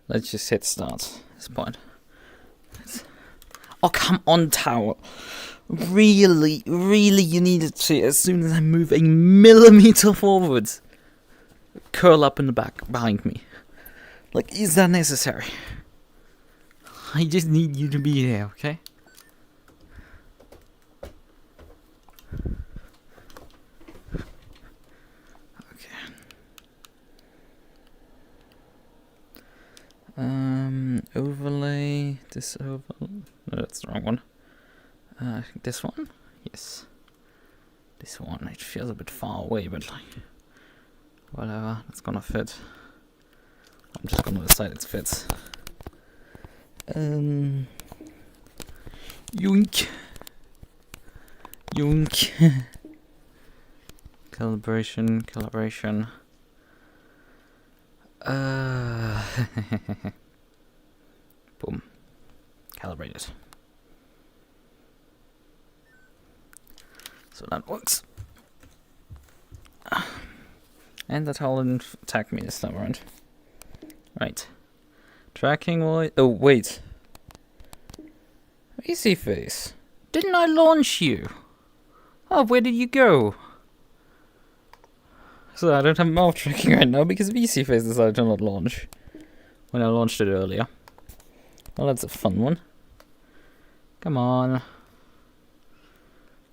Let's just hit start at this point. Oh, come on, tower. Really, you needed to, as soon as I move a millimeter forwards, curl up in the back behind me. Like, is that necessary? I just need you to be there, okay? Overlay, this overlay, no, that's the wrong one. I think this one? Yes. This one, it feels a bit far away, but like, whatever, that's gonna fit. I'm just gonna decide it fits. Yoink. Calibration. Boom. Calibrated. So that works. And that all didn't attack me this time around. Right. Tracking wise. Oh, wait. Easy face. Didn't I launch you? Oh, where did you go? So I don't have mouth tracking right now because VC Face decided to not launch when I launched it earlier. Well, that's a fun one. Come on.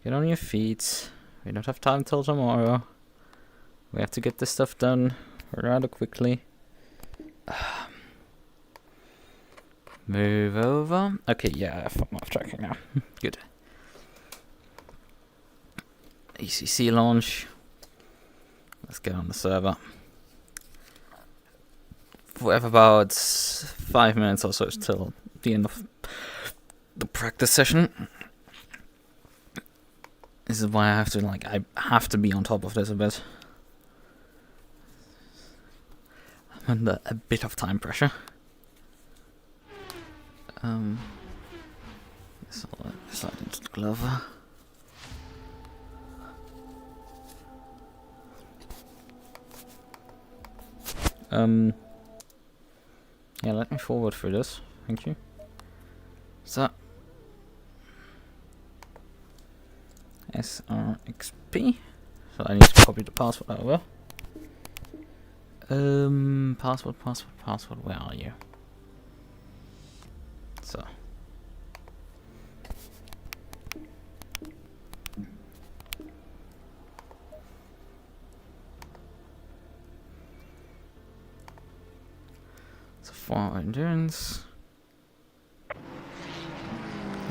Get on your feet. We don't have time till tomorrow. We have to get this stuff done rather quickly. Move over. Okay, yeah, I have mouth tracking now. Good. ACC launch. Let's get on the server. We have about 5 minutes or so till the end of the practice session. This is why I have to be on top of this a bit. I'm under a bit of time pressure. Slide into the glove. Yeah, let me forward through this. Thank you. So, SRXP. So I need to copy the password over. Password. Where are you? So. For endurance.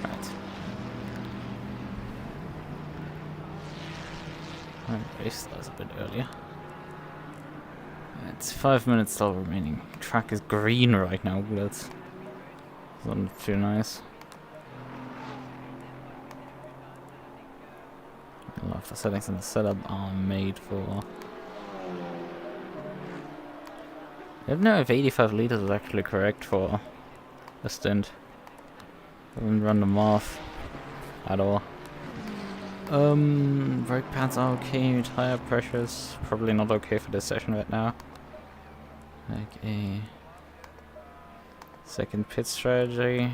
Right. I raced those a bit earlier. It's 5 minutes still remaining. Track is green right now, but that's not too nice. A lot of the settings in the setup are made for. I don't know if 85 liters is actually correct for a stint. I haven't run the math at all. Brake pads are okay, tire pressures probably not okay for this session right now. Like a second pit strategy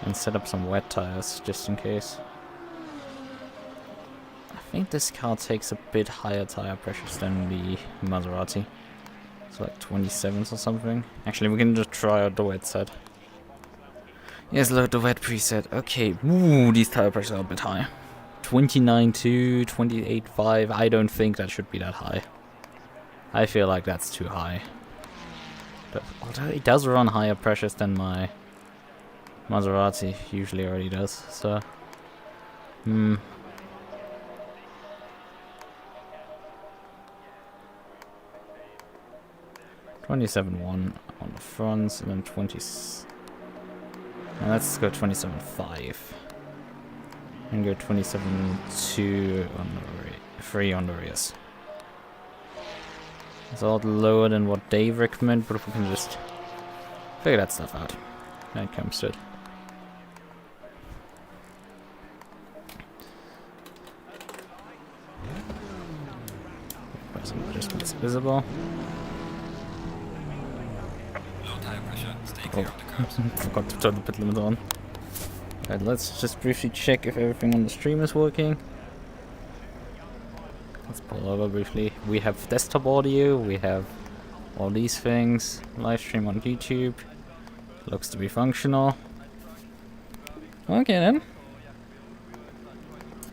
and set up some wet tires just in case. I think this car takes a bit higher tire pressures than the Maserati. It's like 27s or something. Actually, we can just try out the wet set. Yes, load the wet preset. Okay, ooh, these tire pressures are a bit high. 29.2, 28.5. I don't think that should be that high. I feel like that's too high. But although it does run higher pressures than my Maserati usually already does, so 27.1 on the fronts, and then 20. And let's go 27.5. And go 27.2 on the 3 on the rears. It's a lot lower than what they recommend, but we can just figure that stuff out when it comes to it. Some adjustments visible. Oh, forgot to turn the pit limit on. Alright, let's just briefly check if everything on the stream is working. Let's pull over briefly. We have desktop audio, we have all these things. Live stream on YouTube. Looks to be functional. Okay then.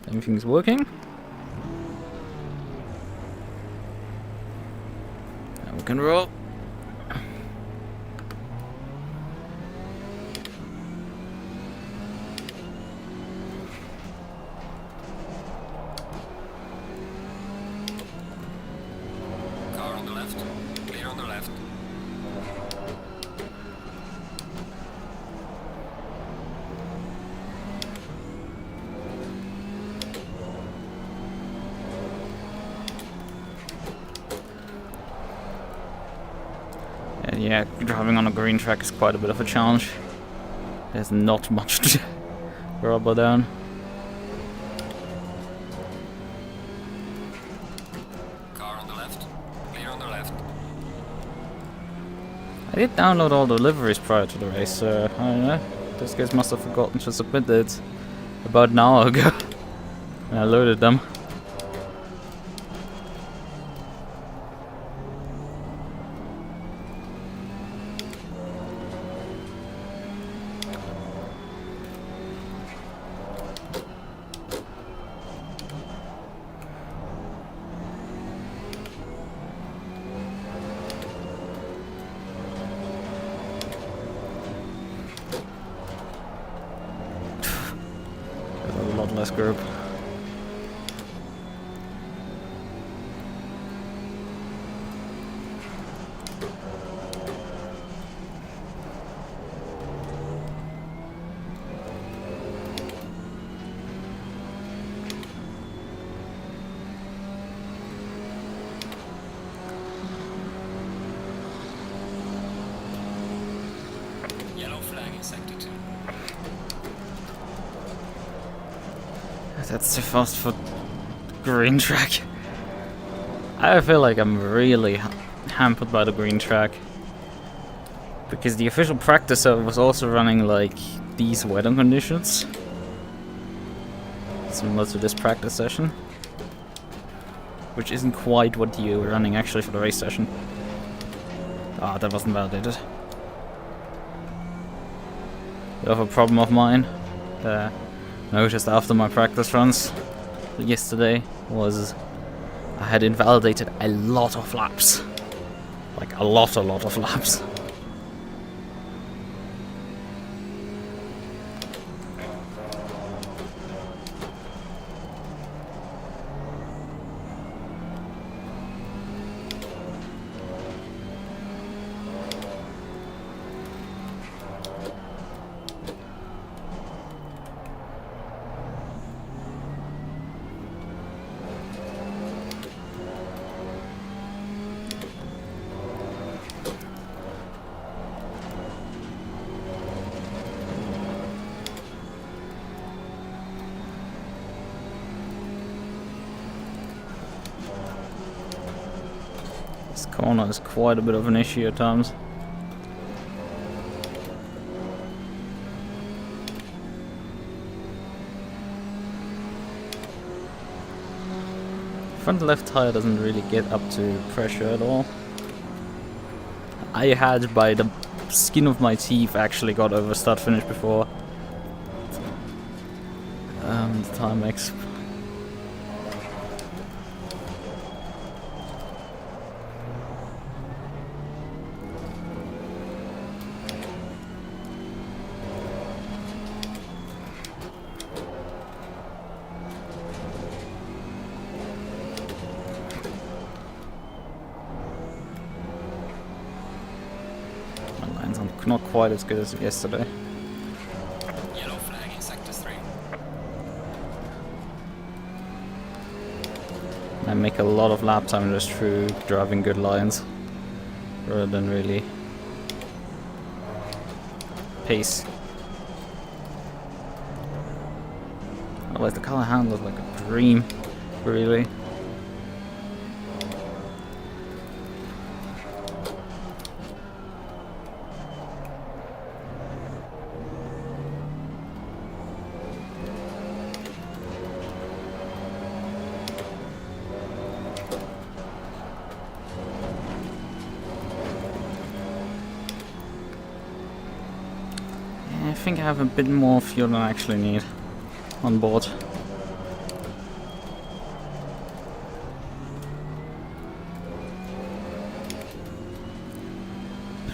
Everything's working. Now we can roll. Car on the left. Clear on the left. And yeah, driving on a green track is quite a bit of a challenge. There's not much to rubber down. Car on the left. Clear on the left. I did download all the liveries prior to the race, so I don't know. Those guys must have forgotten to submit it about an hour ago. And I loaded them. Less group. Yellow flag in sector 2. That's too fast for green track. I feel like I'm really hampered by the green track. Because the official practice server was also running like these weather conditions. Similar to this practice session. Which isn't quite what you were running actually for the race session. Ah, that wasn't validated. The other problem of mine, noticed after my practice runs yesterday, was I had invalidated a lot of laps. Like a lot of laps. This corner is quite a bit of an issue at times. Front left tire doesn't really get up to pressure at all. I had, by the skin of my teeth, actually got over start finish before the time exp. Not quite as good as yesterday. Yellow flag in sector 3. I make a lot of lap time just through driving good lines, rather than really pace. Otherwise the car handles like a dream, really. think I have a bit more fuel than I actually need on board.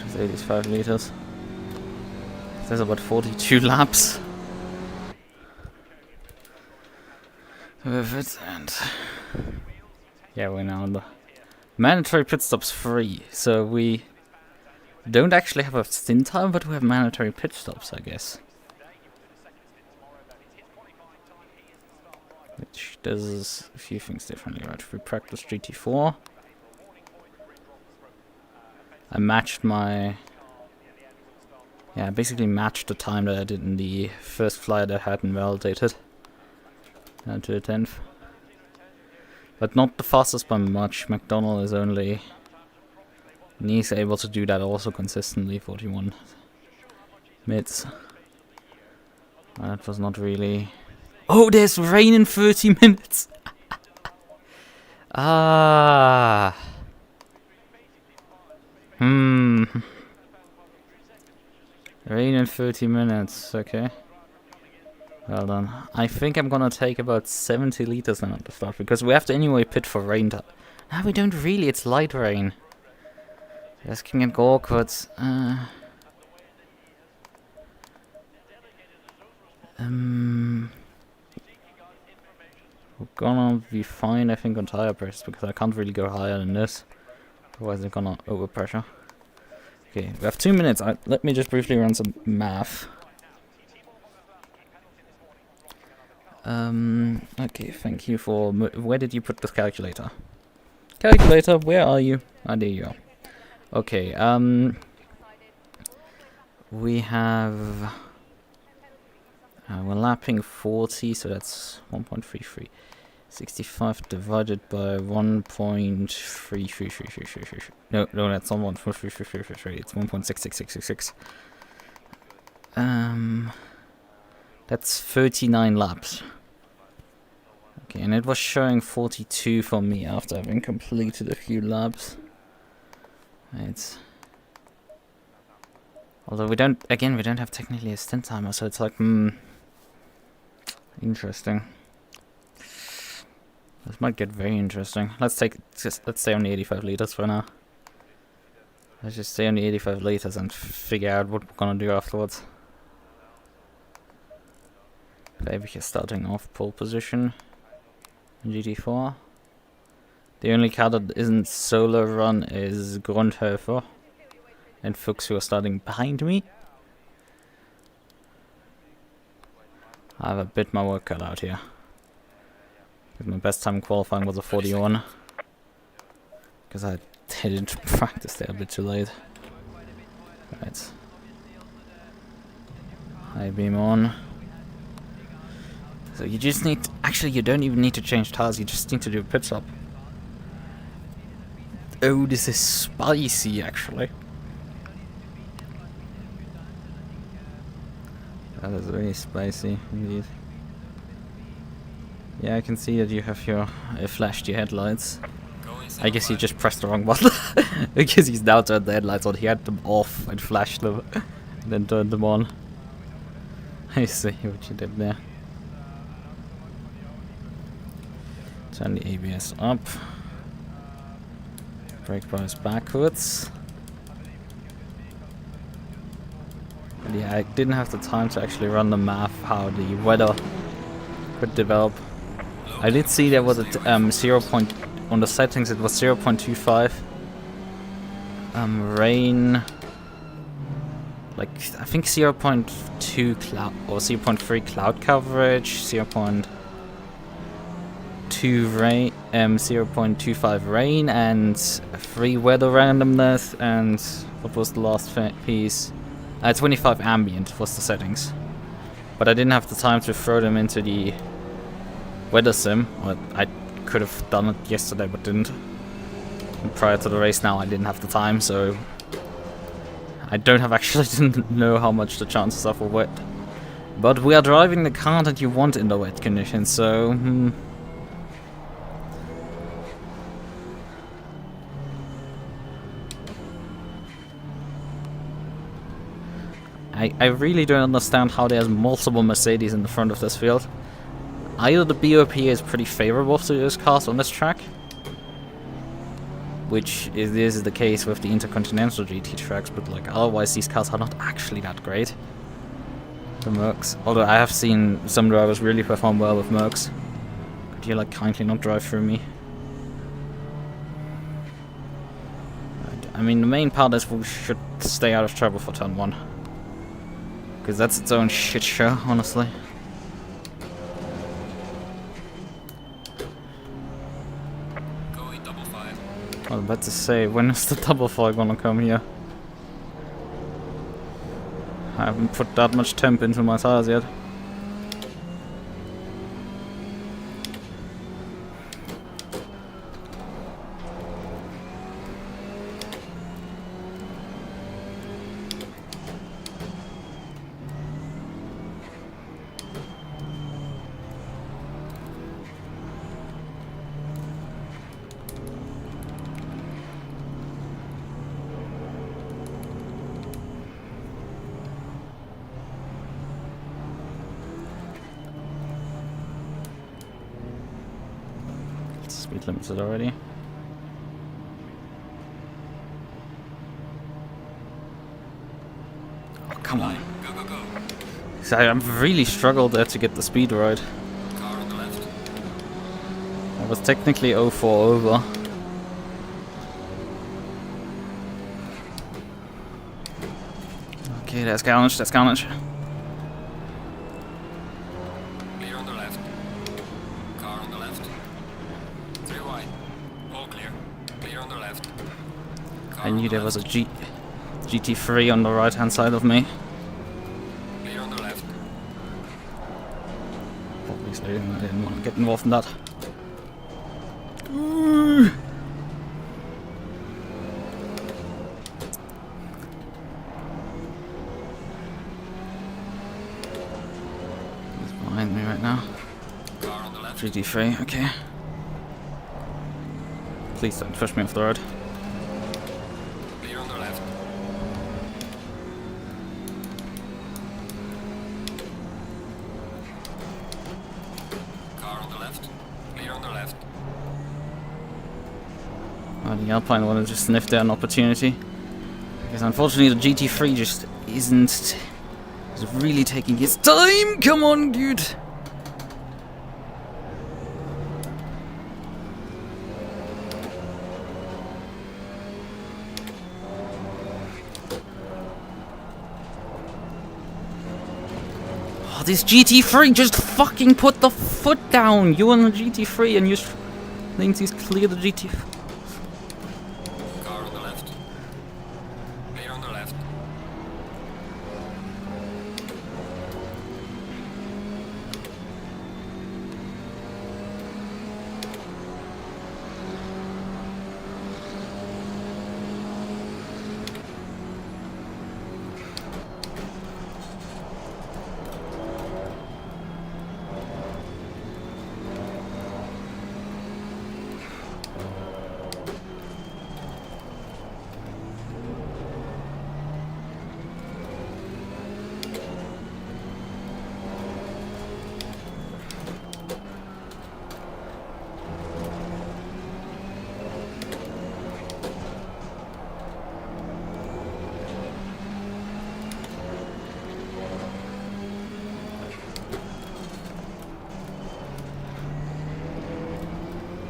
It's 85 liters. There's about 42 laps with it, and yeah, we're now on the mandatory pit stops free, so we don't actually have a stint time, but we have mandatory pit stops, I guess. Which does a few things differently, right? We practice GT4. I matched my... yeah, I basically matched the time that I did in the first flight I hadn't validated. Down to the 10th. But not the fastest by much. McDonald is only... and he's able to do that also consistently, 41 mids. That was not really... oh, there's rain in 30 minutes! Ah... rain in 30 minutes, okay. Well done. I think I'm gonna take about 70 liters now at the start, because we have to anyway pit for rain time. No, we don't really, it's light rain. This can get awkward. We're gonna be fine, I think, on tire pressures, because I can't really go higher than this. Otherwise they're gonna overpressure. Okay, we have 2 minutes. Let me just briefly run some math. Okay, thank you for... where did you put this calculator? Calculator, where are you? Ah, there you are. Okay, we have... we're lapping 40, so that's 1.33. 65 divided by 1.333333. No, that's not 1.333333. It's 1.66666. That's 39 laps. Okay, and it was showing 42 for me after having completed a few laps. It's... although we don't have technically a stint timer, so it's like, interesting. This might get very interesting. Let's stay on the 85 liters for now. Let's just stay on the 85 liters and figure out what we're gonna do afterwards. Maybe he's starting off pole position in GT4. The only car that isn't solo run is Grundhofer and Fuchs, who are starting behind me. I have a bit more work cut out here. My best time qualifying was a 41. Because I didn't practice there a bit too late. Right. High beam on. So you just need... actually, you don't even need to change tires, you just need to do a pit stop. Oh, this is spicy, actually. That is very spicy, indeed. Yeah, I can see that you have your... flashed your headlights. I guess you just pressed the wrong button. Because he's now turned the headlights on. He had them off and flashed them. And then turned them on. I see what you did there. Turn the ABS up. Brake bars backwards. But yeah, I didn't have the time to actually run the math how the weather could develop. I did see there was a on the settings it was 0.25 rain, like I think 0.2 cloud or 0.3 cloud coverage, 0.2 rain, 0.25 rain, and 3 weather randomness, and what was the last piece? 25 ambient was the settings, but I didn't have the time to throw them into the weather sim. Well, I could have done it yesterday but didn't. And prior to the race now I didn't have the time, so I didn't know how much the chances are for wet. But we are driving the car that you want in the wet conditions, so I really don't understand how there's multiple Mercedes in the front of this field. Either the BOP is pretty favorable to those cars on this track, which is the case with the Intercontinental GT tracks, but like otherwise these cars are not actually that great. The MUQs, although I have seen some drivers really perform well with MUQs. Could you like kindly not drive through me? I mean, the main part is we should stay out of trouble for turn 1. Because that's its own shit show, honestly. Going double 5. I was about to say, when is the double 5 gonna come here? I haven't put that much temp into my tires yet. Speed limited already. Oh, come on. Go, go, go. So I've really struggled there to get the speed right. Car on the left. I was technically 0-4 over. Okay, that's carnage, that's carnage. Clear on the left. Car on the left. 3 wide. All clear. Clear on the left. Car I on knew the there was a left. GT3 on the right hand side of me. Clear on the left. Obviously, I didn't want to get involved in that. He's behind me right now. Car on the left. GT3, okay. Please don't push me off the road. Clear on the left. Car on the left. Clear on the left. Oh, the Alpine wanted to sniff there an opportunity. Because unfortunately the GT3 just isn't really taking his time. Come on, dude. Oh, this GT3 just fucking put the foot down. You on the GT3 and you thinks he's clear the GT. Car on the left. Clear on the left.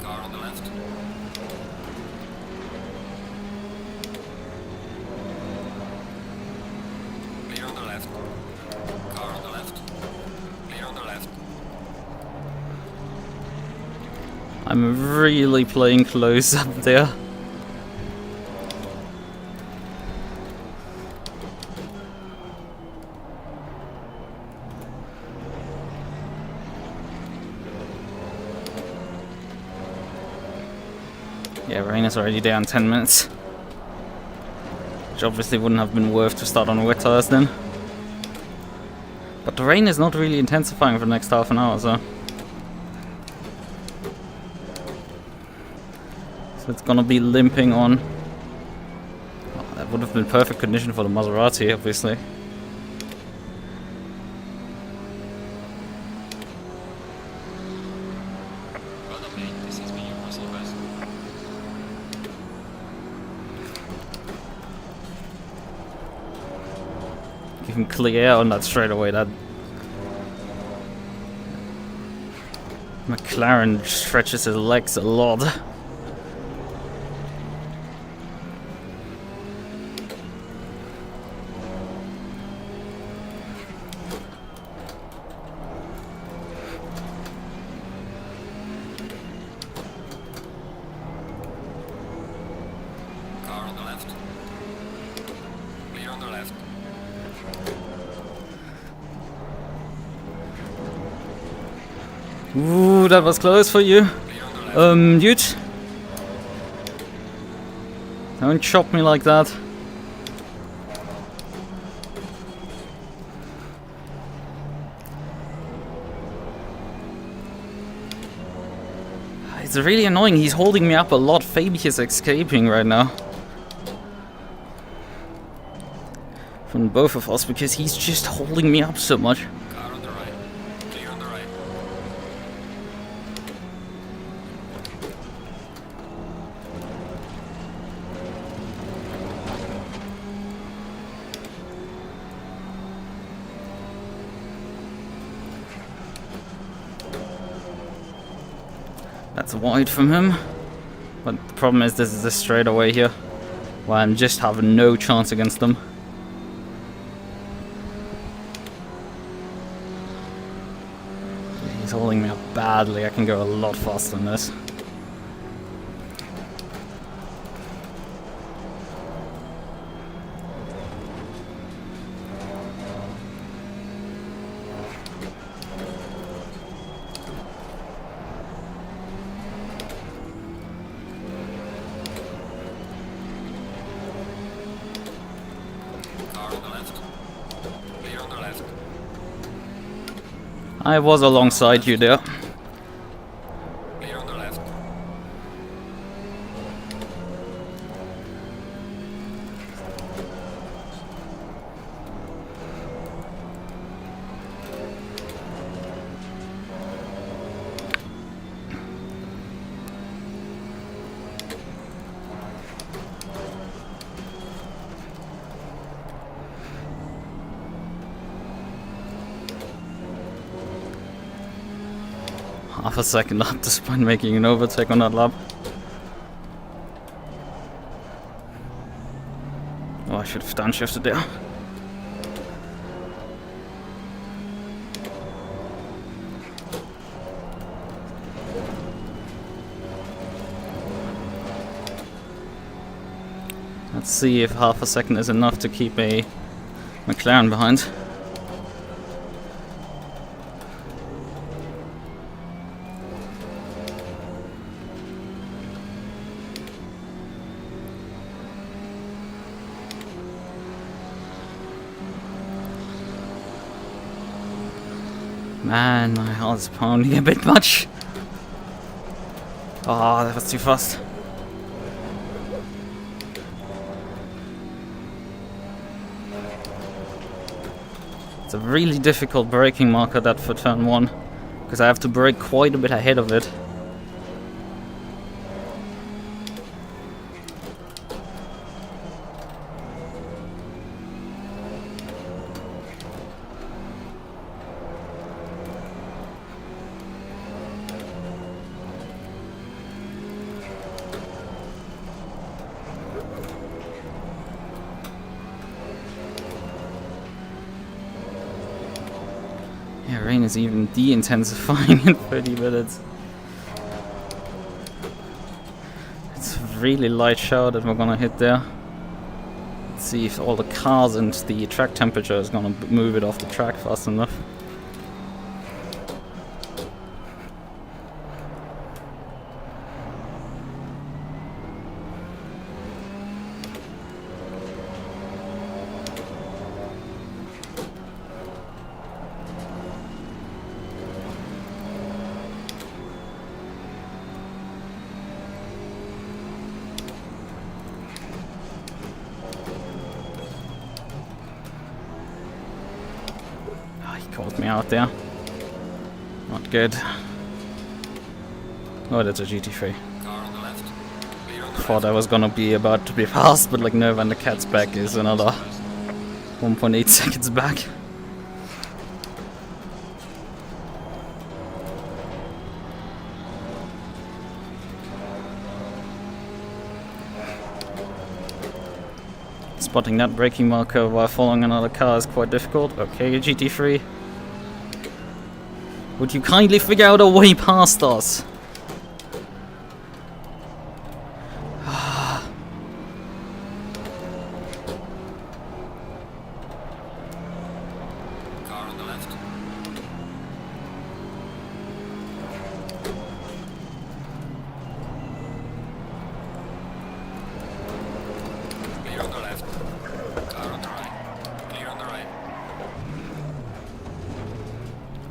Car on the left. Clear on the left. Car on the left. Clear on the left. I'm really playing close up there. Yeah, rain is already there in 10 minutes. Which obviously wouldn't have been worth to start on wet tires then. But the rain is not really intensifying for the next half an hour, so it's gonna be limping on. Oh, that would have been perfect condition for the Maserati, obviously. Give him clear on that straight away. That McLaren stretches his legs a lot. Car on the left. Clear on the left. Ooh, that was close for you. Clear on the left. Dude. Don't chop me like that. It's really annoying. He's holding me up a lot. Fabi is escaping right now from both of us because he's just holding me up so much. Car on the right. Clear on the right. That's wide from him. But the problem is this is a straightaway here, where I'm just having no chance against them. He's holding me up badly. I can go a lot faster than this. Car on the left. Clear on the left. I was alongside you there. Clear on the left. Half a second up despite making an overtake on that lap. Oh, I should have downshifted there. Let's see if half a second is enough to keep a McLaren behind. Man, my heart's pounding a bit much. Oh, that was too fast. It's a really difficult braking marker that for turn 1, because I have to brake quite a bit ahead of it. Yeah, rain is even de-intensifying in 30 minutes. It's a really light shower that we're gonna hit there. Let's see if all the cars and the track temperature is gonna move it off the track fast enough. Caught me out there. Not good. Oh, that's a GT3. Car on the left. Clear on the Thought I was gonna be about to be fast, but like no, when the cat's back is another 1.8 seconds back. Spotting that braking marker while following another car is quite difficult. Okay, GT3. Would you kindly figure out a way past us? Car on the left. Clear on the left. Car on the right. Clear on the right.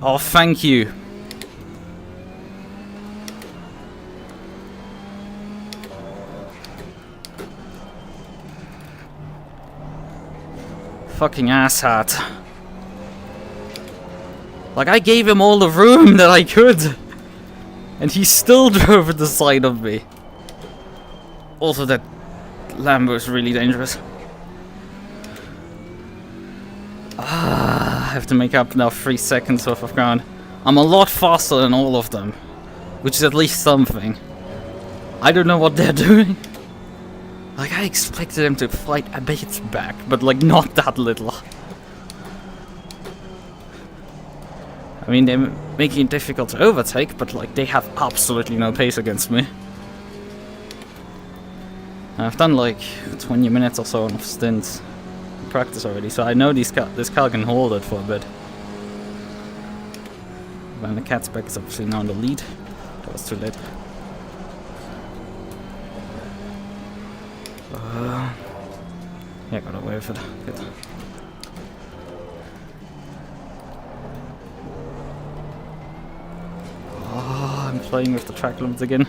Oh, thank you. Fucking asshat. Like, I gave him all the room that I could. And he still drove at the side of me. Also, that Lambo is really dangerous. I have to make up now 3 seconds worth of ground. I'm a lot faster than all of them, which is at least something. I don't know what they're doing. Like, I expected them to fight a bit back, but like not that little. I mean, they're making it difficult to overtake, but like they have absolutely no pace against me. I've done like 20 minutes or so of stints in practice already, so I know this car can hold it for a bit. When the Cat's-Back is obviously now in the lead. That was too late. Yeah, got away with it. Good. Oh, I'm playing with the track limits again.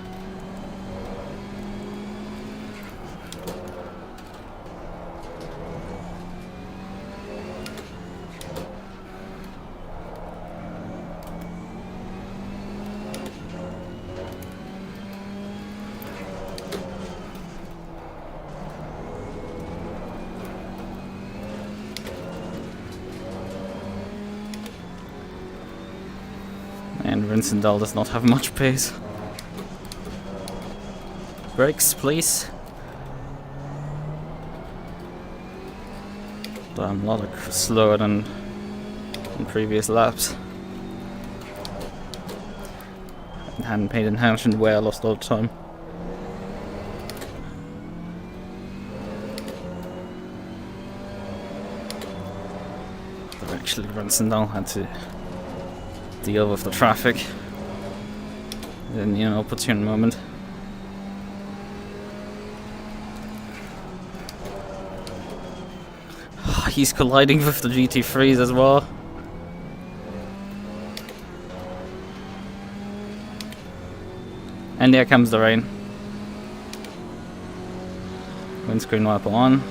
And Rinsendal does not have much pace. Brakes, please. I'm a lot slower than in previous laps. I hadn't paid attention where I lost all the time. But actually, Rinsendal had to deal with the traffic in an opportune moment. He's colliding with the GT3s as well. And there comes the rain. Windscreen wiper on.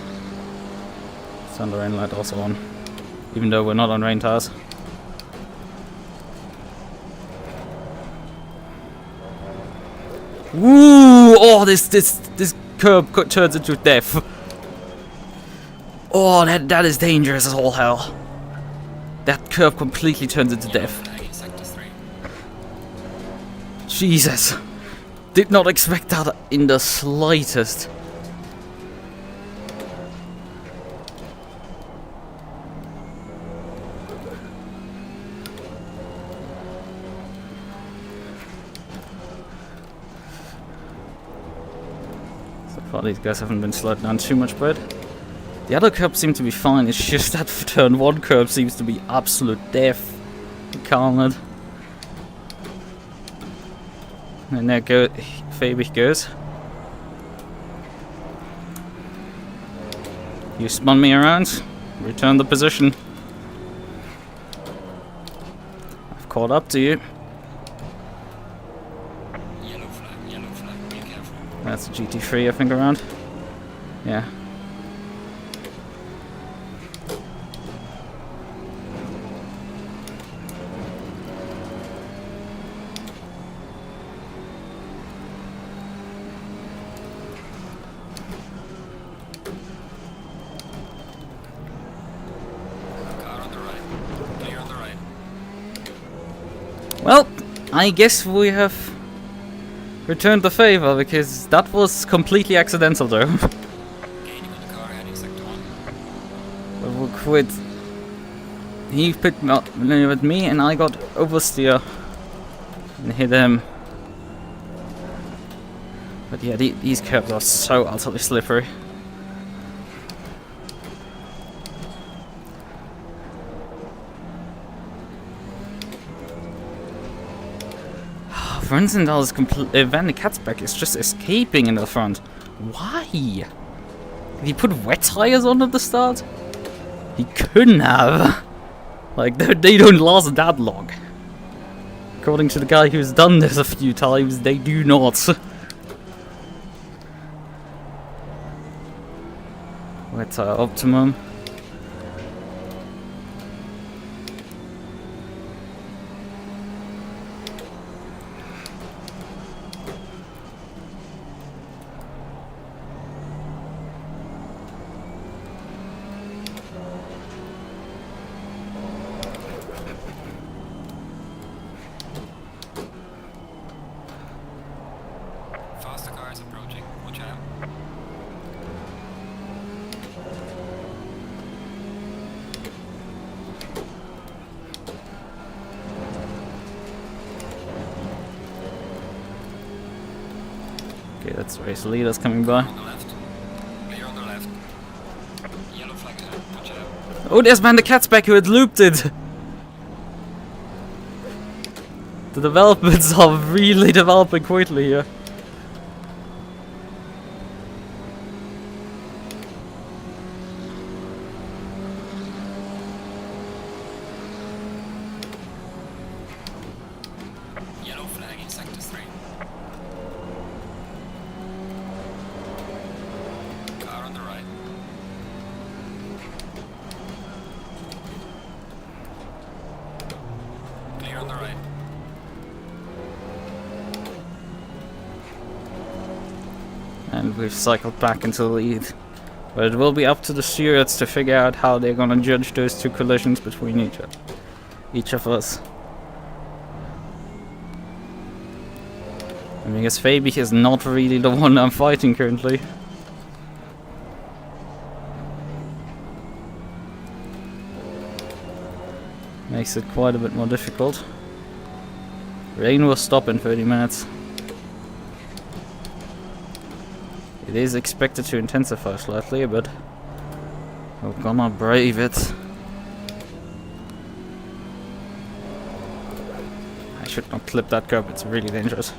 Sun rain light also on. Even though we're not on rain tires. Woo! Oh, this curb turns into death. Oh, that is dangerous as all hell. That curve completely turns into death. Jesus. Did not expect that in the slightest. So far these guys haven't been slowed down too much, but the other curbs seem to be fine. It's just that turn 1 curb seems to be absolute death. Carnage. And there Fabich goes. You spun me around. Return the position. I've caught up to you. Yellow flag, be careful. That's a GT3, I think, around. Yeah. Well, I guess we have returned the favor, because that was completely accidental though. Gaining on the car, heading sector 1. But we'll quit. He pit with me and I got oversteer and hit him. But yeah, these curves are so utterly slippery. Rensendal's Van de Katzbeck is just escaping in the front. Why? Did he put wet tires on at the start? He couldn't have. Like, they don't last that long. According to the guy who's done this a few times, they do not. Wet tire optimum. Faster car is approaching. Watch out. Okay, that's race leaders coming by. On the left. Clear on the left. Yellow flag ahead. Watch out. Oh, there's Van de Katzbeck who had looped it! The developments are really developing quickly here. Yellow flag in sector 3. Car on the right. Clear on the right. And we've cycled back into the lead. But it will be up to the stewards to figure out how they're gonna judge those two collisions between each of us. I mean, because Fabi is not really the one I'm fighting currently. Makes it quite a bit more difficult. Rain will stop in 30 minutes. It is expected to intensify slightly, but we're gonna brave it. I should not clip that curb, it's really dangerous.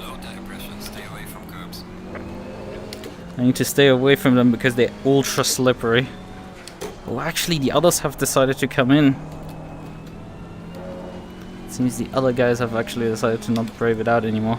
Low tire pressure. Stay away from curbs. I need to stay away from them because they're ultra slippery. Oh, actually the others have decided to come in. Seems the other guys have actually decided to not brave it out anymore.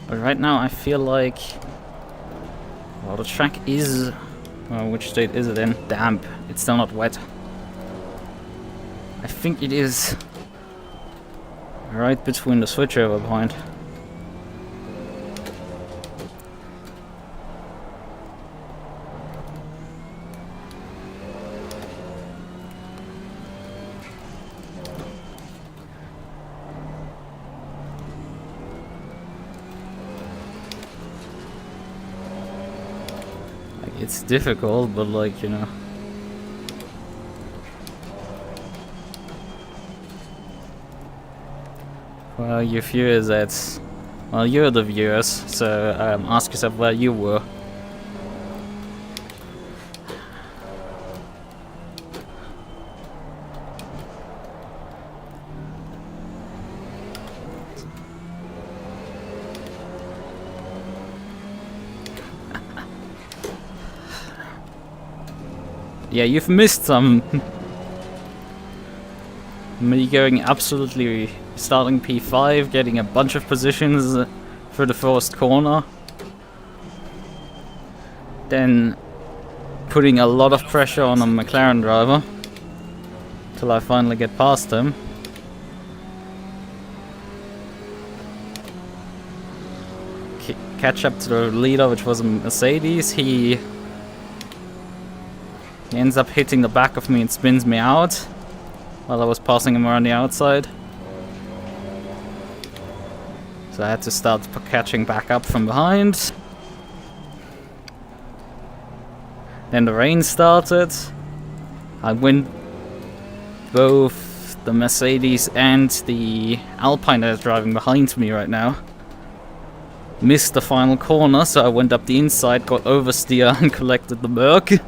But right now I feel like, well, the track is, well, which state is it in? Damp. It's still not wet. I think it is right between the switchover point. It's difficult, but like, you know. Well, your viewers, that's... Well, you're the viewers, so ask yourself where you were. Yeah, you've missed some. Me going absolutely starting P5, getting a bunch of positions for the first corner. Then putting a lot of pressure on a McLaren driver till I finally get past him. Catch up to the leader, which was a Mercedes. He ends up hitting the back of me and spins me out while I was passing him around the outside. So I had to start catching back up from behind. Then the rain started. I win both the Mercedes and the Alpine that is driving behind me right now. Missed the final corner, so I went up the inside, got oversteer and collected the MUQU.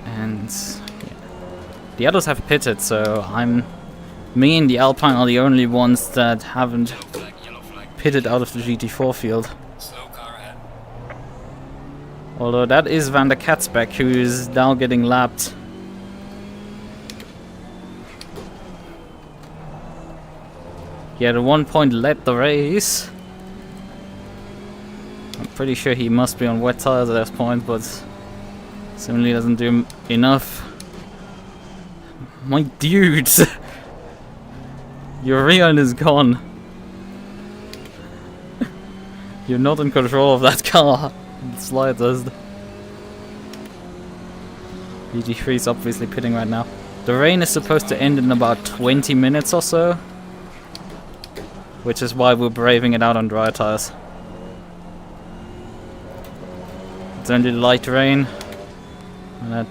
And yeah. The others have pitted, so me and the Alpine are the only ones that haven't pitted out of the GT4 field. Slow car ahead. Although that is Van der Katzbeck, who is now getting lapped. He at one point led the race. I'm pretty sure he must be on wet tires at this point, but certainly doesn't do enough. My dudes! Your rear end is gone. You're not in control of that car. The slightest. GT3 is obviously pitting right now. The rain is supposed to end in about 20 minutes or so, which is why we're braving it out on dry tires. It's only light rain, and that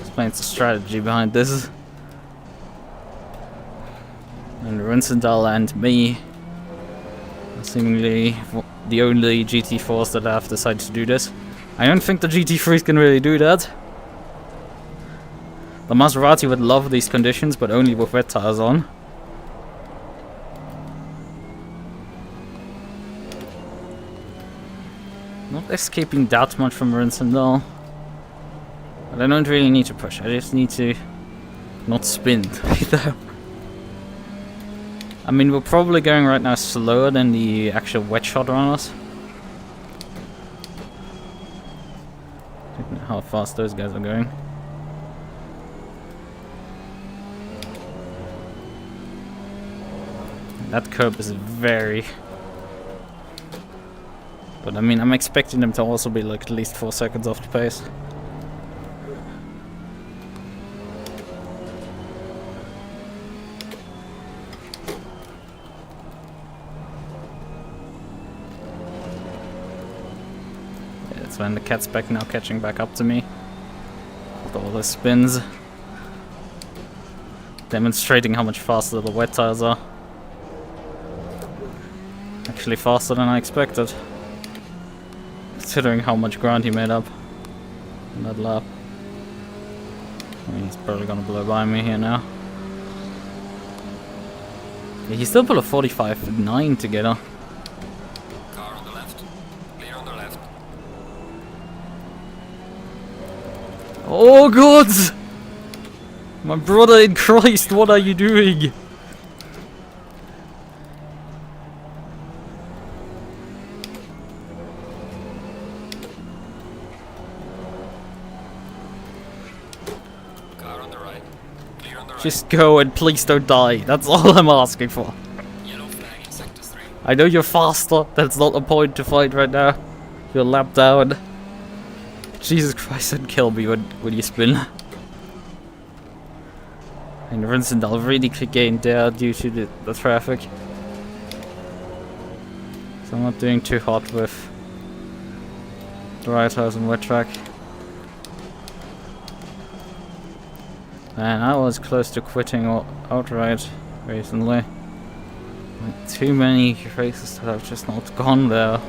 explains the strategy behind this. And Rinsendal and me are seemingly the only GT4s that have decided to do this. I don't think the GT3s can really do that. The Maserati would love these conditions, but only with wet tires on. Not escaping that much from Rinsendal. But I don't really need to push, I just need to not spin. I mean, we're probably going right now slower than the actual wet shot runners. I don't know how fast those guys are going. That curb is very... But I mean, I'm expecting them to also be like at least 4 seconds off the pace. Yeah, it's when the cat's back now catching back up to me. With all the spins. Demonstrating how much faster the wet tires are. Actually faster than I expected. Considering how much ground he made up in that lap. I mean, he's probably gonna blow by me here now. Yeah, he still put a 45.9 together. Car on the left. Clear on the left. Oh god! My brother in Christ, what are you doing? Just go and please don't die. That's all I'm asking for. Yellow flag in sector 3. I know you're faster. That's not a point to fight right now. You're lapped down. Jesus Christ, don't kill me when you spin. And Rinsendal really gained there due to the traffic. So I'm not doing too hot with dry tires and wet track. And I was close to quitting outright recently. Like, too many races that I've just not gone there.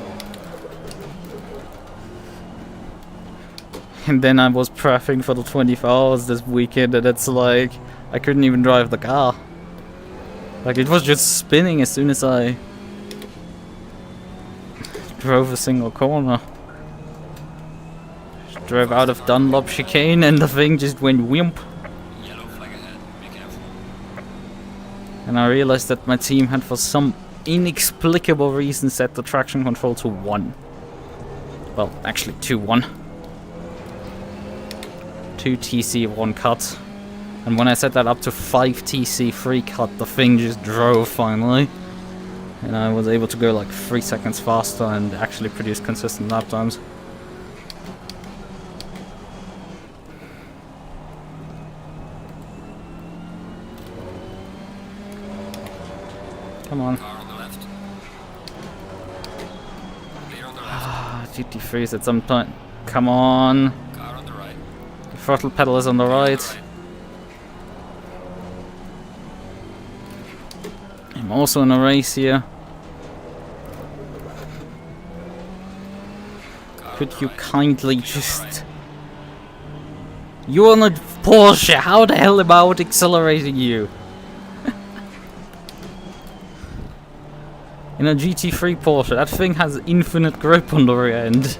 And then I was prepping for the 24 hours this weekend, and it's like I couldn't even drive the car. Like, it was just spinning as soon as I drove a single corner. Drove out of Dunlop chicane and the thing just went wimp. Yellow flag ahead. Be careful. And I realized that my team had, for some inexplicable reason, set the traction control to 1. Well, actually 2-1. 2 TC, 1 cut. And when I set that up to 5 TC, 3 cut, the thing just drove finally. And I was able to go like 3 seconds faster and actually produce consistent lap times. Come on. Car on the left. Clear on the left. Ah, GT3's at some point. Come on. Car on the right. The throttle pedal is on the right. I'm also in a race here. Could you kindly just... You're on a Porsche, how the hell about accelerating you? In a GT3 Porsche, that thing has infinite grip on the rear end.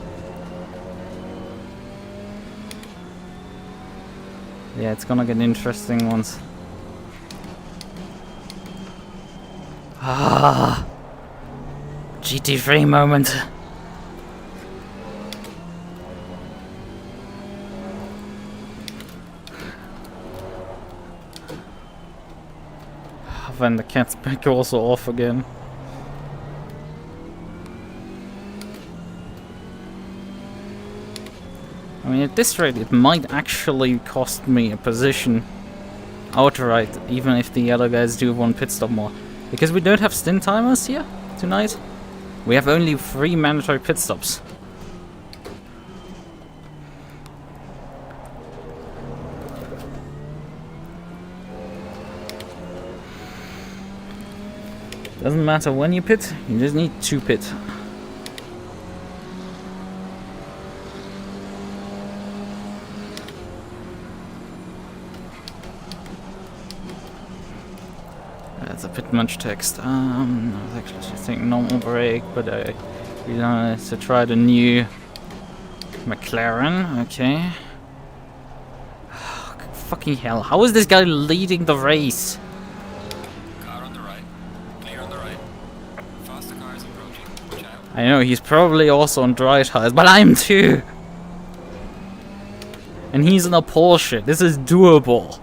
Yeah, it's gonna get interesting once. Ah, GT3 moment. Then the cat's back also off again. I mean, at this rate, it might actually cost me a position outright, even if the other guys do 1 pit stop more. Because we don't have stint timers here tonight. We have only 3 mandatory pit stops. Doesn't matter when you pit, you just need to pit. That's a bit much text. I was actually just thinking normal brake, but I realized to try the new McLaren. Okay. Fucking hell! How is this guy leading the race? Car on the right. Clear on the right. Faster cars approaching. Watch out. I know he's probably also on dry tires, but I'm too. And he's in a Porsche. This is doable.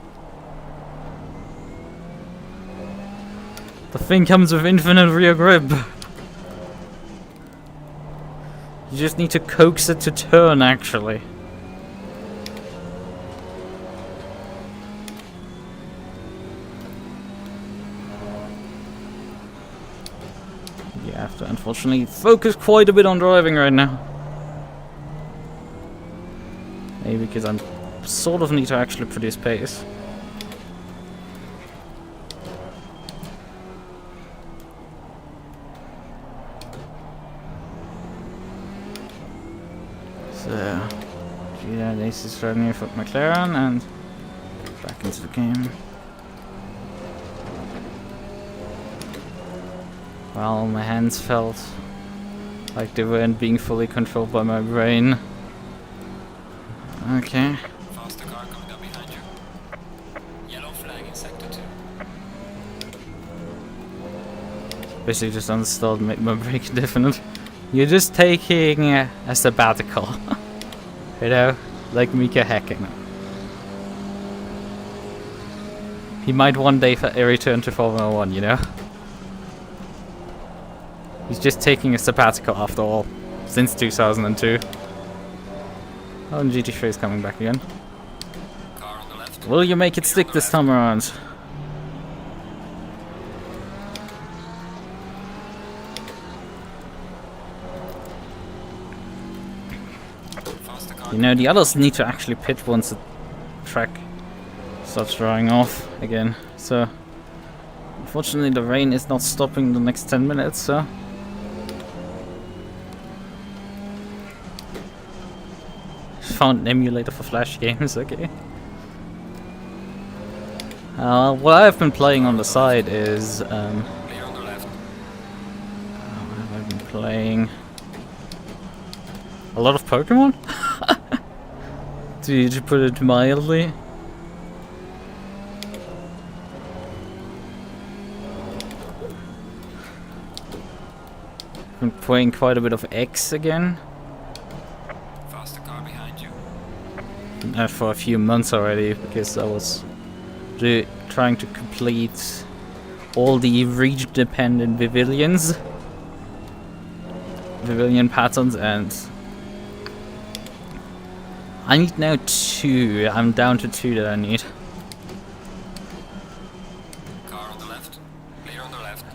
The thing comes with infinite rear grip. You just need to coax it to turn, actually. You have to unfortunately focus quite a bit on driving right now. Maybe because I sort of need to actually produce pace. So, yeah, this is running for McLaren and back into the game. Well, my hands felt like they weren't being fully controlled by my brain. Okay. Faster car coming up behind you. Yellow flag in sector 2. Basically just uninstalled, make my brake indefinite. You're just taking a sabbatical. You know, like Mika Häkkinen. He might one day return to Formula 1, you know? He's just taking a sabbatical after all, since 2002. Oh, and GT3 is coming back again. Car on the left. Will you make it stick this time around? Faster car. You know, the others need to actually pit once the track starts drying off again. So unfortunately the rain is not stopping the next 10 minutes, so found an emulator for Flash games, okay. What I've been playing on the side is Clear on the left. what have I been playing? A lot of Pokemon? To put it mildly. Been playing quite a bit of X again. Faster car behind you. For a few months already, because I was trying to complete all the region-dependent pavilion patterns, and I need now 2. I'm down to 2 that I need. Car on the left. Clear on the left.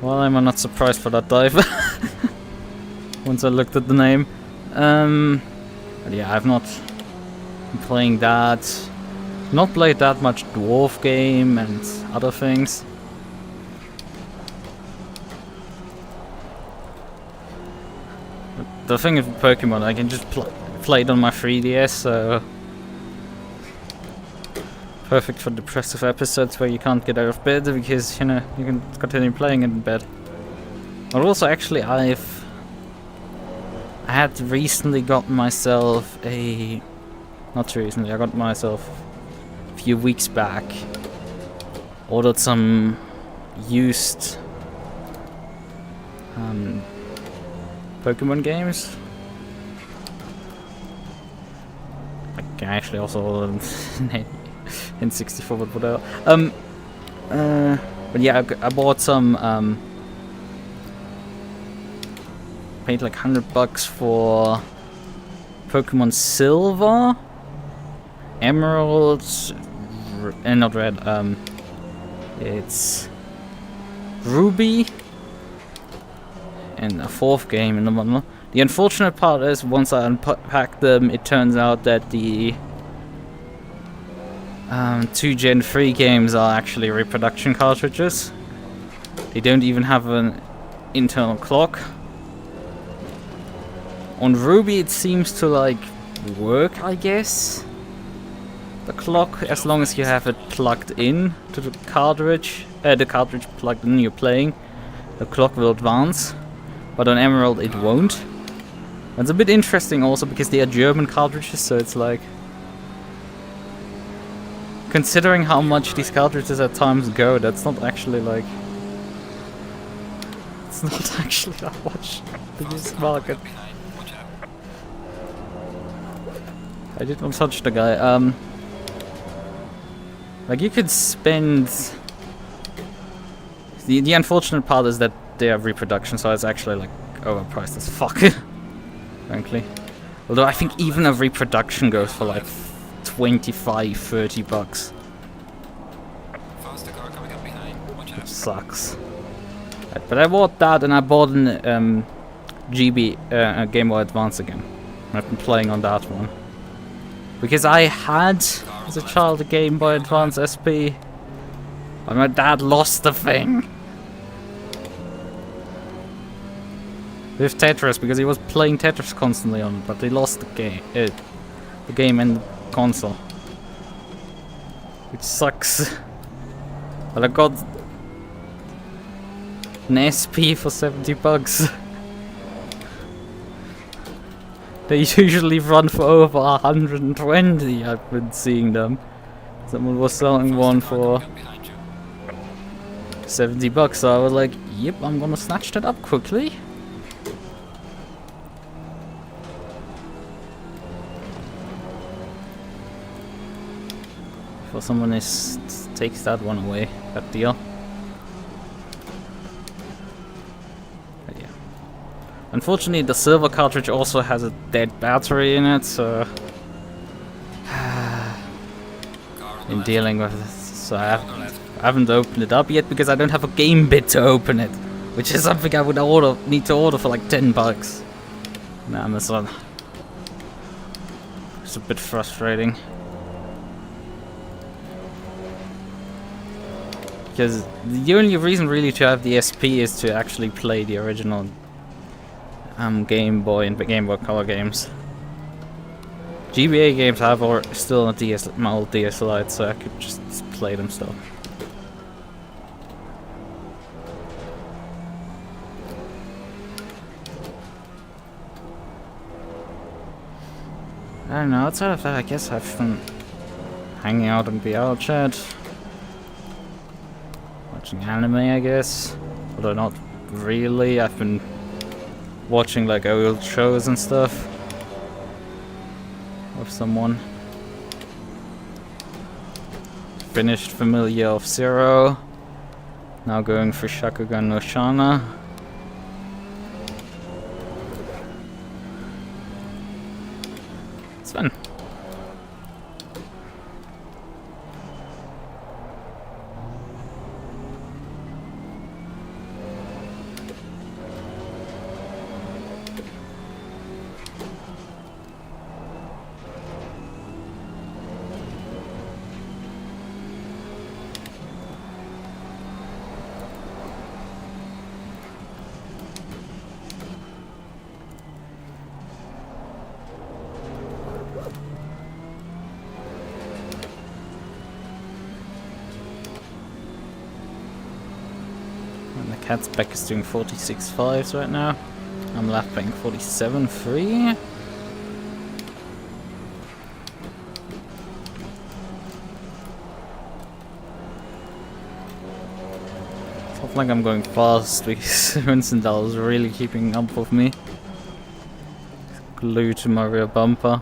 Well, I'm not surprised for that dive. Once I looked at the name. But yeah, I've not been playing that. Not played that much Dwarf game and other things. But the thing with Pokemon, I can just play it on my 3DS, so perfect for depressive episodes where you can't get out of bed because, you know, you can continue playing in bed. But also, actually, I had recently got myself a... Not recently, I got myself a few weeks back. Ordered some used Pokemon games. I can actually also order in 64, but whatever. But yeah, I bought some. Paid like $100 for Pokemon Silver, Emerald, and not Red. It's Ruby, and a 4th game in the bundle. The unfortunate part is, once I unpack them, it turns out that the 2 Gen 3 games are actually reproduction cartridges. They don't even have an internal clock. On Ruby it seems to like work, I guess. The clock, as long as you have it plugged in to the cartridge plugged in, you're playing, the clock will advance. But on Emerald it won't. It's a bit interesting also because they are German cartridges, so it's like, considering how much these cartridges at times go, that's not actually like, it's not actually that much the used market. I did not touch the guy. Like, you could spend... The unfortunate part is that they have reproduction, so it's actually like overpriced as fuck. Frankly. Although I think even a reproduction goes for like $25-30. Faster car coming up behind. Watch out. Which sucks. Right, but I bought that, and I bought an Game Boy Advance again. I've been playing on that one. Because I had, as a child, a Game Boy Advance SP. But my dad lost the thing. With Tetris, because he was playing Tetris constantly on it, but he lost the game. The game and the console. Which sucks. But I got an SP for $70. They usually run for over 120, I've been seeing them. Someone was selling one for $70, so I was like, yep, I'm gonna snatch that up quickly. Before someone takes that one away, that deal. Unfortunately, the silver cartridge also has a dead battery in it, so in dealing with it, so I haven't opened it up yet because I don't have a game bit to open it, which is something I would need to order for like $10 on Amazon. It's a bit frustrating. Because the only reason really to have the SP is to actually play the original Game Boy and Game Boy Color games. GBA games I have still on my old DS Lite, so I could just play them still. I don't know, outside of that I guess I've been hanging out in VR chat. Watching anime I guess. Although not really, I've been watching like old shows and stuff. With someone. Finished Familiar of Zero. Now going for Shakugan no Shana. It's fun. And the cat's back is doing 46.5s right now. I'm lapping 47.3. It's not like I'm going fast because Vincent is really keeping up with me. Glued to my rear bumper.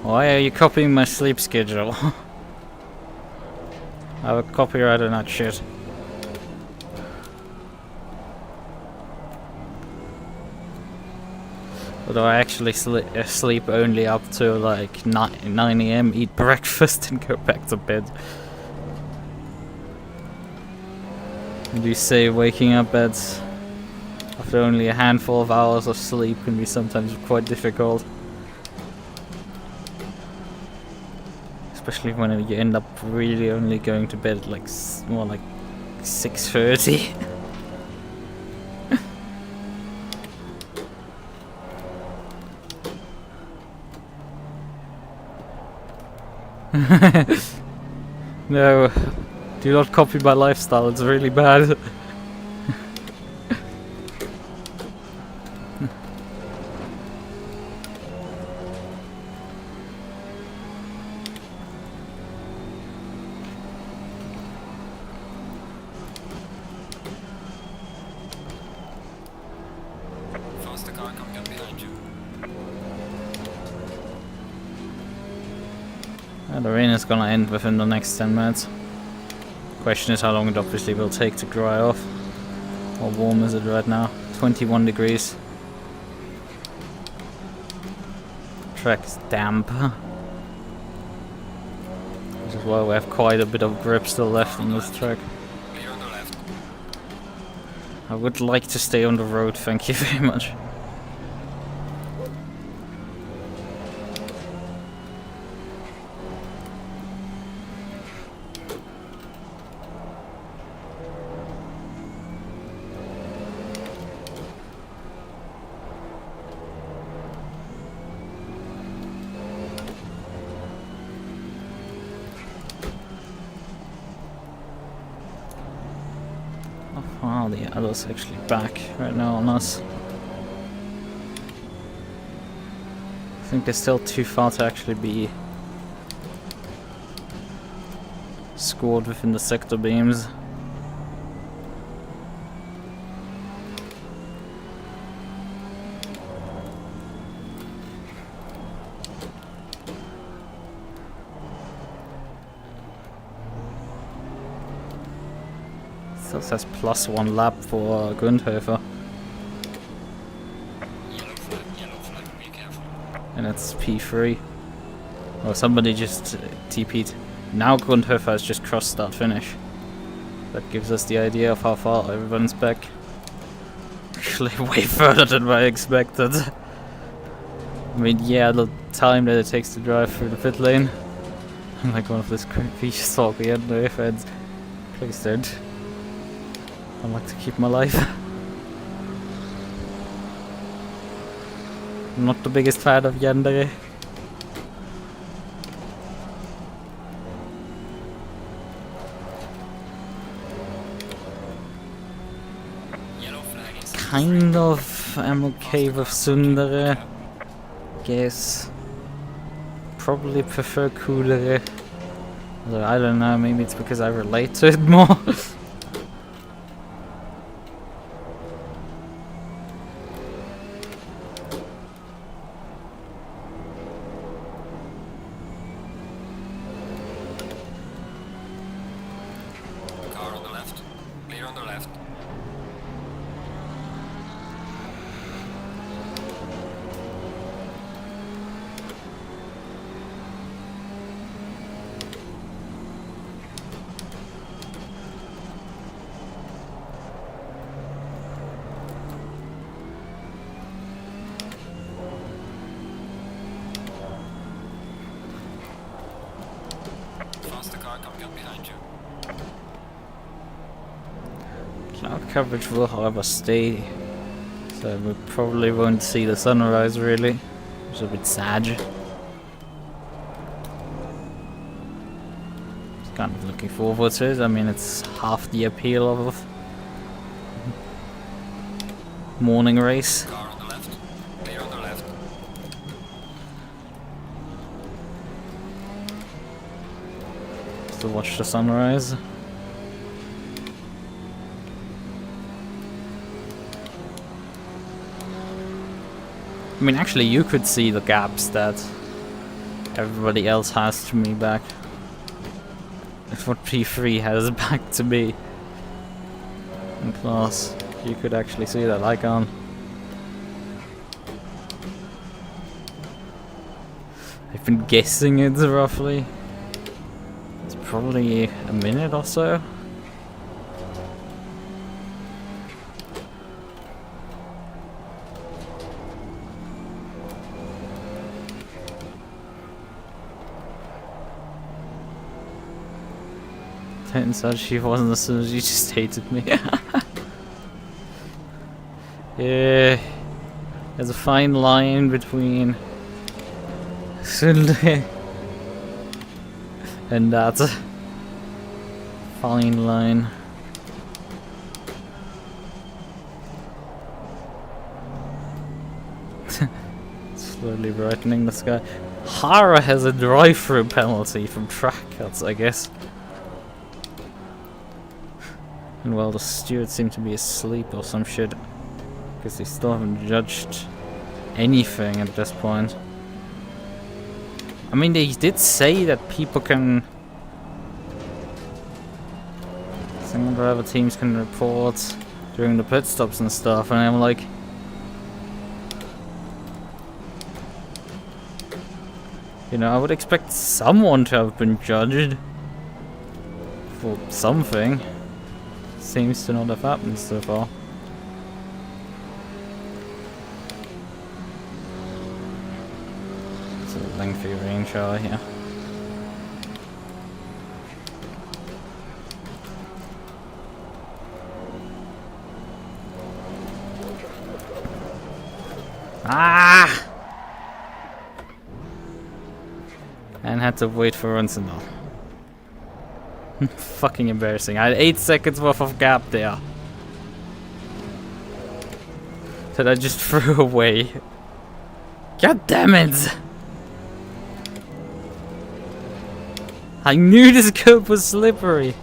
Why are you copying my sleep schedule? I have a copyright on that shit. Although I actually sleep only up to like 9 AM, eat breakfast and go back to bed. And you say waking up after only a handful of hours of sleep can be sometimes quite difficult. Especially when you end up really only going to bed at like more like 6:30. No, do not copy my lifestyle, it's really bad. Faster car coming up behind you. The rain is gonna end within the next 10 minutes. Question is how long it obviously will take to dry off. How warm is it right now? 21 degrees. Track is damp. Which is why we have quite a bit of grip still left on this track. Clear on the left. I would like to stay on the road, thank you very much. Oh, the other's actually back right now on us. I think they're still too far to actually be scored within the sector beams. Still says +1 lap for Grundhofer. Yellow flag, be careful. And it's P3. Oh, somebody just TP'd. Now Grundhofer has just crossed start finish. That gives us the idea of how far everyone's back. actually way further than I expected. I mean, yeah, the time that it takes to drive through the pit lane. I'm like one of those creepy soggy and no offense. Please don't. I like to keep my life. I'm not the biggest fan of Yandere. Kind of am okay with Sundere. Guess. Probably prefer Coolere. Although I don't know, maybe it's because I relate to it more. Car on the left. Clear on the left. Faster car coming up behind you. Cloud coverage will, however, stay. So we probably won't see the sunrise really. Which is a bit sad. Just kind of looking forward to it. I mean, it's half the appeal of a morning race. Car on the left. Clear on the left. To watch the sunrise. I mean, actually, you could see the gaps that everybody else has to me back. It's what P3 has back to me in class. You could actually see that. I can't. I've been guessing it roughly. It's probably a minute or so. Turns out she wasn't as soon as you just hated me. Yeah. There's a fine line between Sunday and that fine line. Slowly brightening the sky. Hara has a drive-through penalty from track cuts, I guess. And well, the stewards seem to be asleep or some shit. Because they still haven't judged anything at this point. I mean, they did say that people can... some of the other teams can report during the pit stops and stuff, and I'm like... you know, I would expect someone to have been judged for something. Seems to not have happened so far. It's a lengthy range hour here. Ah! And had to wait for Runsenal. Fucking embarrassing. I had 8 seconds worth of gap there. That I just threw away. God damn it! I knew this curb was slippery.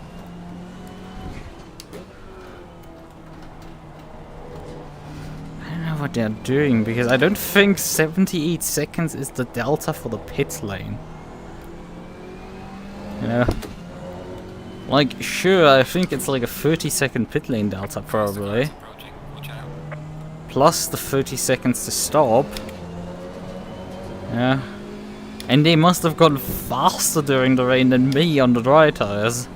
I don't know what they're doing because I don't think 78 seconds is the delta for the pit lane. You know? Like, sure, I think it's like a 30-second pit lane delta, probably. Plus the 30 seconds to stop. Yeah. And they must have gone faster during the rain than me on the dry tires.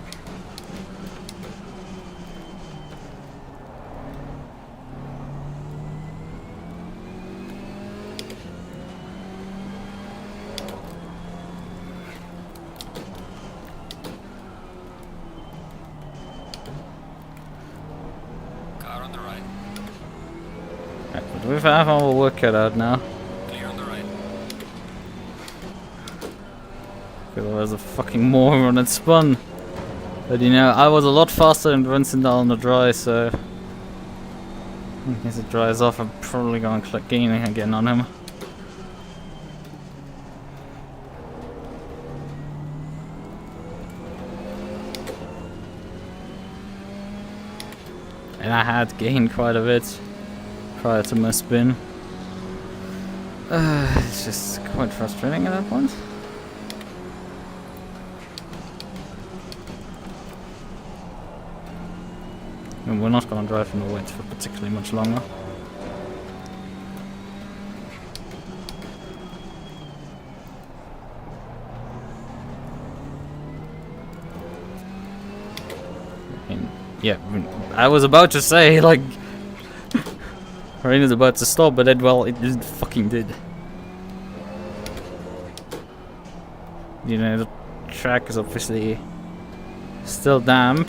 on the right. Right, but we have our work cut out now. Clear on the right. Because I was a fucking moron and spun. But you know, I was a lot faster than Vincent on the dry, so... As it dries off, I'm probably gonna click gaining again on him. And I had gained quite a bit prior to my spin. It's just quite frustrating at that point. And we're not going to drive in the wet for particularly much longer. Yeah, I was about to say, like, rain is about to stop, but then, well, it just fucking did. You know, the track is obviously still damp.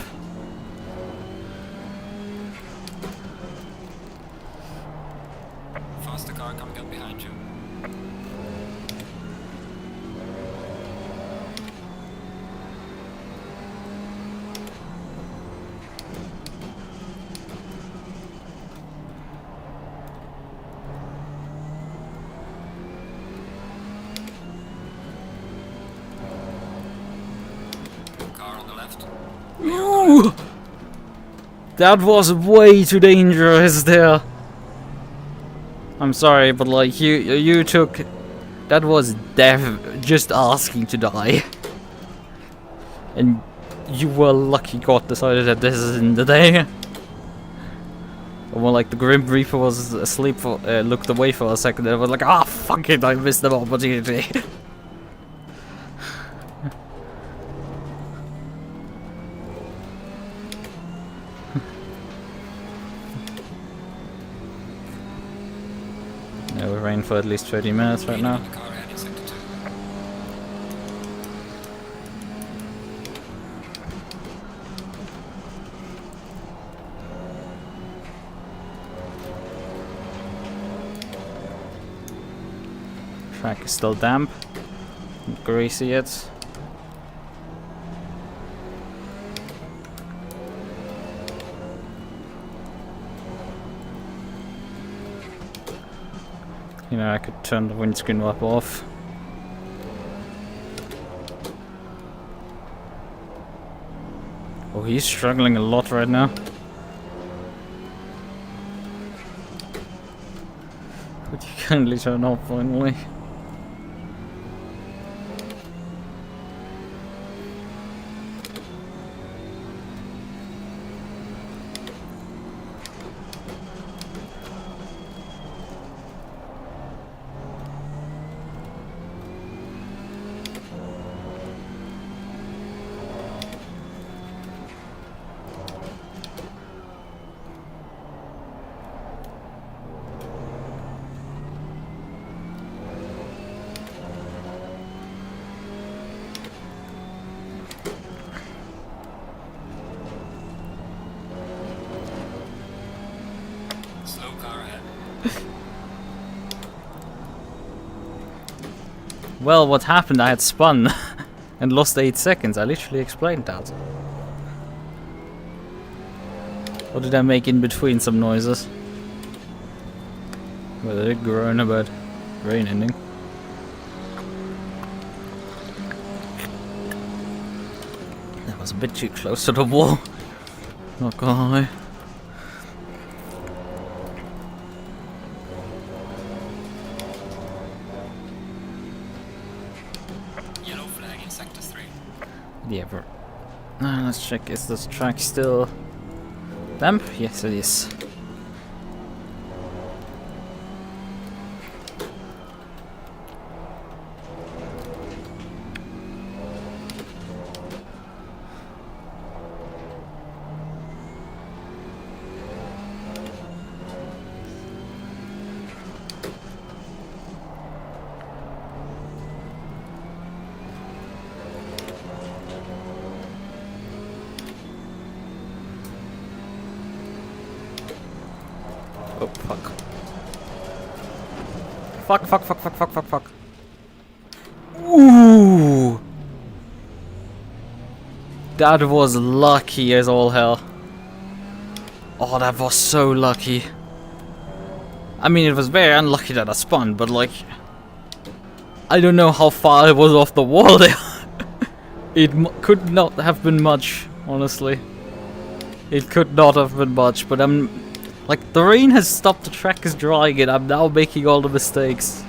Faster car coming up behind you. Car on the left. Ooh, that was way too dangerous there. I'm sorry, but like you took, that was death just asking to die, and you were lucky God decided that this isn't the day. Or more like the Grim Reaper was asleep for, looked away for a second, and I was like, ah, fuck it, I missed the opportunity. Yeah, we're rain for at least 30 minutes right now. The car ahead in sector 2. Track is still damp, not greasy yet. You know, I could turn the windscreen wiper off. Oh, he's struggling a lot right now. Would you kindly turn off finally? Slow car ahead. Well, what happened? I had spun and lost 8 seconds. I literally explained that. What did I make in between some noises? Well, I did groan about rain ending. That was a bit too close to the wall. Not gonna lie. Yellow flag in sector 3. Yeah, but let's check. Is this track still damp? Yes, it is. Oh, fuck. Fuck, fuck, fuck, fuck, fuck, fuck, fuck. Ooh! That was lucky as all hell. Oh, that was so lucky. I mean, it was very unlucky that I spun, but like... I don't know how far it was off the wall there. It could not have been much, honestly. It could not have been much, but I'm... Like, the rain has stopped, the track is drying, and I'm now making all the mistakes.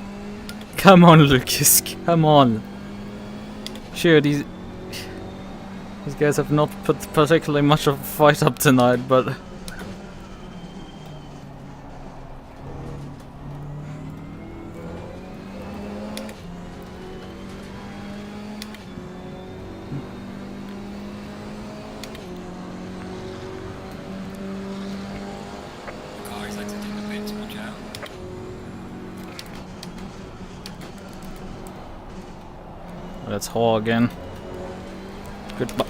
Come on, Lucas, come on. Sure, these guys have not put particularly much of a fight up tonight, but... Let's haul again. Goodbye.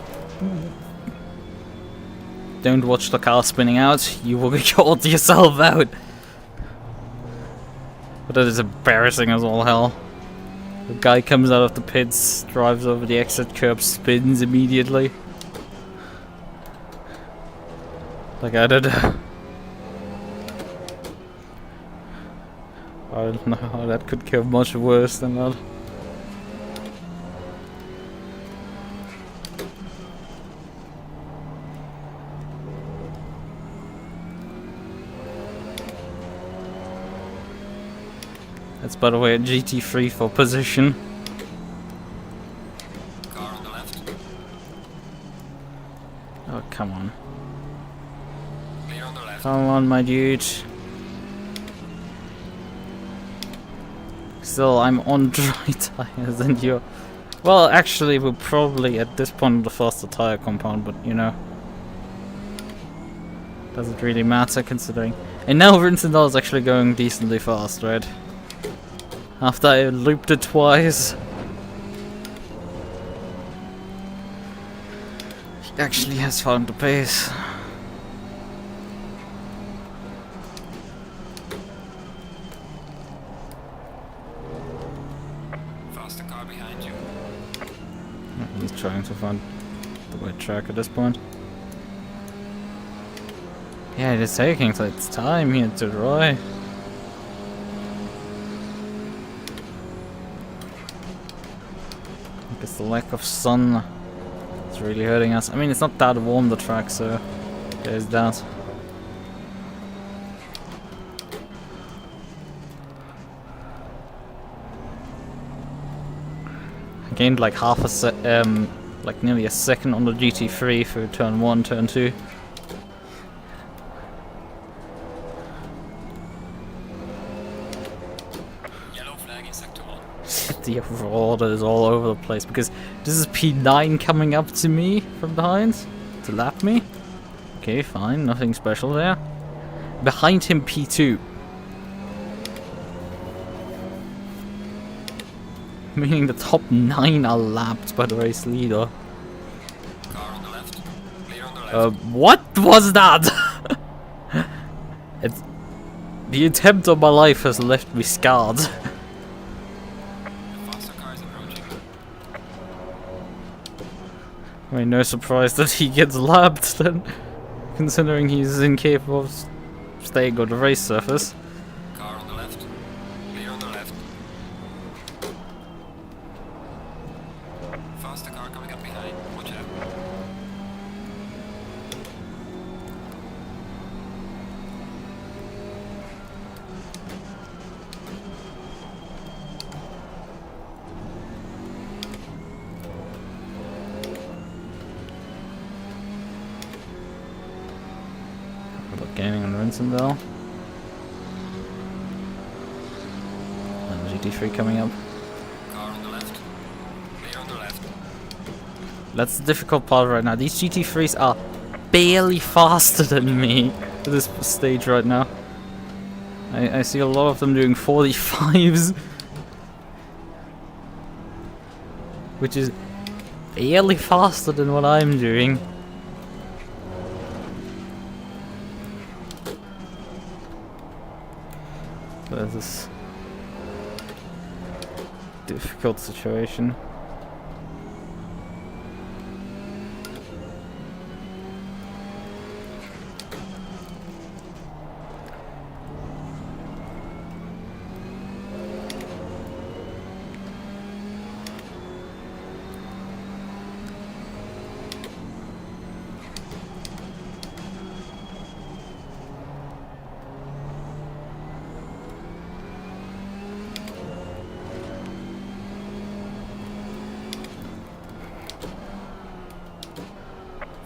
Don't watch the car spinning out, you will get yourself out. But that is embarrassing as all hell. The guy comes out of the pits, drives over the exit curb, spins immediately. Like I did. I don't know how that could get much worse than that. That's, by the way, a GT3 for position. Car on the left. Oh, come on. Clear on the left. Come on, my dude. Still, I'm on dry tires and you're... Well, actually, we're probably at this point the faster tire compound, but you know. Doesn't really matter considering. And now Rinsendal is actually going decently fast, right? After I looped it twice. He actually has found the pace. Faster car behind you. He's trying to find the right track at this point. Yeah, it is taking its time here to dry. I guess the lack of sun is really hurting us. I mean, it's not that warm, the track, so there's that. I gained like like nearly a second on the GT3 for turn 1, turn 2. Yellow flag in sector 1. The order is all over the place because this is P9 coming up to me from behind to lap me. Okay, fine, nothing special there. Behind him, P2. Meaning the top 9 are lapped by the race leader. Car on the left. Clear on the left. What was that? The attempt of my life has left me scarred. The faster car is approaching. I mean, no surprise that he gets lapped then, considering he's incapable of staying on the race surface. Car on the left. Clear on the left. Faster car coming up behind. Watch out. About gaining on Rinsendal. And GT3 coming up. Car on the left. Clear on the left. That's the difficult part right now. These GT3s are barely faster than me at this stage right now. I see a lot of them doing 45s. Which is barely faster than what I'm doing. So this is a difficult situation.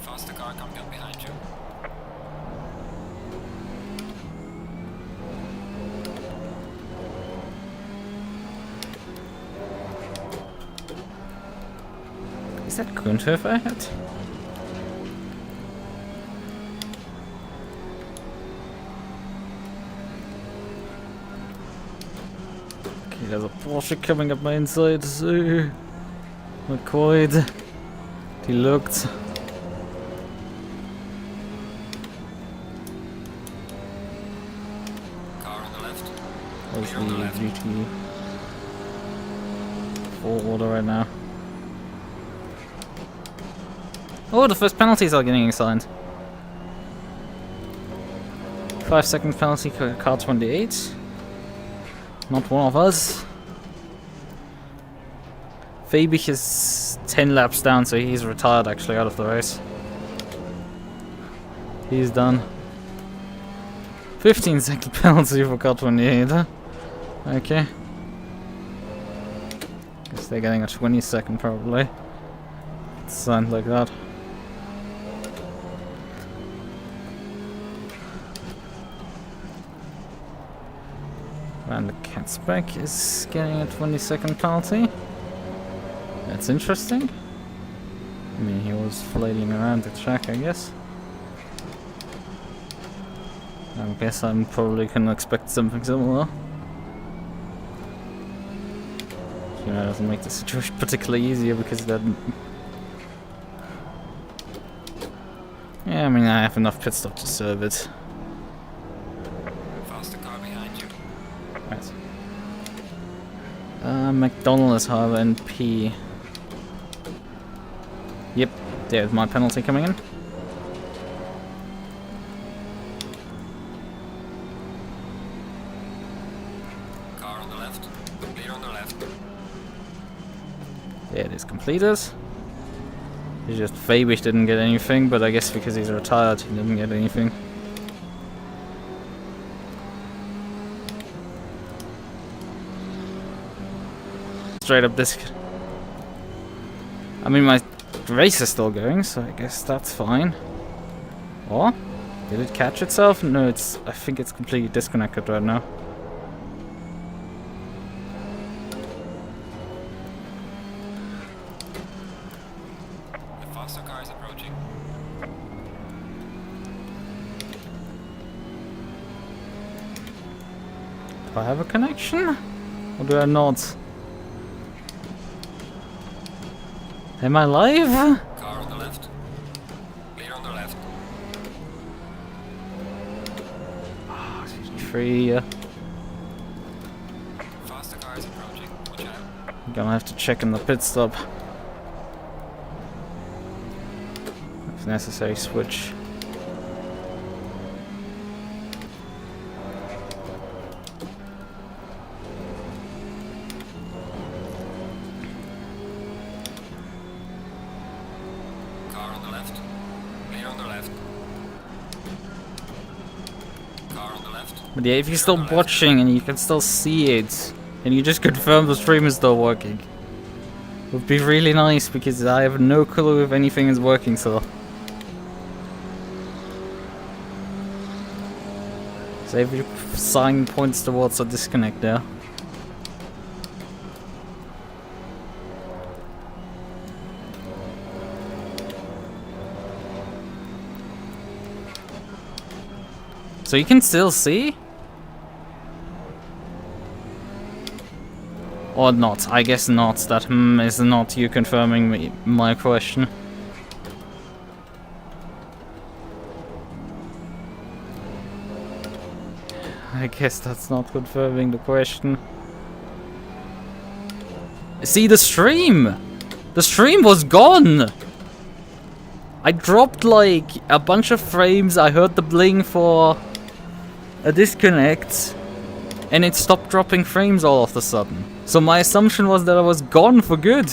Faster car coming up behind you. Is that Gunther ahead? Okay, there's a Porsche coming up my inside. McCoy. He looked. Car on the left. There's Clear on the the left. GT4 order right now. Oh, the first penalties are getting assigned. 5-second penalty for car 28. Not one of us. Fabich is 10 laps down, so he's retired actually out of the race. He's done. 15-second penalty for car 28. Huh? Okay. Guess they're getting a 20-second probably. It's signed like that. And the cat spec is getting a 20-second penalty. That's interesting. I mean, he was flailing around the track, I guess. I guess I'm probably gonna expect something similar. You know, it doesn't make the situation particularly easier because that. Yeah, I mean, I have enough pit stop to serve it. Faster car behind you. Right. McDonald is however in P. Yep, there's my penalty coming in. Car on the left. Clear on the left. There it is completed. It's just Fabich didn't get anything, but I guess because he's retired he didn't get anything. Straight up disc. I mean, my race is still going, so I guess that's fine. Or did it catch itself? No, it's. I think it's completely disconnected right now. The faster car is approaching. Do I have a connection? Or do I not? Am I live? Car on the left. Clear on the left. Ah, 3. Faster car is approaching. Watch out. I'm gonna have to check in the pit stop. If necessary, switch. Car on the left. Clear on the left. Car on the left. But yeah, if you're still watching and you can still see it, and you just confirm the stream is still working, it would be really nice because I have no clue if anything is working still. So every sign points towards a disconnect there. So you can still see? Or not? I guess not. That is not you confirming my question. I guess that's not confirming the question. See, the stream! The stream was gone! I dropped like a bunch of frames, I heard the bling for a disconnect, and it stopped dropping frames all of a sudden. So my assumption was that I was gone for good.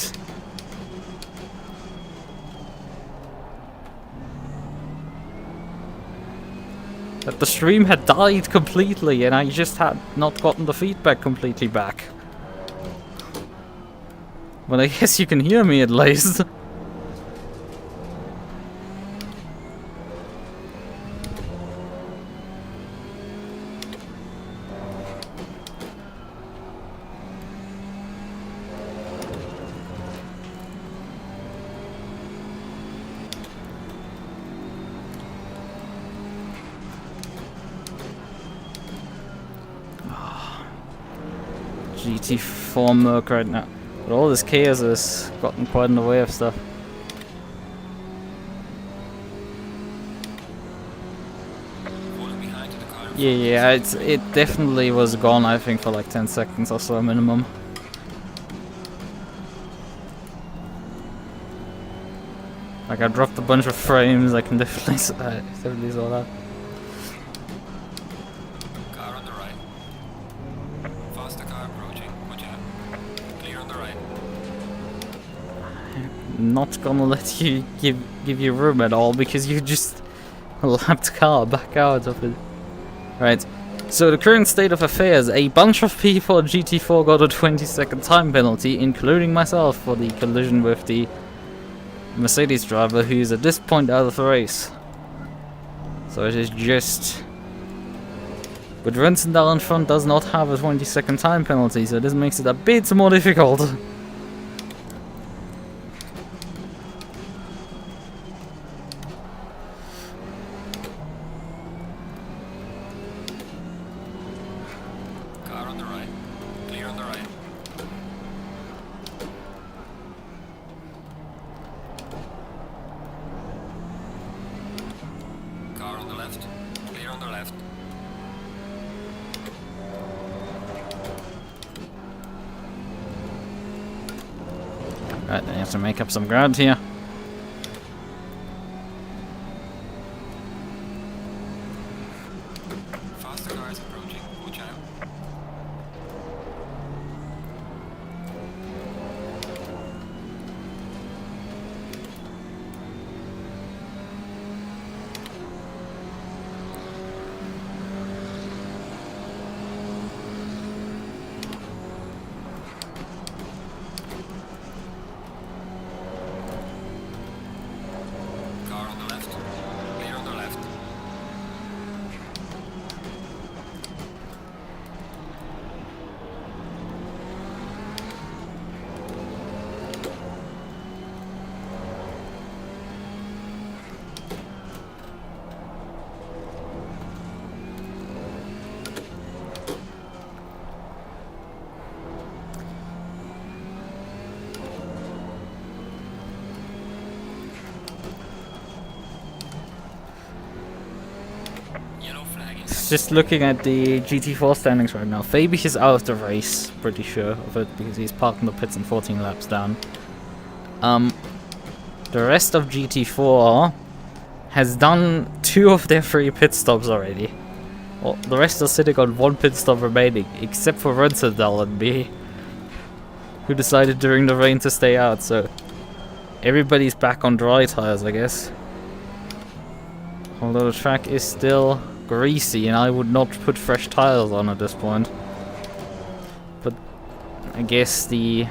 That the stream had died completely and I just had not gotten the feedback completely back. But I guess you can hear me at least. GT4 MUQU right now. But all this chaos has gotten quite in the way of stuff. Yeah, it definitely was gone, I think, for like 10 seconds or so minimum. Like I dropped a bunch of frames, I can definitely saw that. Car on the right. Faster car approaching. Watch out. Clear on the right. I'm not gonna let you give you room at all because you just lapped car back out of it. Right. So the current state of affairs, a bunch of people at GT4 got a 20-second time penalty, including myself, for the collision with the Mercedes driver who is at this point out of the race. So it is just... But Rensendal in front does not have a 20-second time penalty, so this makes it a bit more difficult. Car on the right. Clear on the right. Car on the left. Clear on the left. Right, I have to make up some ground here. Faster cars approaching. Watch out. Car on the left. Clear on the left. Yellow flag is Just looking at the GT4 standings right now, Fabi is out of the race, pretty sure of it, because he's parked in the pits and 14 laps down. The rest of GT4 has done 2 of their 3 pit stops already. Well, the rest are sitting on 1 pit stop remaining, except for Rensendal and me, who decided during the rain to stay out, so everybody's back on dry tires, I guess. Although the track is still greasy and I would not put fresh tires on at this point. But I guess the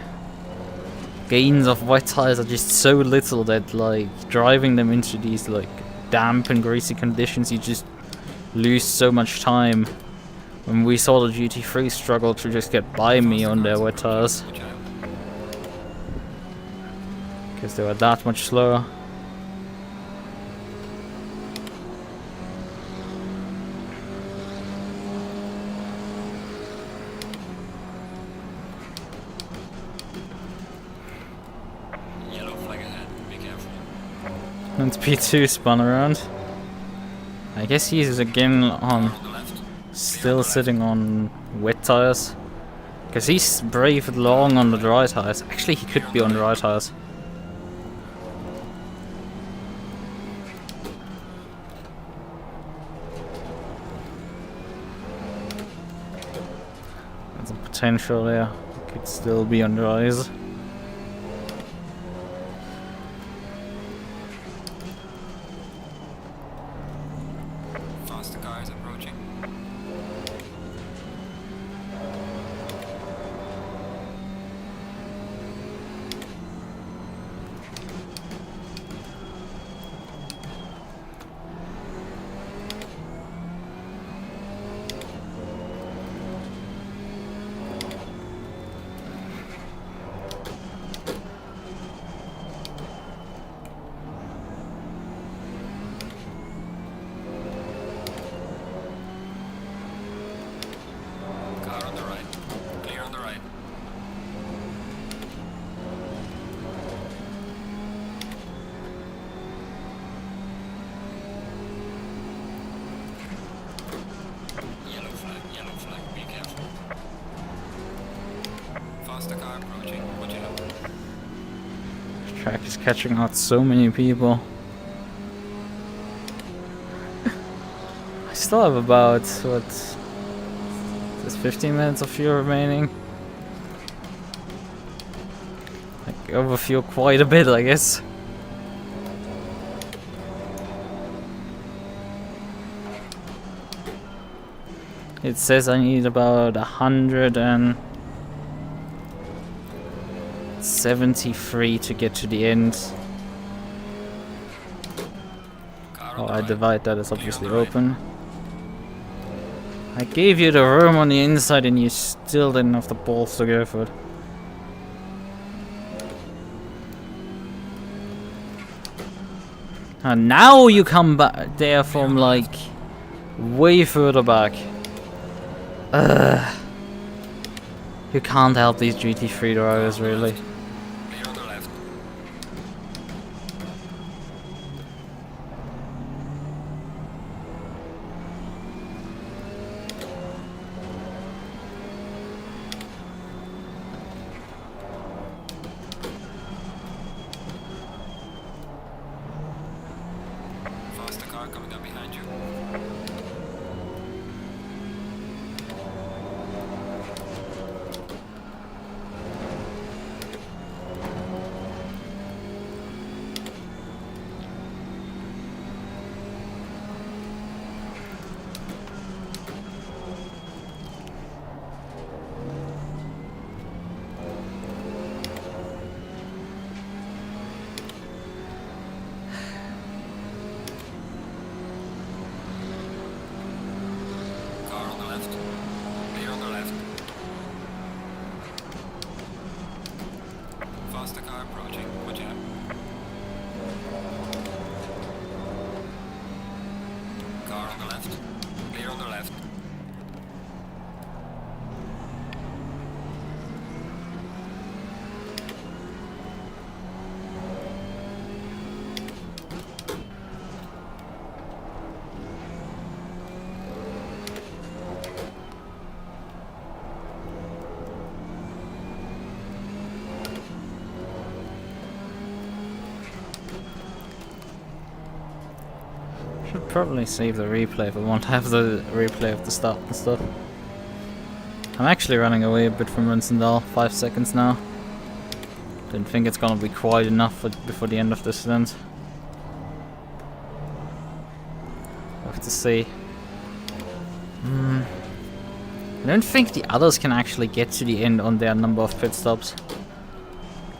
gains of wet tires are just so little that like driving them into these like damp and greasy conditions, you just lose so much time. When we saw the GT3 struggle to just get by me on their wet tires, watch out. because they were that much slower. Yellow flag ahead. Be careful. And P2 spun around. I guess he's again on On the left. still sitting on wet tires. Because he's braved long on the dry tires. Actually, he could be on dry tires. There's a potential there. Could still be on dries. Faster cars approaching. Car on the right. Clear on the right. Yellow flag, be careful. Faster car approaching, watch out. This track is catching out so many people. I still have about, what, there's 15 minutes of fuel remaining. I overfuel quite a bit, I guess. It says I need about 173 to get to the end. Car Oh, on the I right. divide that is obviously the right. open. I gave you the room on the inside and you still didn't have the balls to go for it. And now you come back there from like way further back. Ugh. You can't help these GT3 drivers really. Clear on the left. Faster car coming up behind you. Car on the left. Clear on the left. Faster car approaching. Watch out. Car on the left. Clear on the left. Should probably save the replay if I want to have the replay of the start and stuff. I'm actually running away a bit from Rensendal, 5 seconds now. Don't think it's gonna be quite enough before the end of this event. We'll have to see. I don't think the others can actually get to the end on their number of pit stops.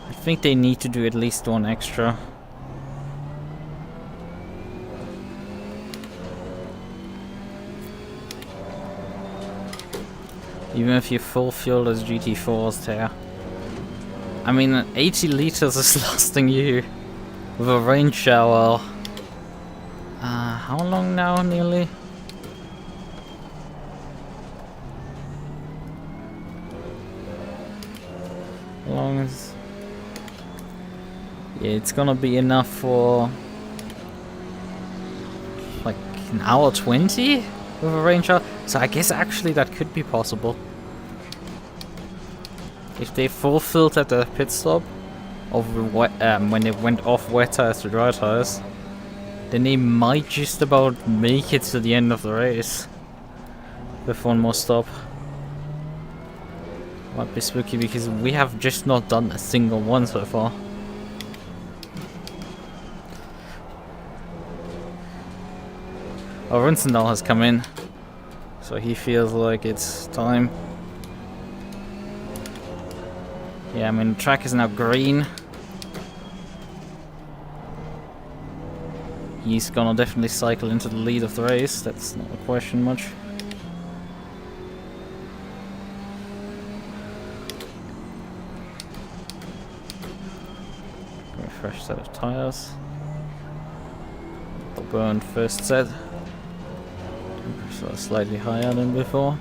I think they need to do at least one extra. Even if you full fuel those GT4s there. I mean, 80 liters is lasting you with a rain shower. How long now, nearly? How long is... Yeah, it's gonna be enough for... like an hour 20? with a rain shower. So I guess actually that could be possible. If they fulfilled at the pit stop, when they went off wet tires to dry tires, then they might just about make it to the end of the race with one more stop. Might be spooky because we have just not done a single one so far. Oh, Rinsendal has come in, so he feels like it's time. Yeah, I mean, the track is now green. He's gonna definitely cycle into the lead of the race, that's not a question much. Fresh set of tires. They'll burn first set. So slightly higher than before.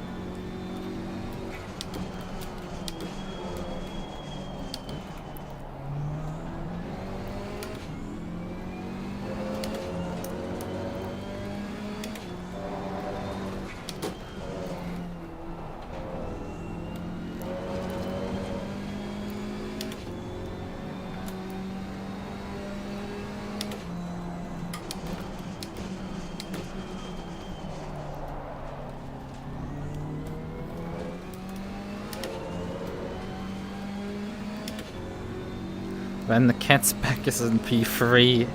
When the cat's back is in P3,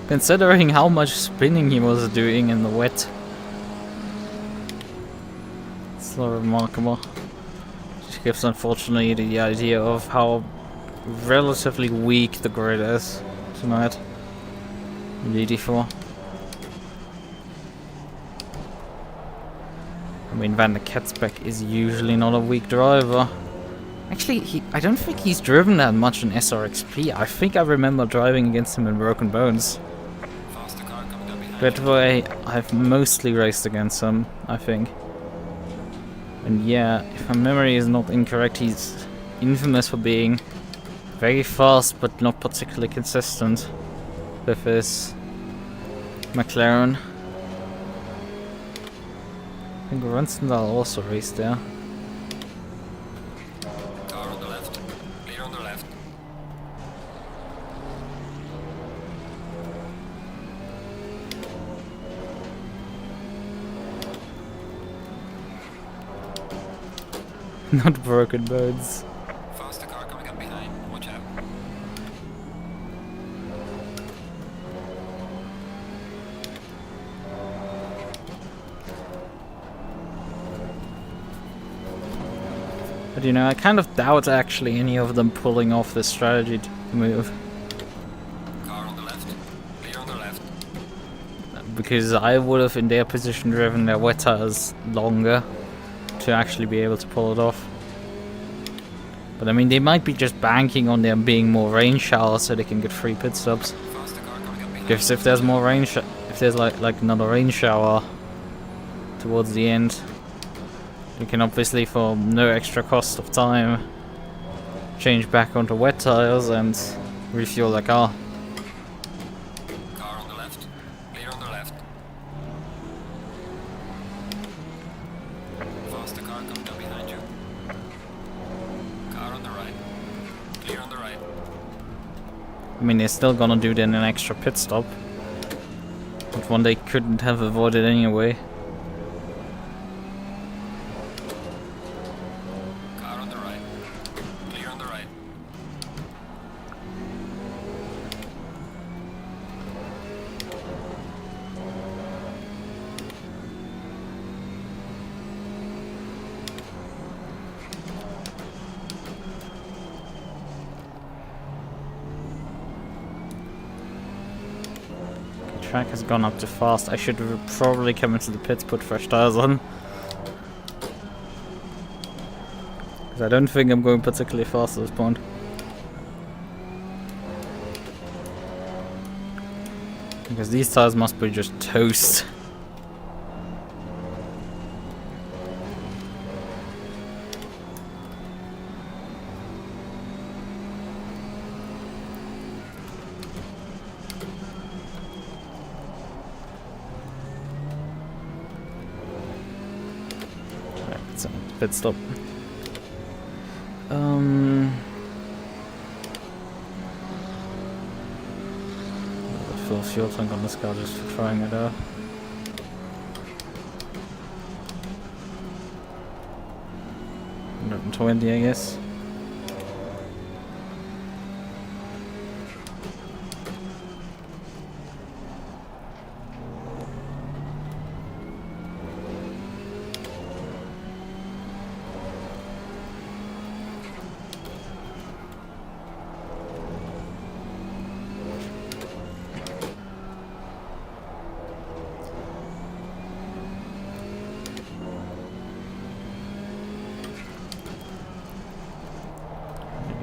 considering how much spinning he was doing in the wet. It's so remarkable. Just gives unfortunately the idea of how relatively weak the grid is tonight in GT4. I mean, Van der Katzbeck is usually not a weak driver. Actually, I don't think he's driven that much in SRXP. I think I remember driving against him in Broken Bones. But I've mostly raced against him, I think. And yeah, if my memory is not incorrect, he's infamous for being very fast but not particularly consistent with his McLaren. I think Runstendal also raced there. Not Broken Bones. Faster car coming up behind. Watch out. But you know, I kind of doubt actually any of them pulling off this strategy to move. Car on the left. Clear on the left. Because I would have in their position driven their wet tires longer to actually be able to pull it off. But I mean, they might be just banking on there being more rain showers so they can get free pit stops. Because if there's more rain, if there's like another rain shower towards the end, you can obviously, for no extra cost of time, change back onto wet tires and refuel the car. Car on the left. Clear on the left. Faster car coming up behind you. Car on the right. Clear on the right. I mean, they're still gonna do then an extra pit stop, but one they couldn't have avoided anyway. Car on the right. Clear on the right. Track has gone up too fast. I should probably come into the pits, put fresh tires on. Because I don't think I'm going particularly fast at this point. Because these tires must be just toast. pit stop. Full fuel tank on this car just for trying it out. $120, I guess.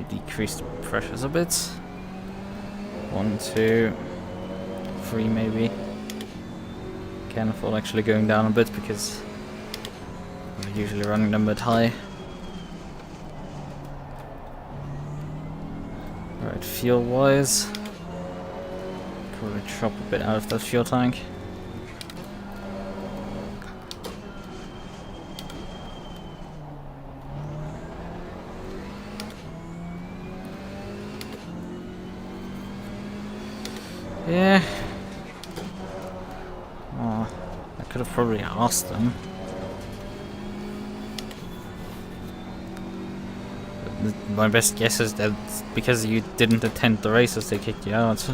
Decrease the pressures a bit. 1, 2, 3 maybe. Can't afford actually going down a bit because we're usually running them a bit high. Right, fuel wise, probably chop a bit out of that fuel tank. Yeah. Oh, I could have probably asked them. But my best guess is that because you didn't attend the races, they kicked you out.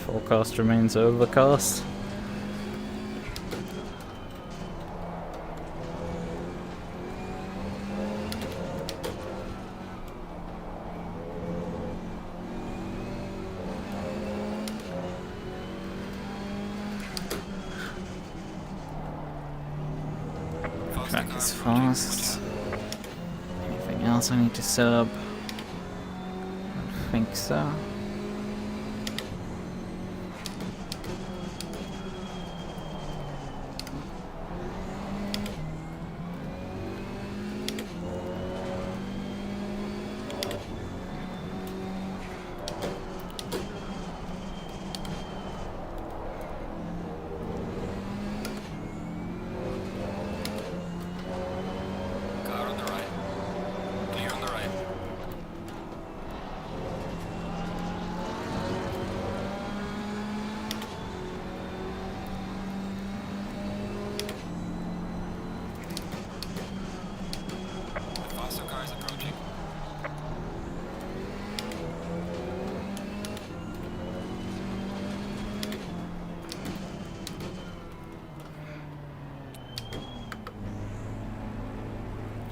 Forecast remains overcast. Track is fast. Anything else I need to set up? I don't think so.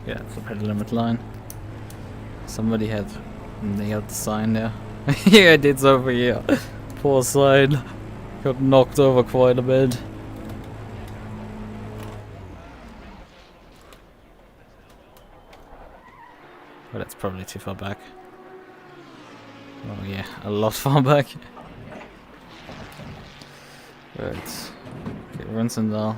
Yeah, it's the pedal limit line. Somebody had nailed the sign there. Yeah, I did over here. Poor sign. Got knocked over quite a bit. But that's probably too far back. Oh yeah, a lot far back. Right. Okay, Runsendal.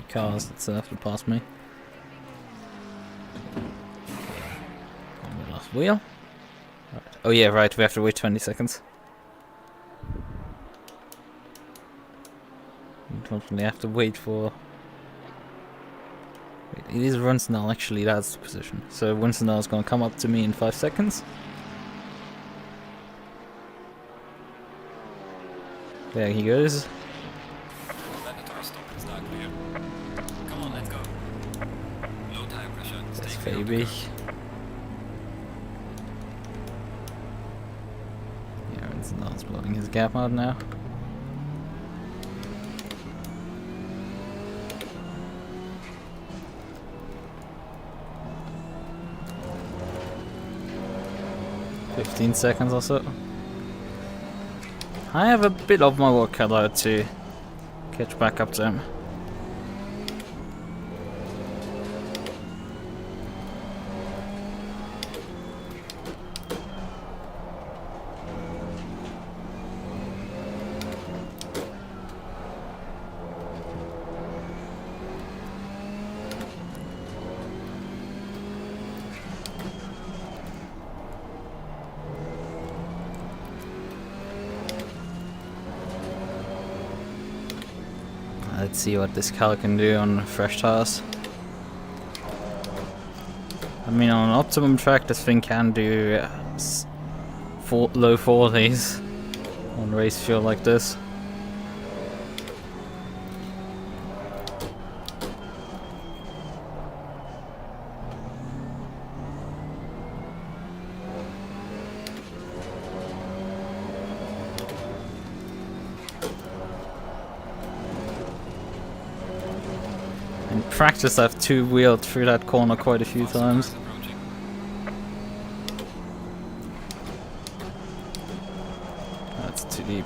Cars that have to pass me. And the last wheel. Right. Oh yeah, right, we have to wait 20 seconds. Unfortunately, I have to wait for... Wait, it is Runsendal, actually, that's the position. So Runsendal is going to come up to me in 5 seconds. There he goes. Baby. Yeah, Runsendal's blowing his gap out now. 15 seconds or so. I have a bit of my work cut out to catch back up to him. Let's see what this car can do on fresh tires. I mean, on an optimum track, this thing can do low 40s on race fuel like this. In practice, I've two-wheeled through that corner quite a few times. That's too deep.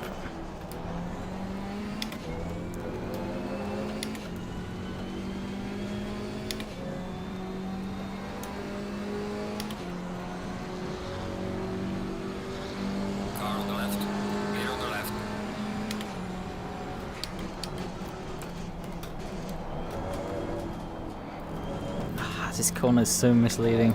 Car on the left. Clear on the left. This corner is so misleading.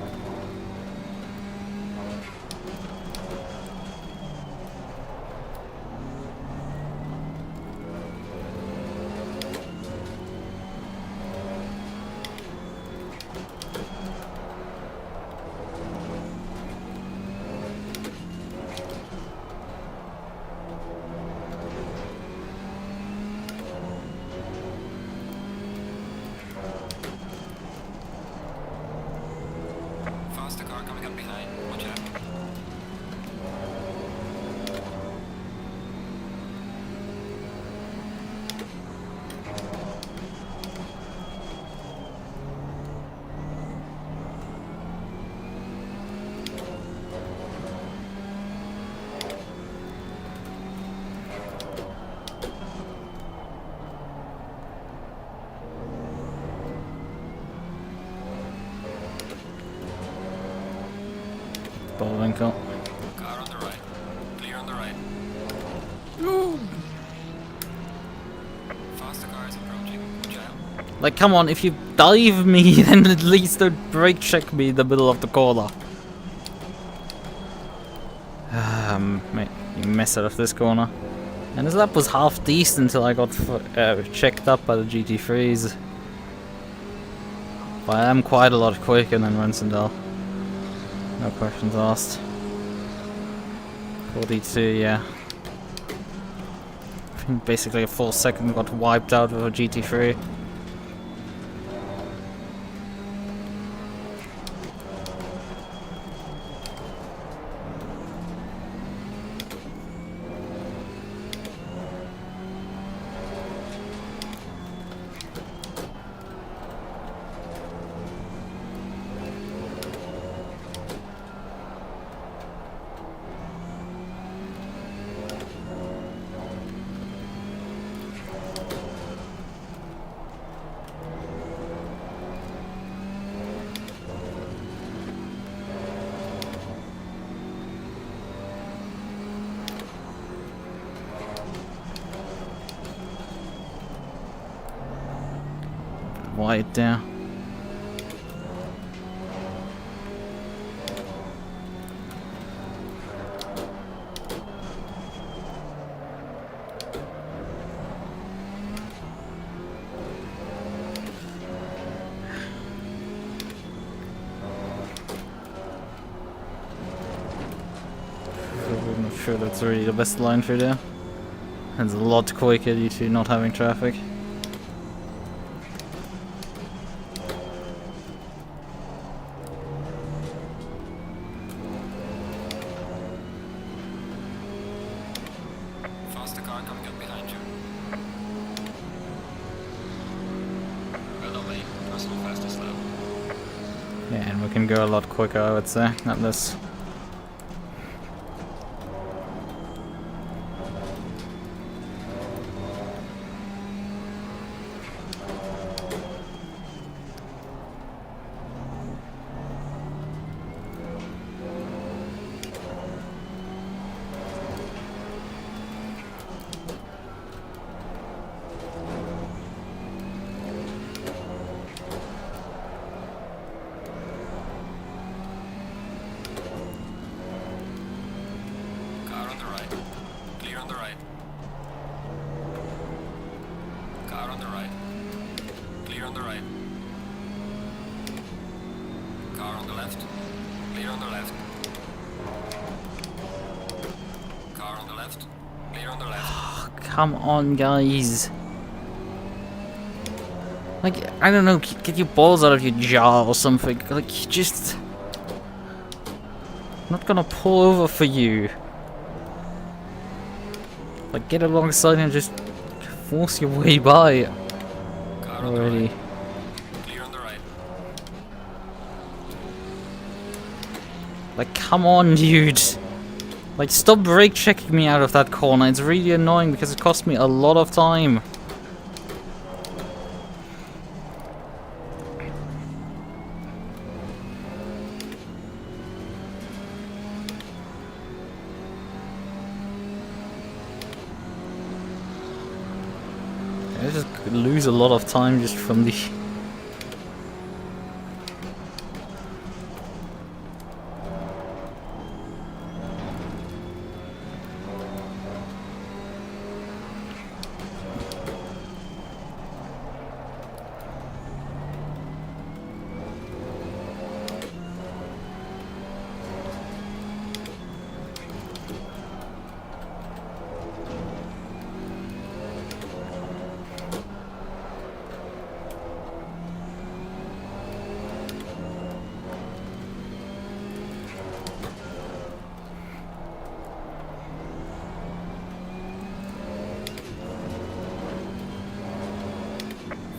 Faster car coming up behind. Watch out. Bullwinkle. Car on the right. Clear on the right. Faster car is approaching. Watch out. Like, come on, if you dive me, then at least don't brake check me in the middle of the corner. Mate, you mess out of this corner. And his lap was half decent until I got checked up by the GT3s. But I am quite a lot quicker than Rensendal. No questions asked. 42, yeah. I think basically a full second got wiped out with a GT3. Wide there. I'm not sure that's really the best line through there. It's a lot quicker due to not having traffic. Faster car coming up behind you. Well done, mate. Personal fastest lap. Yeah, and we can go a lot quicker, I would say, not this. Clear on the right. Car on the right. Clear on the right. Car on the left. Clear on the left. Car on the left. Clear on the left. Come on, guys. Like, I don't know, get your balls out of your jar or something. Like, just... I'm not gonna pull over for you. Like, get alongside and just force your way by. Car on Already. the right. Clear on the right. Like, come on, dude. Like, stop brake checking me out of that corner. It's really annoying because it cost me a lot of time. I just lose a lot of time just from the...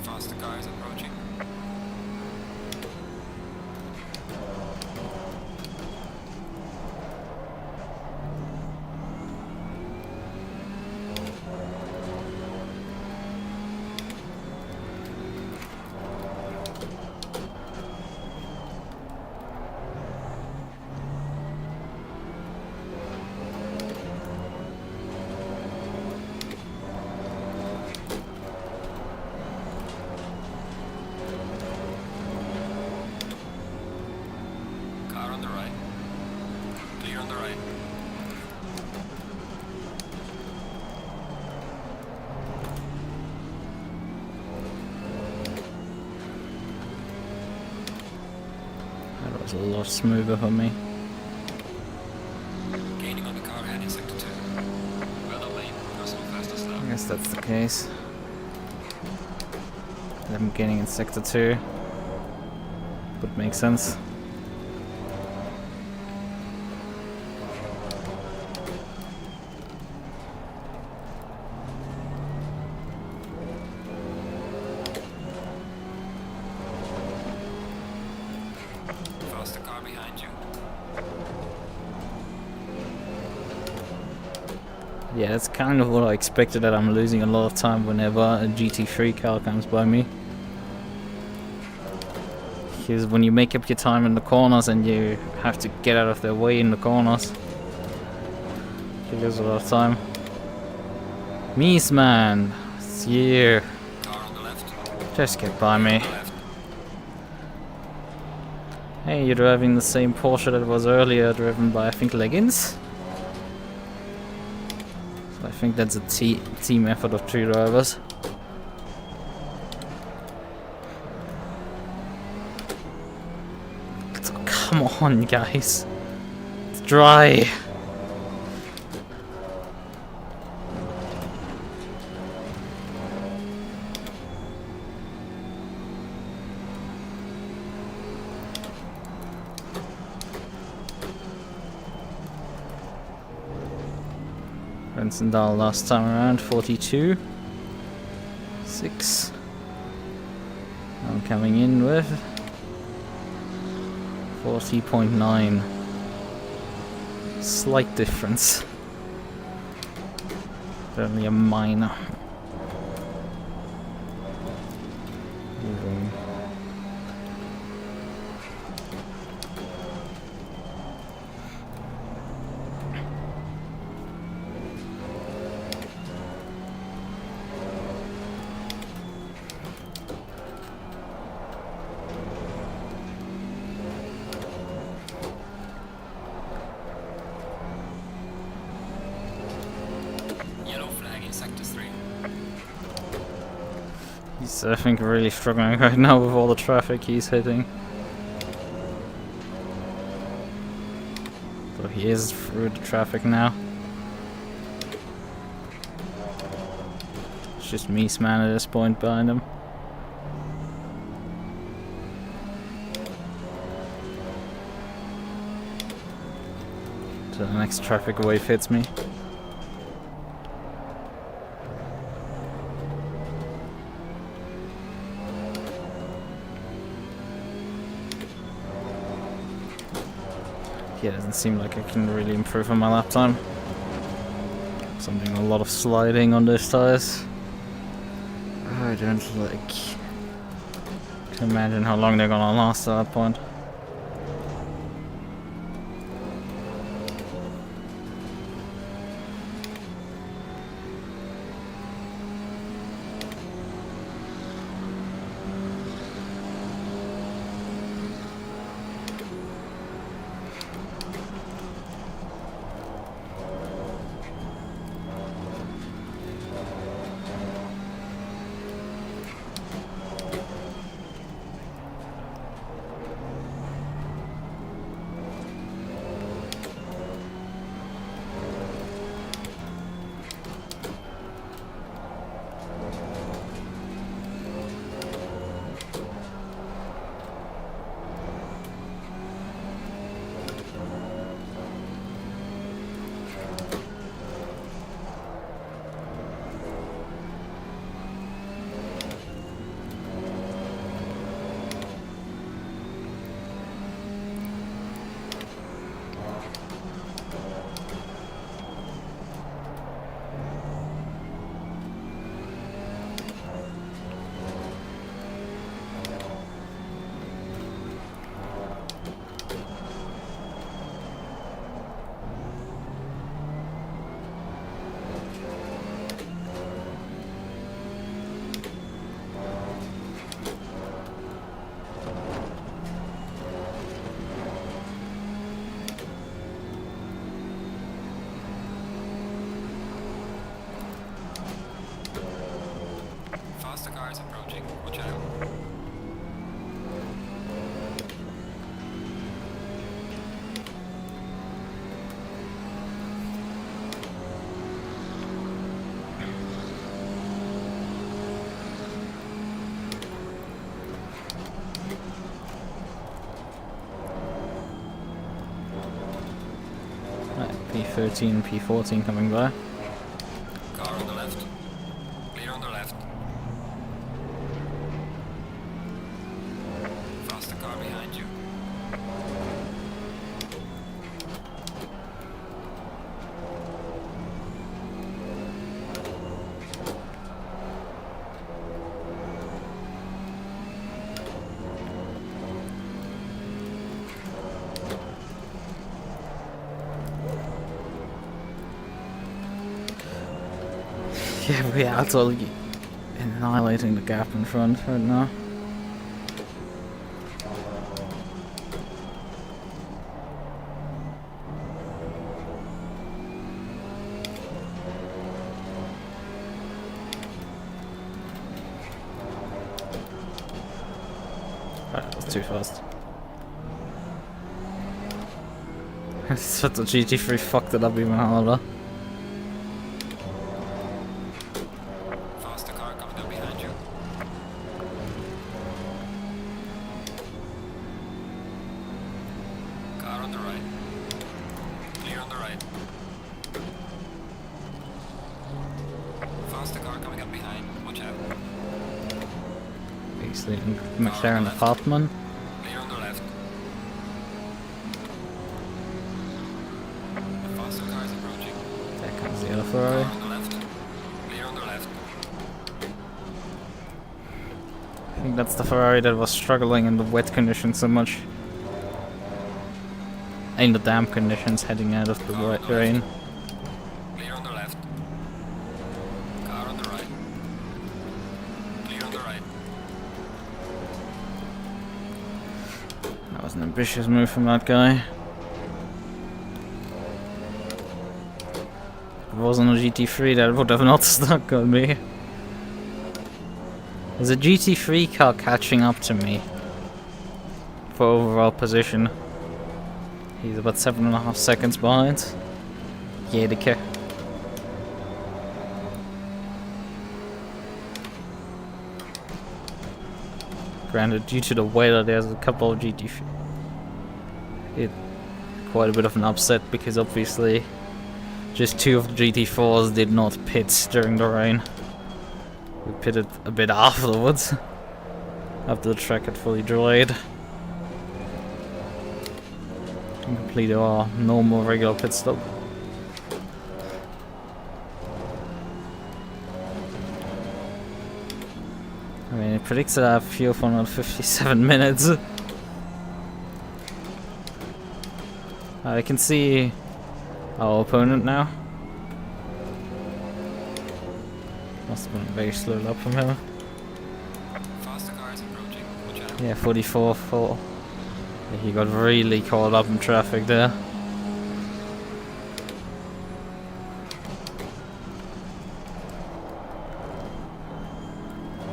Faster car is approaching. Car on the right. Clear on the right. That was a lot smoother for me. Gaining on the car ahead in sector 2. Well up lane. Personal fastest I lap. guess that's the case. I'm getting in sector 2. Would make sense. Faster car behind you. Yeah, that's kind of what I expected, that I'm losing a lot of time whenever a GT3 car comes by me. Because when you make up your time in the corners and you have to get out of their way in the corners, you lose a lot of time. Mies, man, it's you. Car on the left. Just get by me. On the left. Hey, you're driving the same Porsche that was earlier driven by, I think, Leggins? So I think that's a team effort of 2 drivers. So, come on, guys. It's dry. Rensendal last time around, 42. 6. I'm coming in with 40.9. Slight difference. But only a minor. Moving. He's, I think, really struggling right now with all the traffic he's hitting. So he is through the traffic now. It's just me, man, at this point behind him. So the next traffic wave hits me. Yeah, it doesn't seem like I can really improve on my lap time. So I'm doing a lot of sliding on those tires. I don't like... can imagine how long they're gonna last at that point. Faster car is approaching. Watch out. Right, P13 and P14 coming by. Car on the left. Clear on the left. Faster car behind you. Yeah, we are totally annihilating the gap in front right now. Right, that was too fast. So the GT3 fucked it up even harder. Faster car coming up behind you. Car on the right. Clear on the right. Faster car coming up behind. Watch out. Basically, McLaren apartment. Clear on the left. The faster car is approaching. There comes the other Car Ferrari. on the left. Clear on the left. I think that's the Ferrari that was struggling in the wet conditions so much. In the damp conditions heading out of the rain. Clear on the left. Car on the right. Clear on the right. That was an ambitious move from that guy. If it wasn't a GT3 that would have not stuck on me. There's a GT3 car catching up to me for overall position. He's about 7.5 seconds behind. Yeah, the car. Granted, due to the weather, there's a couple of quite a bit of an upset because obviously just 2 of the GT4s did not pit during the rain. We pitted a bit afterwards, after the track had fully dried. And completed our normal regular pit stop. I mean, it predicts that I have fuel for another 57 minutes. I can see our opponent now. Must have been a very slow lap from him. Faster cars approaching. Watch out. Yeah, 44 for. He got really caught up in traffic there.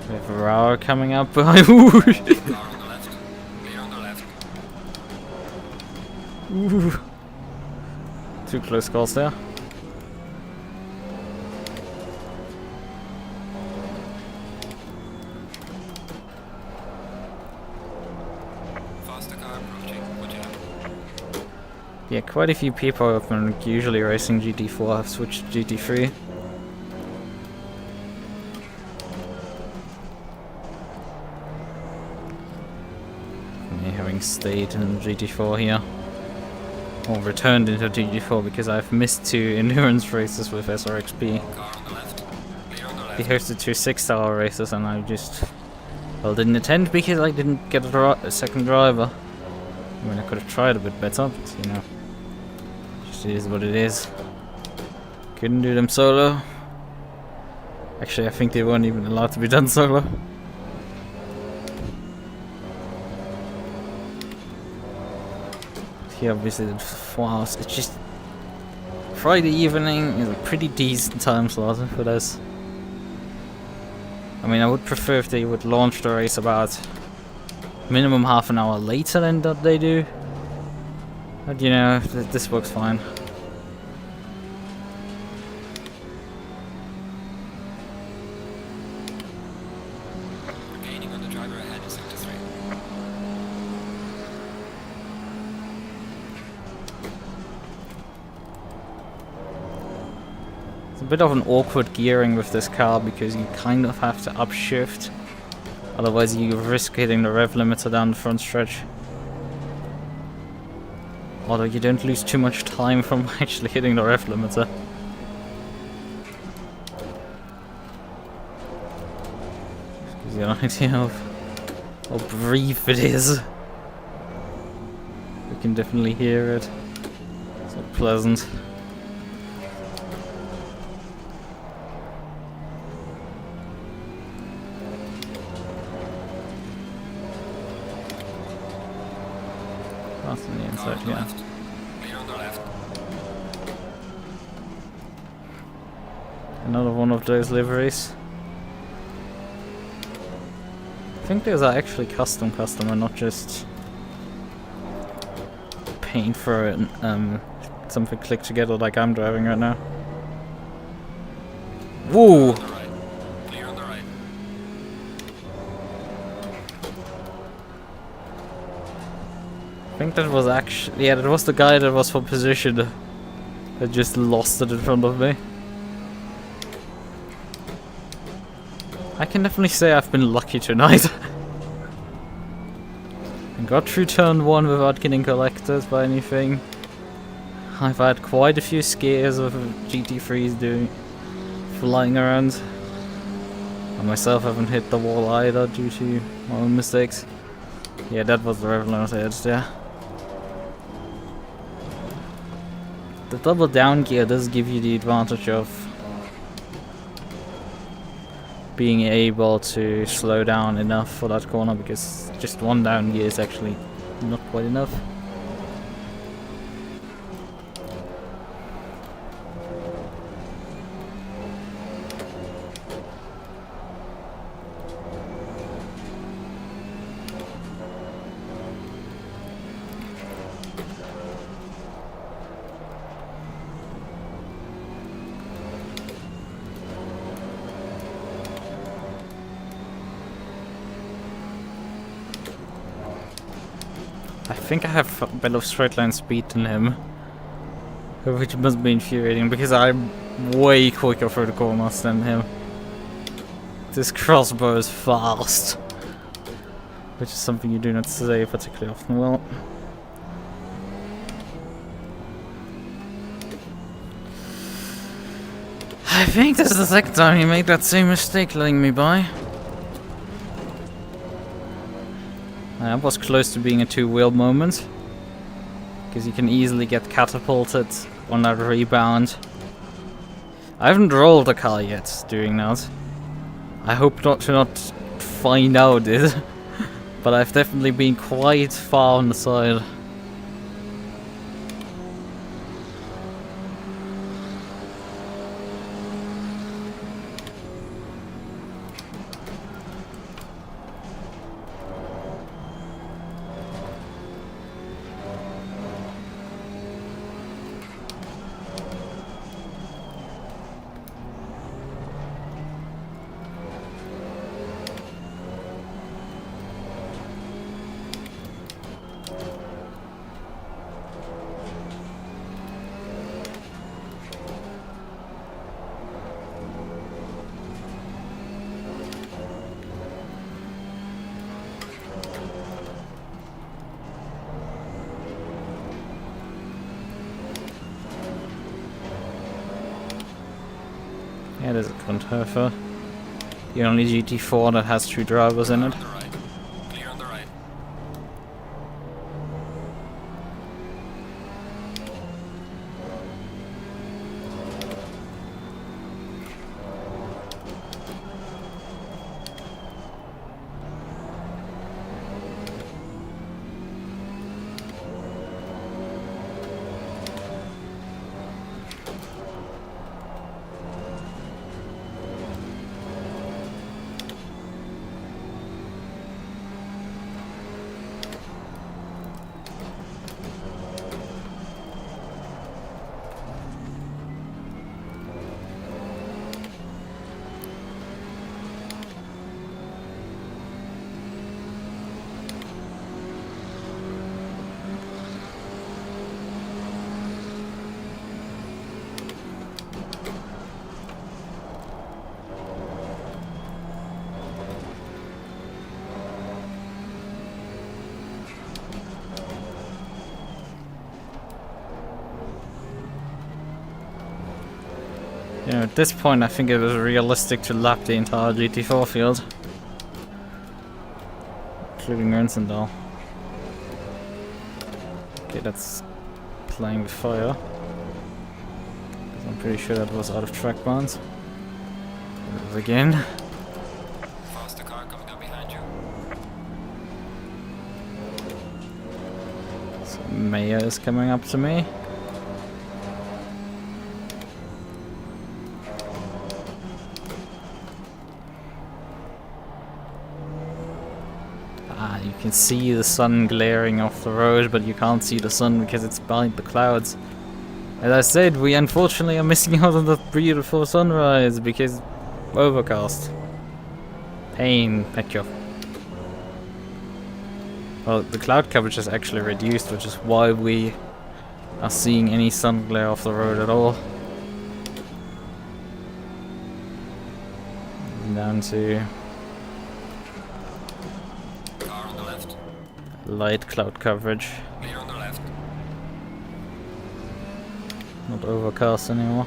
We have Ferrari coming up behind. Car on the left. Clear on the left. Ooh. 2 close calls there. Faster car approaching. Watch out. Yeah, quite a few people have been usually racing GT4 have switched to GT3. Me having stayed in GT4 here. Or returned into GT4 because I've missed 2 endurance races with SRXP. Car on the left. Clear on the He left. hosted 2 6-hour races and I just didn't attend because I didn't get a second driver. I mean, I could have tried a bit better, but you know, just is what it is. Couldn't do them solo. Actually, I think they weren't even allowed to be done solo. Here, obviously, it's just Friday evening is a pretty decent time slot for this. I mean, I would prefer if they would launch the race about minimum half an hour later than that they do. But you know, this works fine. Gaining on the driver ahead in sector 3. It's a bit of an awkward gearing with this car because you kind of have to upshift. Otherwise you risk hitting the rev limiter down the front stretch. Although you don't lose too much time from actually hitting the rev limiter. Just gives you an idea of how brief it is. You can definitely hear it. It's not pleasant. That's on the Car inside, on the yeah. left. Clear on the left. Another one of those liveries. I think those are actually custom and not just paint for it, something clicked together like I'm driving right now. Woo! On the right. Clear on the right. I think that was actually, yeah, that was the guy that was for position that just lost it in front of me. I can definitely say I've been lucky tonight. I got through turn 1 without getting collected by anything. I've had quite a few scares of GT3s flying around. I myself haven't hit the wall either due to my own mistakes. Yeah, that was the rev limiter edge there. The double down gear does give you the advantage of being able to slow down enough for that corner, because just one down gear is actually not quite enough. think I have a better straight line speed than him. Which must be infuriating because I'm way quicker through the corners than him. This crossbow is fast. Which is something you do not say particularly often. Well, I think this is the second time he made that same mistake letting me by. I was close to being a two-wheel moment. Because you can easily get catapulted on that rebound. I haven't rolled a car yet doing that. I hope not to find out it. But I've definitely been quite far on the side. Yeah, there's a Grundhofer. The only GT4 that has 2 drivers in it. On the right. Clear on the right. You know, at this point I think it was realistic to lap the entire GT4 field. Including Rensendal. Okay, that's playing with fire. 'Cause I'm pretty sure that was out of track bounds. It was again. Faster car coming up behind you. So Maya is coming up to me. You can see the sun glaring off the road, but you can't see the sun because it's behind the clouds. As I said, we unfortunately are missing out on the beautiful sunrise because overcast. Pain, Petyo. Well, the cloud coverage is actually reduced, which is why we are seeing any sun glare off the road at all. Down to light cloud coverage. Clear on the left. Not overcast anymore.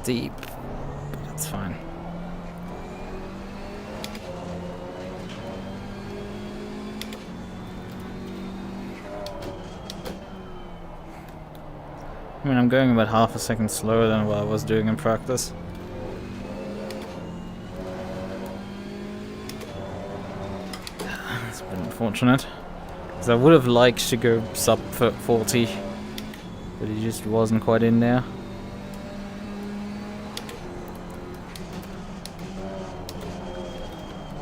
deep, but that's fine. I mean, I'm going about half a second slower than what I was doing in practice. It's a bit unfortunate, because I would have liked to go sub 40, but he just wasn't quite in there.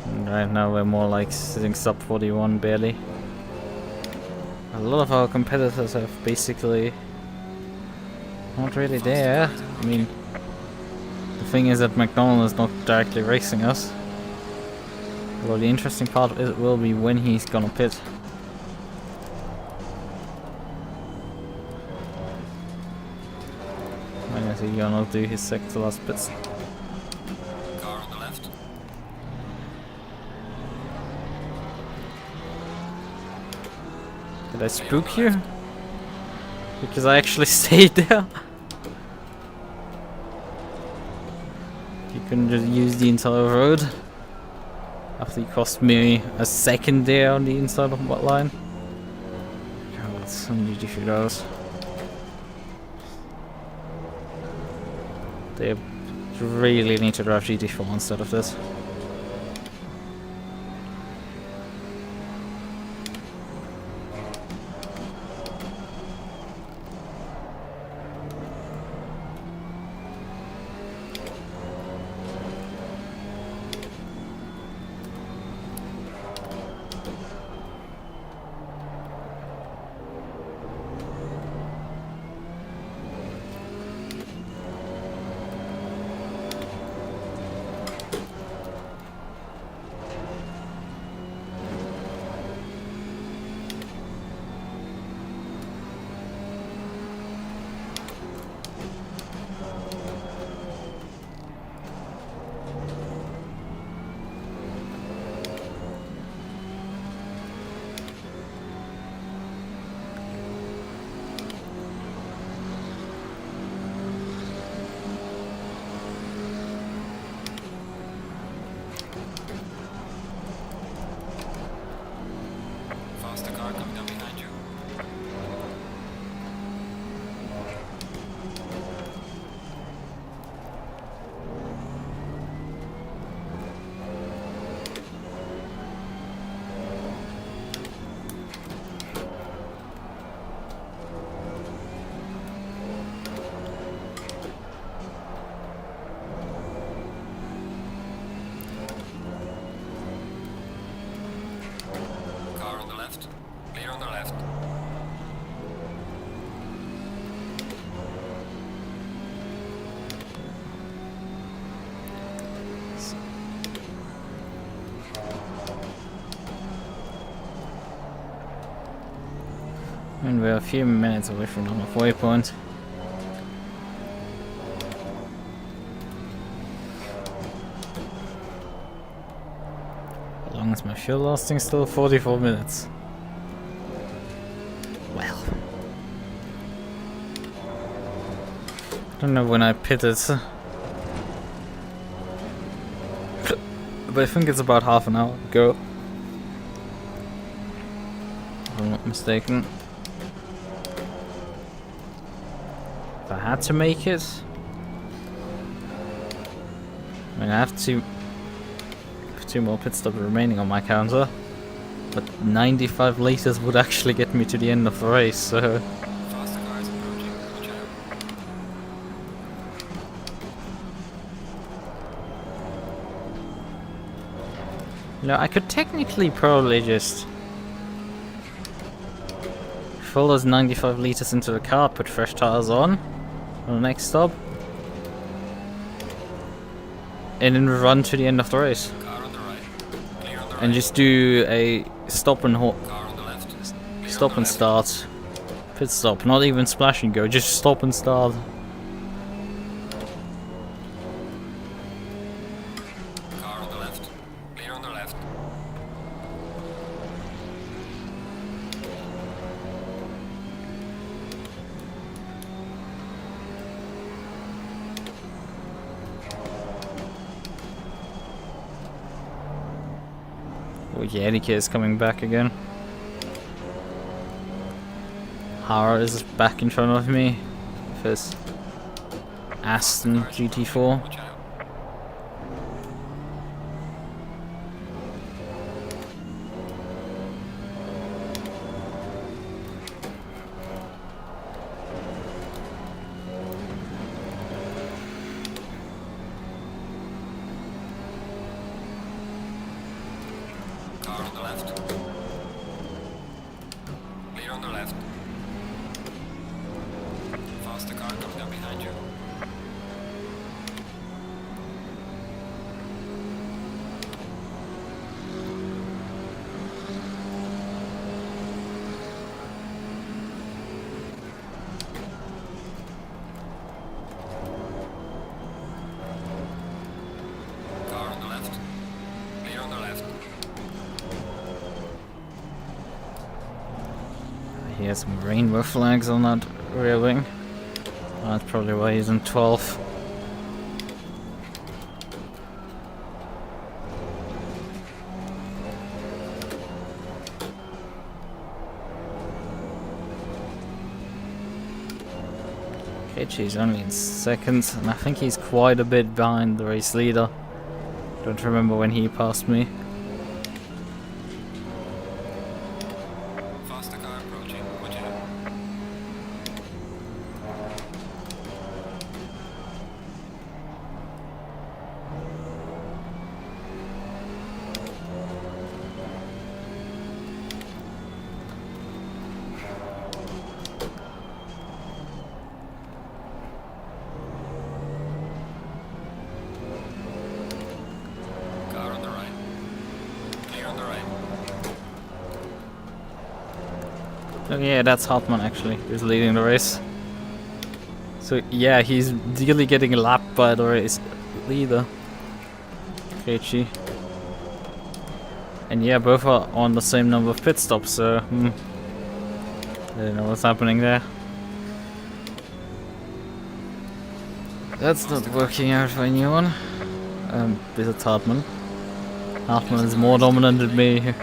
And right now we're more like sitting sub 41 barely. A lot of our competitors have basically not really there. I mean, the thing is that McDonald is not directly racing us. Well, the interesting part it will be when he's gonna pit. When is he gonna do his second to last pits? Car on the left. Did I spook you? Because I actually stayed there. You couldn't just use the entire road. After he cost me a second there on the inside of what line. Oh, that's some GT photos. They really need to drive GT4 instead of this. Faster car coming up behind you. Car on the left. Clear on the left. And we're a few minutes away from the halfway point. How long is my fuel lasting? Still 44 minutes. Well, I don't know when I pitted, but I think it's about half an hour ago, if I'm not mistaken. If I had to make it, I mean, I have two more pit stops remaining on my counter, but 95 liters would actually get me to the end of the race, so... Faster car is approaching. Watch out. You know, I could technically probably just fill those 95 liters into the car, put fresh tires on the next stop, and then run to the end of the race. Car on the right. Clear on the right. And just do a stop and Car on the left. Clear stop on and the left. start, pit stop, not even splash and go, just stop and start. Car on the left. Clear on the left. Oh yeah, ADK is coming back again. Hara is back in front of me with his Aston GT4. Watch out. Car on the left. Clear on the left. Faster car comes down behind you. Car on the left. Clear on the left. He has some rainbow flags on that rear wing. That's probably why he's in 12th. KG's only in 2nd, and I think he's quite a bit behind the race leader. Don't remember when he passed me. Faster car approaching. Watch out. Car on the right. Clear on the right. Oh yeah, that's Hartmann actually, who's leading the race. So yeah, he's really getting lapped by the race leader, KG. And yeah, both are on the same number of pit stops, so I don't know what's happening there. That's not working out for anyone. Besides Hartmann. Hartmann is more dominant than me here.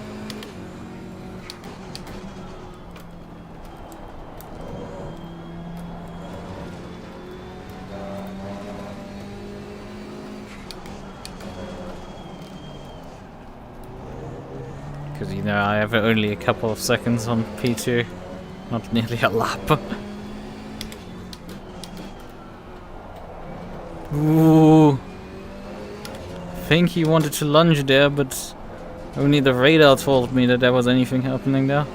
Because you know I have only a couple of seconds on P2, not nearly a lap. Ooh. I think he wanted to lunge there, but only the radar told me that there was anything happening there.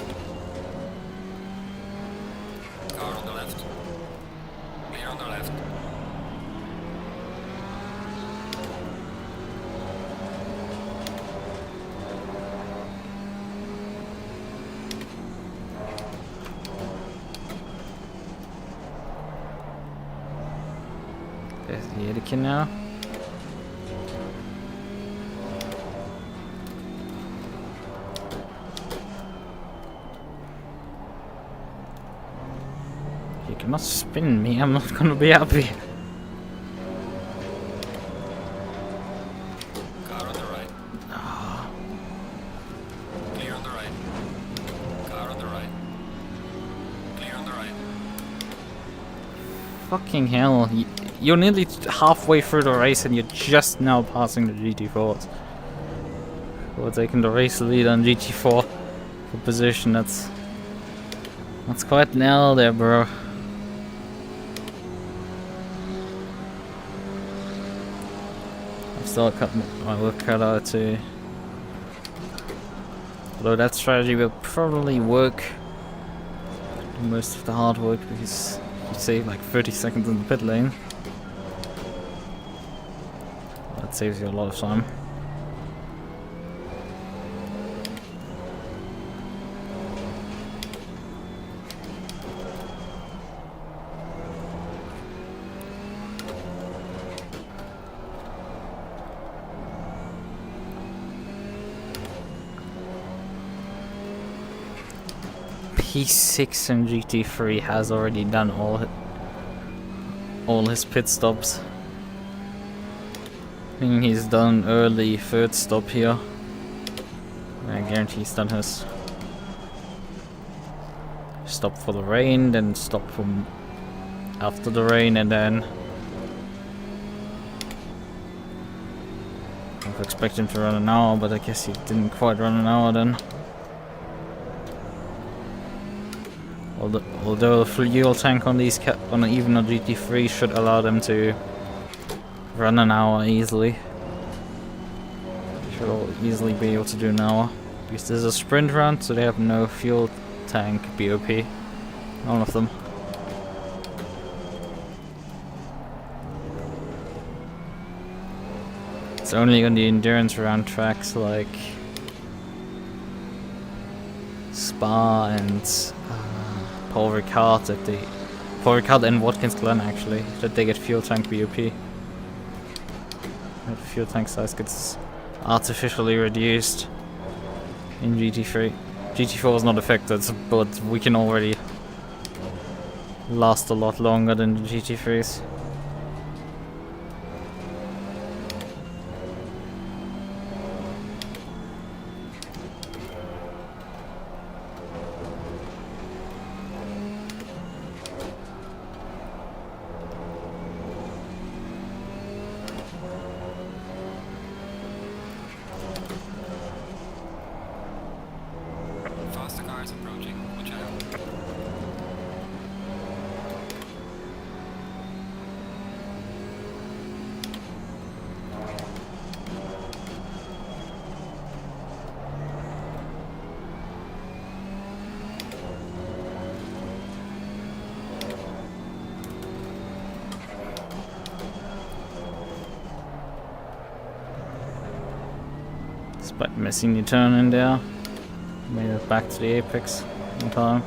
Car on the left. Clear on the left. There's the Lichten now. You cannot spin me, I'm not gonna be happy. Car on the right. Clear on the right. Car on the right. Clear on the right. Fucking hell, you're nearly halfway through the race and you're just now passing the GT4s. We're taking the race lead on GT4 for position. That's quite an L there, bro. I've still got my work cut out too. Although that strategy will probably work. Do most of the hard work because you save like 30 seconds in the pit lane. That saves you a lot of time. P6 and GT3 has already done all his pit stops. I think he's done early third stop here. I guarantee he's done his stop for the rain, then stop from after the rain, and then I was expecting him to run an hour, but I guess he didn't quite run an hour then. Although the fuel tank on these even a GT3 should allow them to run an hour easily. Should all easily be able to do an hour. Because this is a sprint run, so they have no fuel tank BOP. None of them. It's only on the endurance round tracks like Spa and Paul Ricard and Watkins Glen actually, that they get fuel tank BOP. The fuel tank size gets artificially reduced in GT3. GT4 is not affected, but we can already last a lot longer than the GT3s. Faster cars approaching. Watch out. Despite missing the turn in there, made it back to the apex in time.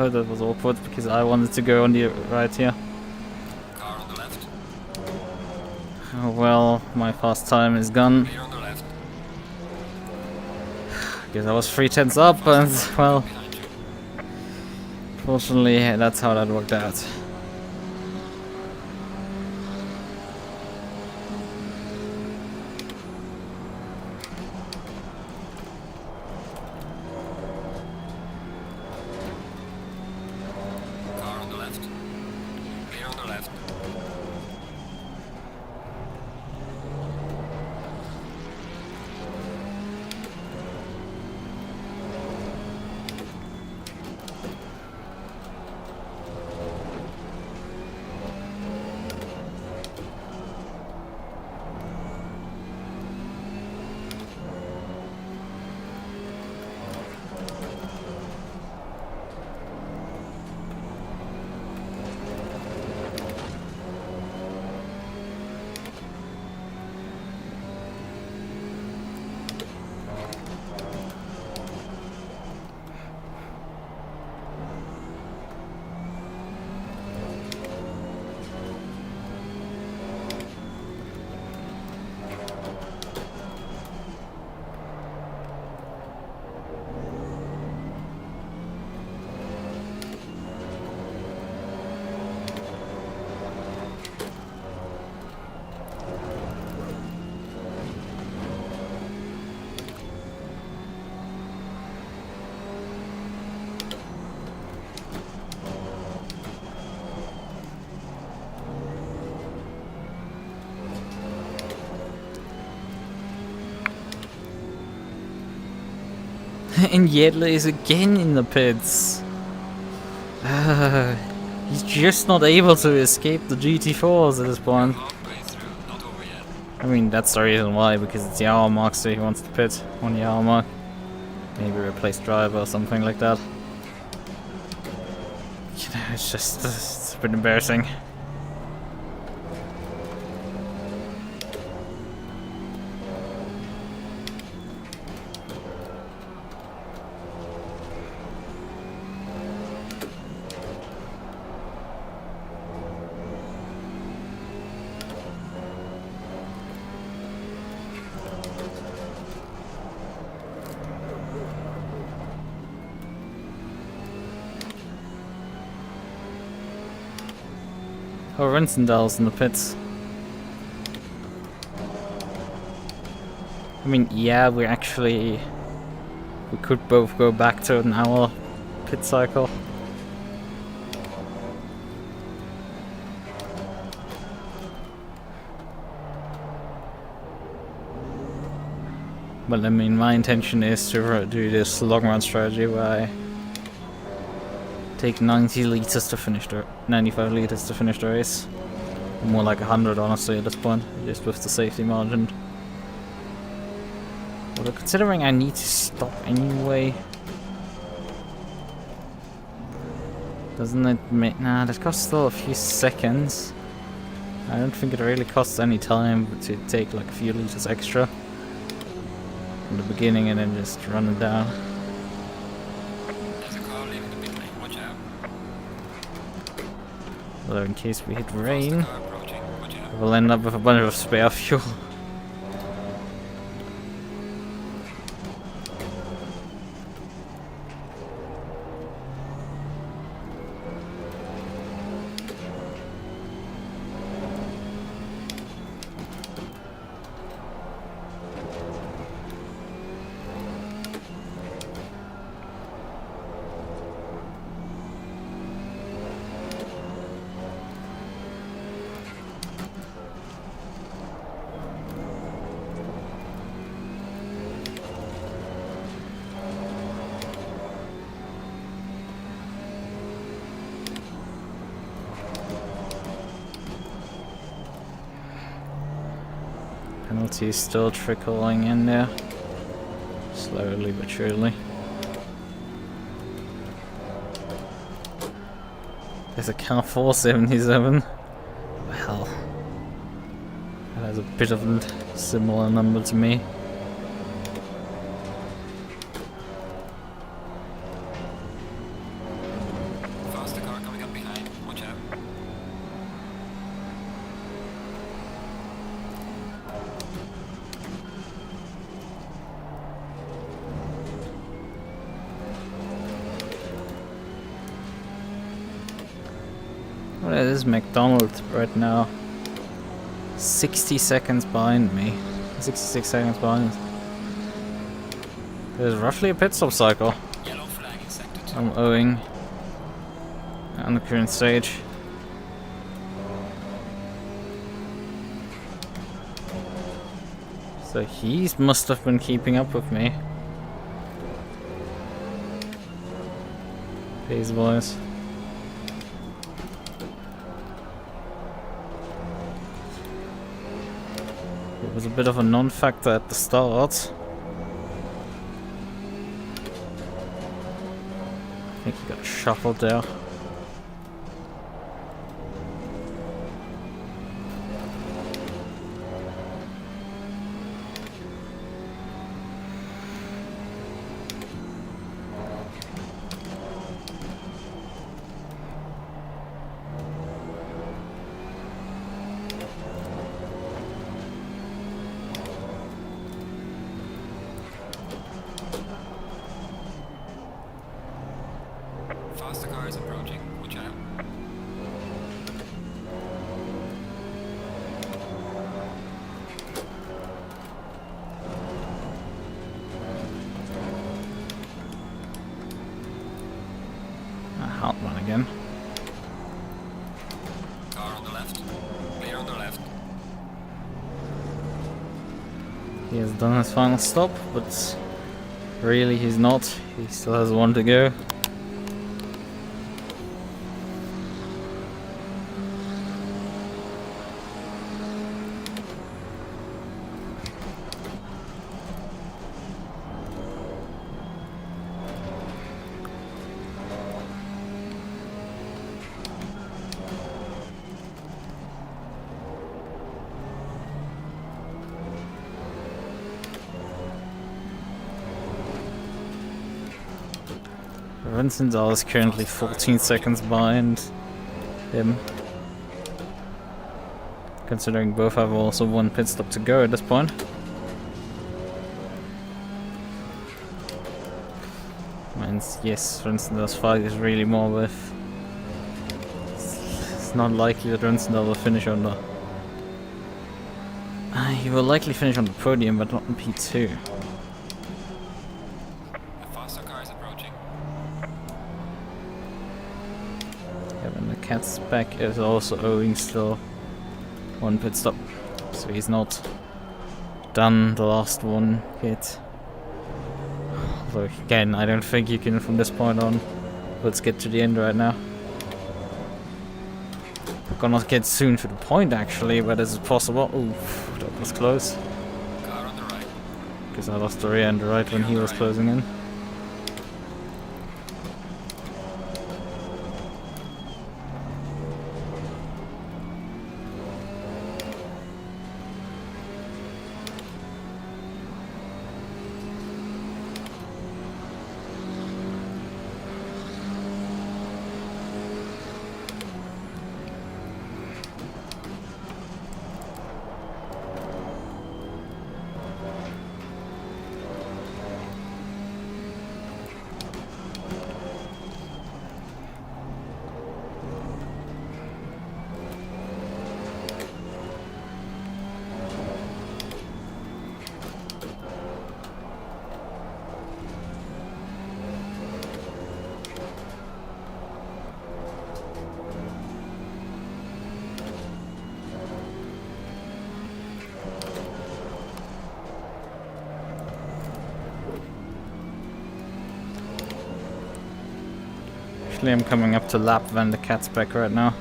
That was awkward because I wanted to go on the right here. Car on the left. Oh, well, my fast time is gone. Clear on the left. Because I was 3/10 up, and well, Behind you. fortunately that's how that worked out. Car on the left. Clear on the left. And Yedler is again in the pits. He's just not able to escape the GT4s at this point. Halfway through. Not over yet. I mean, that's the reason why, because it's the hour mark, so he wants to pit on the hour mark. Maybe replace driver or something like that. You know, it's just it's a bit embarrassing. Oh, Rensendale's in the pits. I mean, yeah, we could both go back to an hour pit cycle. But I mean, my intention is to do this long run strategy where I take 90 liters to finish 95 liters to finish the race. More like 100 honestly at this point, just with the safety margin. Although considering I need to stop anyway, doesn't it make... Nah, that costs still a few seconds. I don't think it really costs any time to take like a few liters extra from the beginning and then just run it down. There's a car leaving the pit lane, watch out. Although in case we hit rain, Car approaching, watch out. we'll end up with a bunch of spare fuel. Penalty is still trickling in there, slowly but surely. There's a car 477. Well, that has a bit of a similar number to me. Faster car coming up behind, watch out. Well, it is McDonald's right now. 60 seconds behind me. 66 seconds behind. There's roughly a pit stop cycle. Yellow flag in sector 2. I'm owing on the current stage. So he must have been keeping up with me. Pace wise. It was a bit of a non-factor at the start. I think he got shuffled there. Faster car is approaching, watch out. Hot one again. Car on the left, clear on the left. He has done his final stop, but really he's not. He still has one to go. Vincent is currently 14 seconds behind him. Considering both have also one pit stop to go at this point. And yes, for instance, 5 is really more with it's not likely that Rensendal will finish on the... he will likely finish on the podium, but not in P2. A faster car is approaching. Yeah, and the cat's back is also owing still one pit stop, so he's not done the last one hit. Although again, I don't think you can from this point on. Let's get to the end right now. We're gonna get soon to the point actually, but is it possible? Oof, that was close. Car on the right. Because I lost the rear and the right when he was closing in. Actually, I'm coming up to lap when the cat's back right now.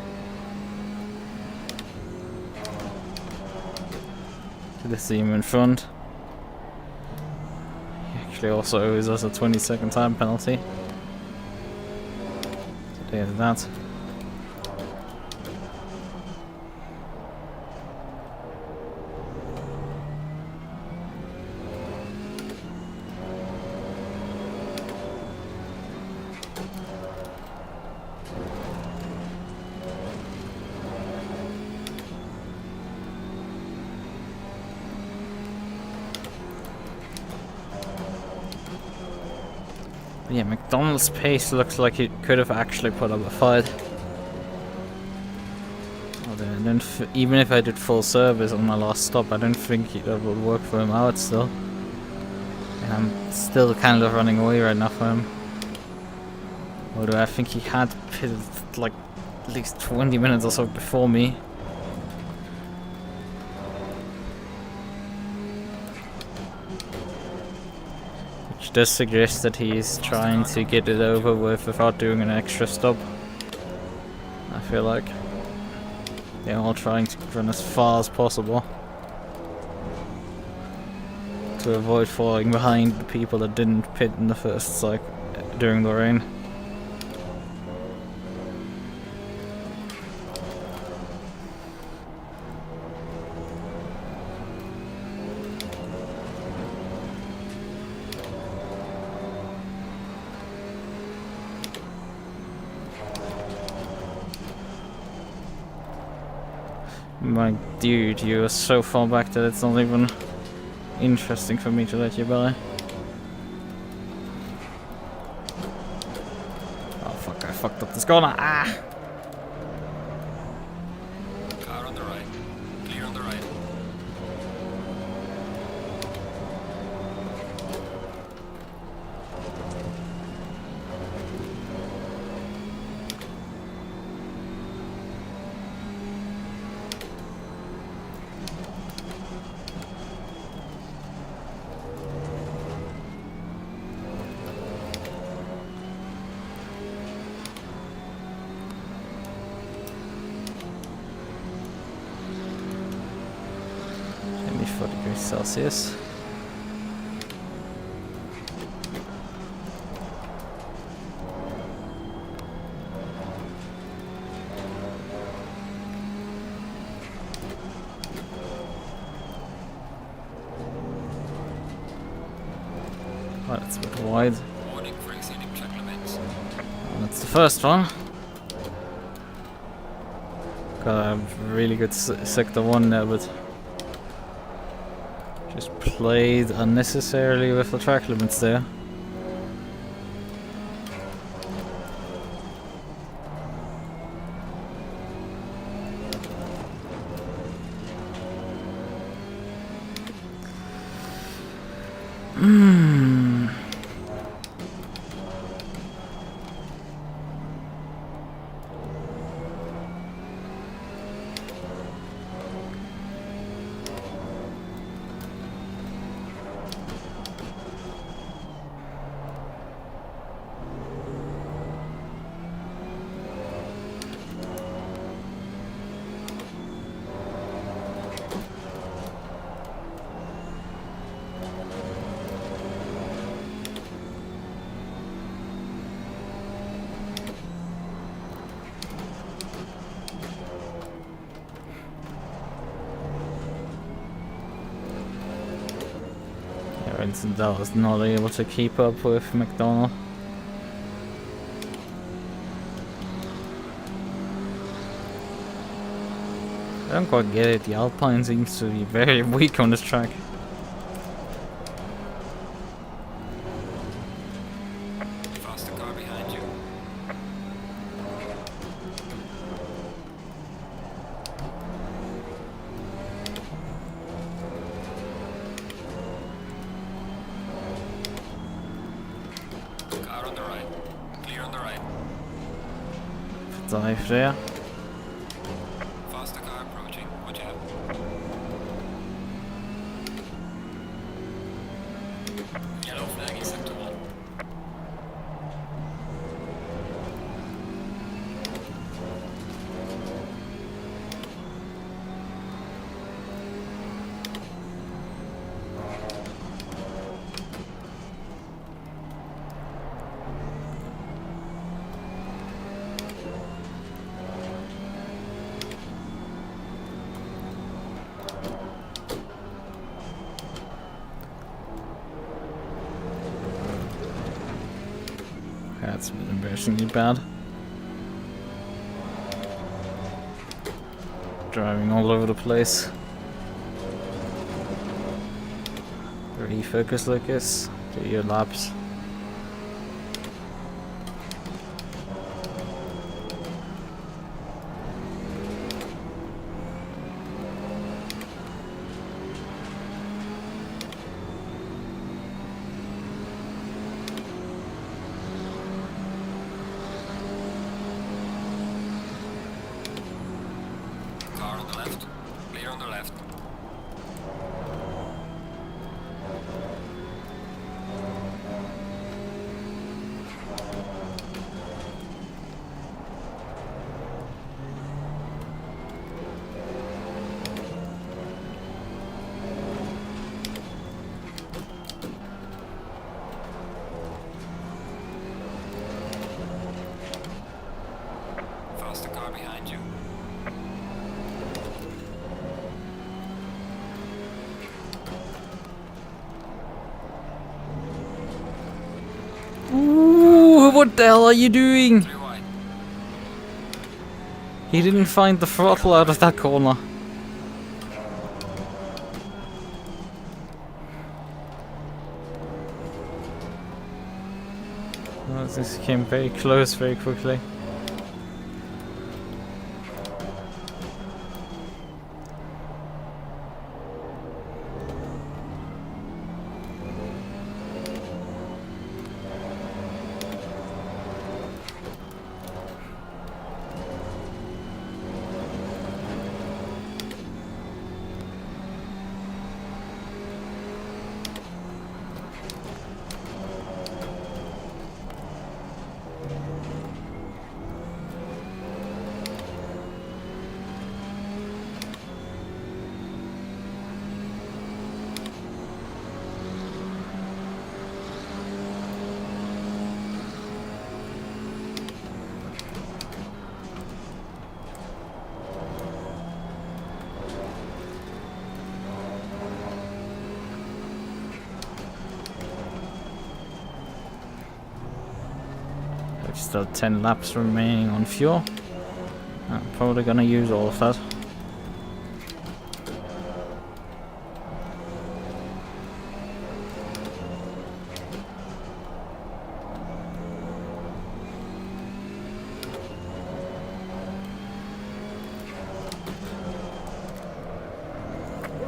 Should see him in front. He actually also owes us a 20-second time penalty. So there's that. Yeah, McDonald's pace looks like he could have actually put up a fight. Although even if I did full service on my last stop, I don't think that would work for him out still. And I'm still kind of running away right now from him. Although I think he had pitted like at least 20 minutes or so before me. Does suggest that he's trying to get it over with without doing an extra stop. I feel like they're all trying to run as far as possible to avoid falling behind the people that didn't pit in the first cycle during the rain. My dude, you are so far back that it's not even interesting for me to let you by. Oh fuck, I fucked up this corner. Ah! Car on the right. Clear on the right. Celsius. Oh, that's a bit wide. Warning for exceeding track limits. Oh, that's the first one. Got a really good sector one there, but just played unnecessarily with the track limits there. since that was not able to keep up with McDonald. I don't quite get it, the Alpine seems to be very weak on this track. Faster car behind you. Car on the right. Clear on the right. Dive there. Faster car approaching. Watch out. Yellow flag is sector 1. That's been embarrassingly bad. Driving all over the place. Refocus, Lucas. Do your laps. Car on the left. Clear on the left. Faster car behind you. Ooh, what the hell are you doing? 3 wide. He didn't find the throttle out of that corner. Oh, this came very close very quickly. Still 10 laps remaining on fuel. I'm probably gonna use all of that.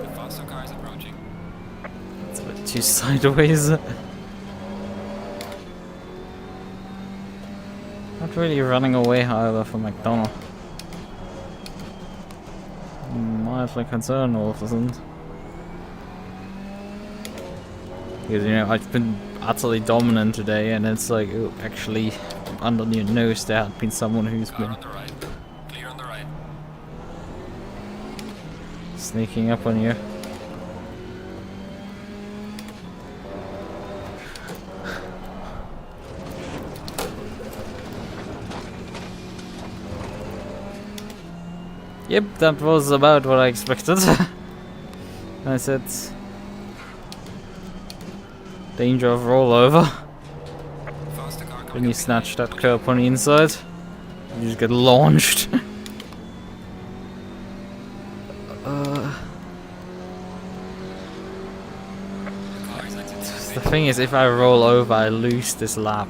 The faster car is approaching. It's a bit too sideways. Not really running away, however, from McDonald. Mildly concerned all of a sudden. Because, you know, I've been utterly dominant today, and it's like, oh, actually, under your nose there had been someone who's Car been on the right. Clear on the right. sneaking up on you. Yep, that was about what I expected. I said Danger of rollover. Faster car When coming you up snatch behind. that curb on the inside, you just get launched. The car is exiting The thing is, if I roll over, I lose this lap.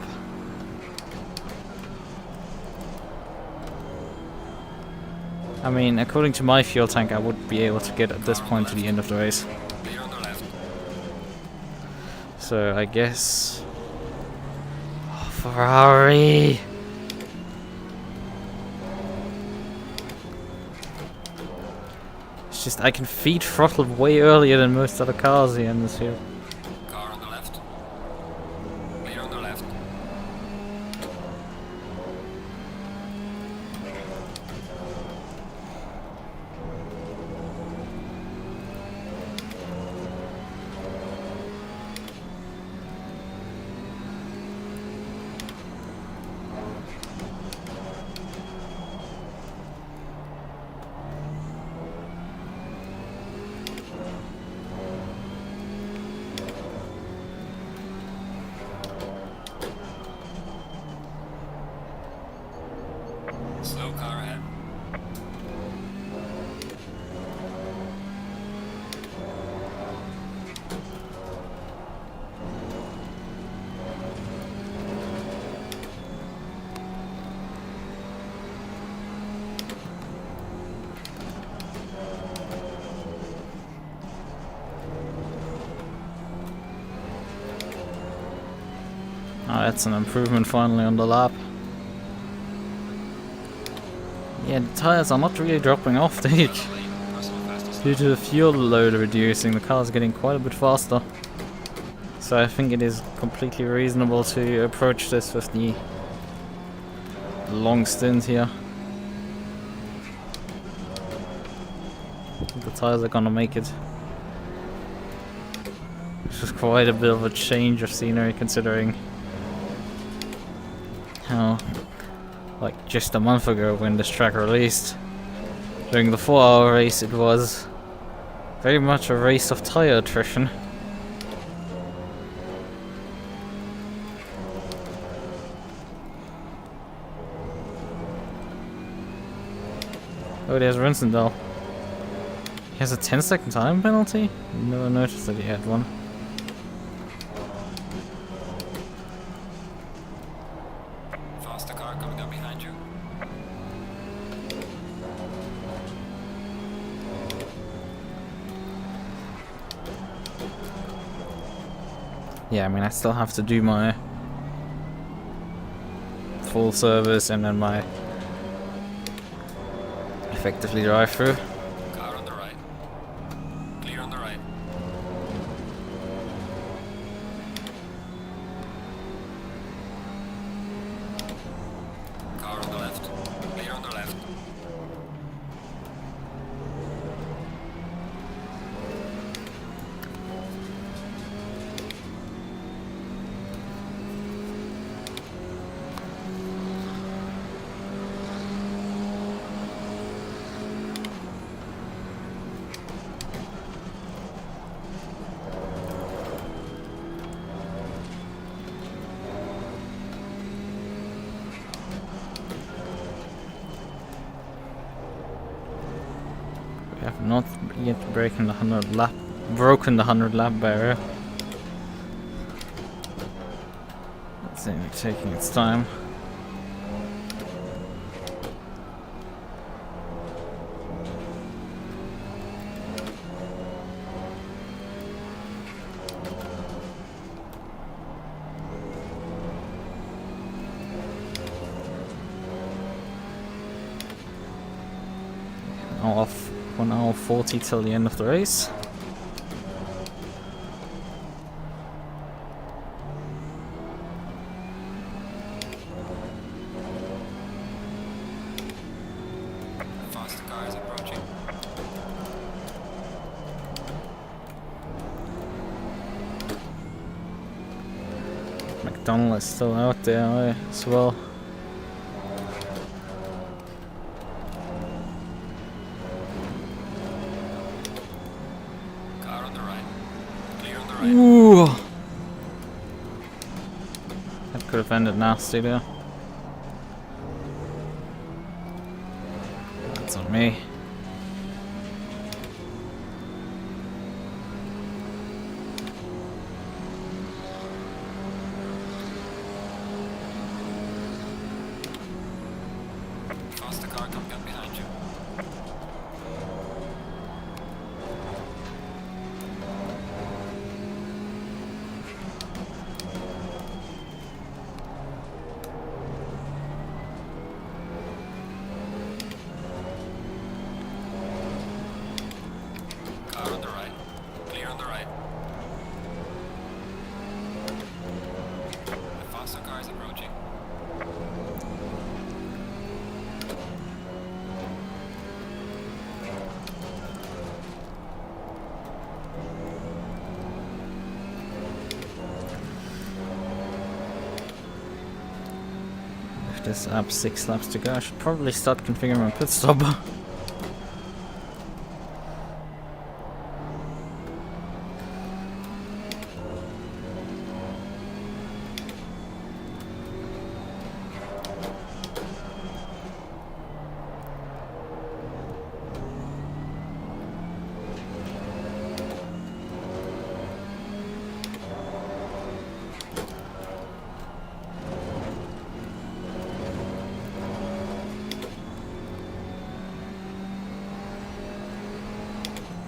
I mean, according to my fuel tank, I would be able to get at this point to the end of the race. Clear on the left. So I guess... Oh, Ferrari! It's just I can feed throttle way earlier than most other cars here in this field. Car on the left. Clear on the left. Slow car ahead. Oh, that's an improvement finally on the lap. Yeah, the tires are not really dropping off, dude. Personal fastest. Due to the fuel load reducing, the car is getting quite a bit faster. So I think it is completely reasonable to approach this with the long stint here. The tires are gonna make it. Which is quite a bit of a change of scenery considering how, like, just a month ago when this track released, during the 4-hour race, it was very much a race of tire attrition. Oh, there's Rinsendal. He has a 10-second time penalty? Never noticed that he had one. Faster car coming up behind you. Yeah, I mean, I still have to do my full service and then my effectively drive through. Car on the right. Clear on the right. Car on the left. Clear on the left. We have not yet broken the 100 lap barrier. It's only taking its time. Now off 1 hour 40 till the end of the race. Faster car is approaching. McDonald is still out there as well. Car on the right. Clear on the right. Ooh. That could have ended nasty there. That's on me. Faster car coming up behind you. Car on the right. Clear on the right. The faster car is approaching. If this up 6 laps to go, I should probably start configuring my pit stop.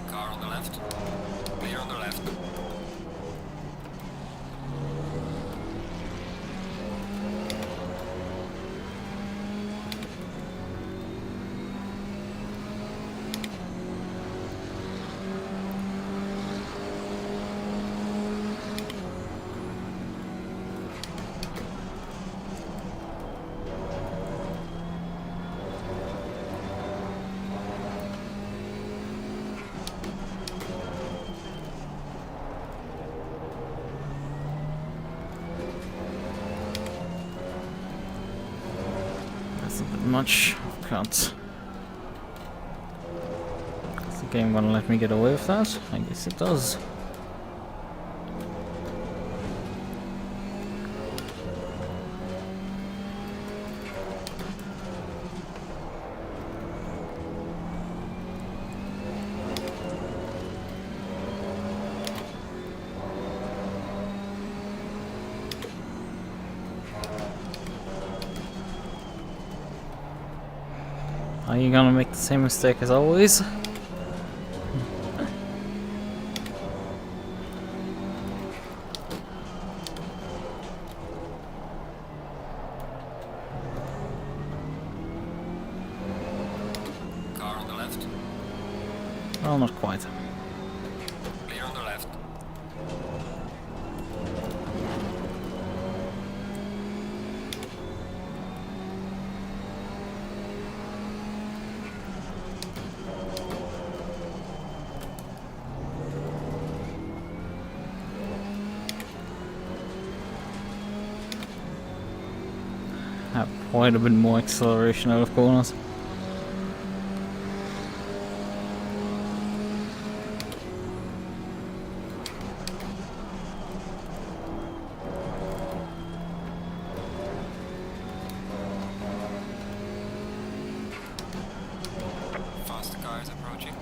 Car on the left. Clear on the left. That's a bit much. Can't. Is the game gonna let me get away with that? I guess it does. Are you gonna make the same mistake as always? Car on the left. Well, not quite. Clear on the left. Have quite a bit more acceleration out of corners. Faster car is approaching.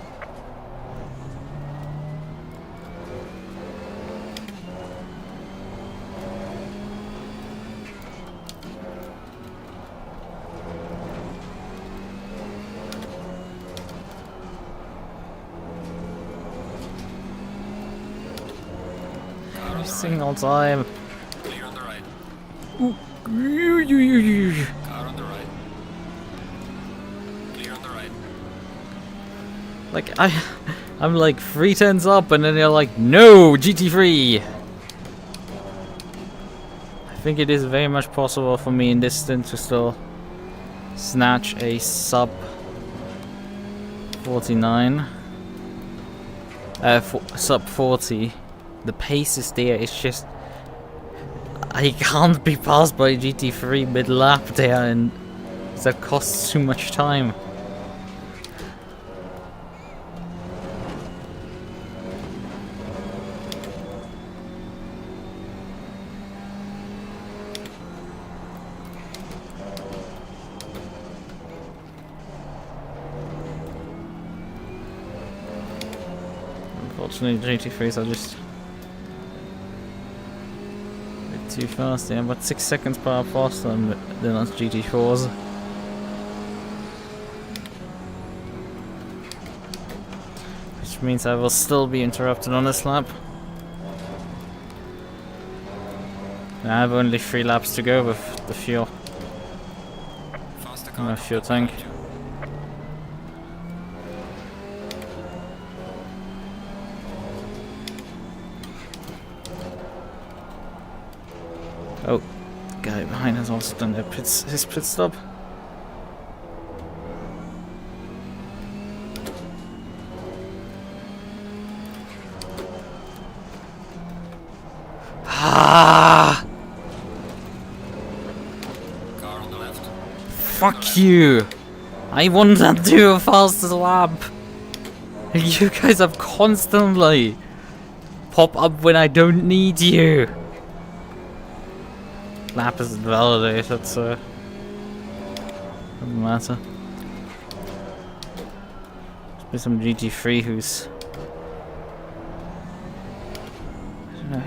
Car on the Single time. right. Clear on the right. Like Car on the right. Clear on the right. I'm like 3 tenths up, and then you're like, no, GT3. I think it is very much possible for me in this stint to still snatch a sub 49, sub 40. The pace is there. It's just I can't be passed by GT3 mid lap there, and that costs too much time. Unfortunately, GT3s are just a bit too fast. Yeah, but 6 seconds per hour faster than us GT4s. Which means I will still be interrupted on this lap. I have only 3 laps to go with the fuel. My fuel tank. Oh, guy behind has also done his pit stop. Ah! Car on the left. Fuck you! I want to do a fastest lap! You guys have constantly pop up when I don't need you! Lap isn't validated, so doesn't matter. There's be some GT3 who's I don't know.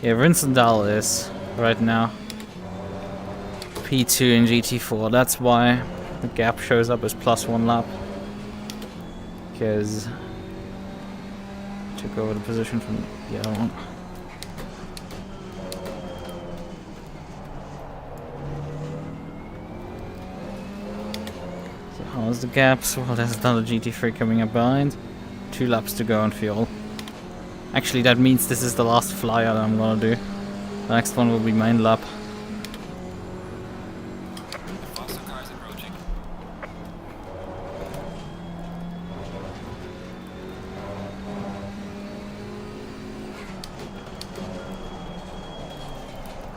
Yeah, Rinsendal is right now P2 in GT4. That's why the gap shows up as +1 lap, because took over the position from the other one. So how's the gaps? Well, there's another GT3 coming up behind. 2 laps to go on fuel. Actually, that means this is the last flyer that I'm gonna do. The next one will be main lap. Faster car is approaching.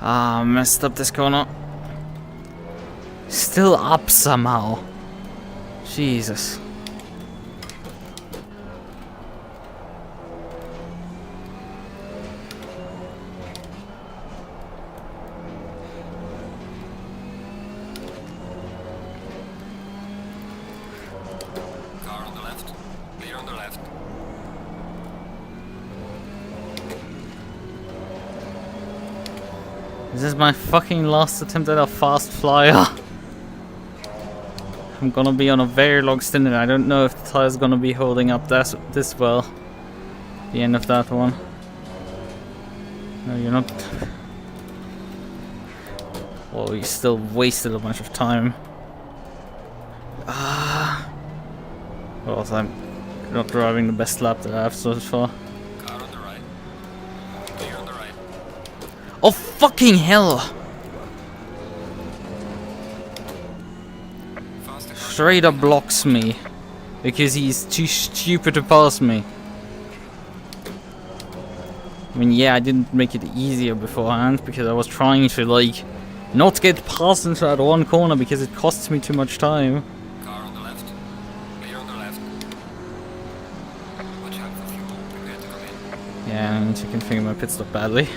Ah, messed up this corner. Still up somehow. Jesus. Car on the left. Clear on the left. This is my fucking last attempt at a fast flyer. I'm gonna be on a very long stint and I don't know if the tire's gonna be holding up this well. The end of that one. No, you're not. Well, you still wasted a bunch of time. Well, I'm not driving the best lap that I have so far. Car on the right. Clear on the right. Oh fucking hell! Faster car. Straight up blocks me because he's too stupid to pass me. I mean, yeah, I didn't make it easier beforehand because I was trying to like not get past into that one corner because it costs me too much time. Car on the left. Clear on the left. Watch out for fuel. Prepare to come in. Yeah, and you can finger my pit stop badly.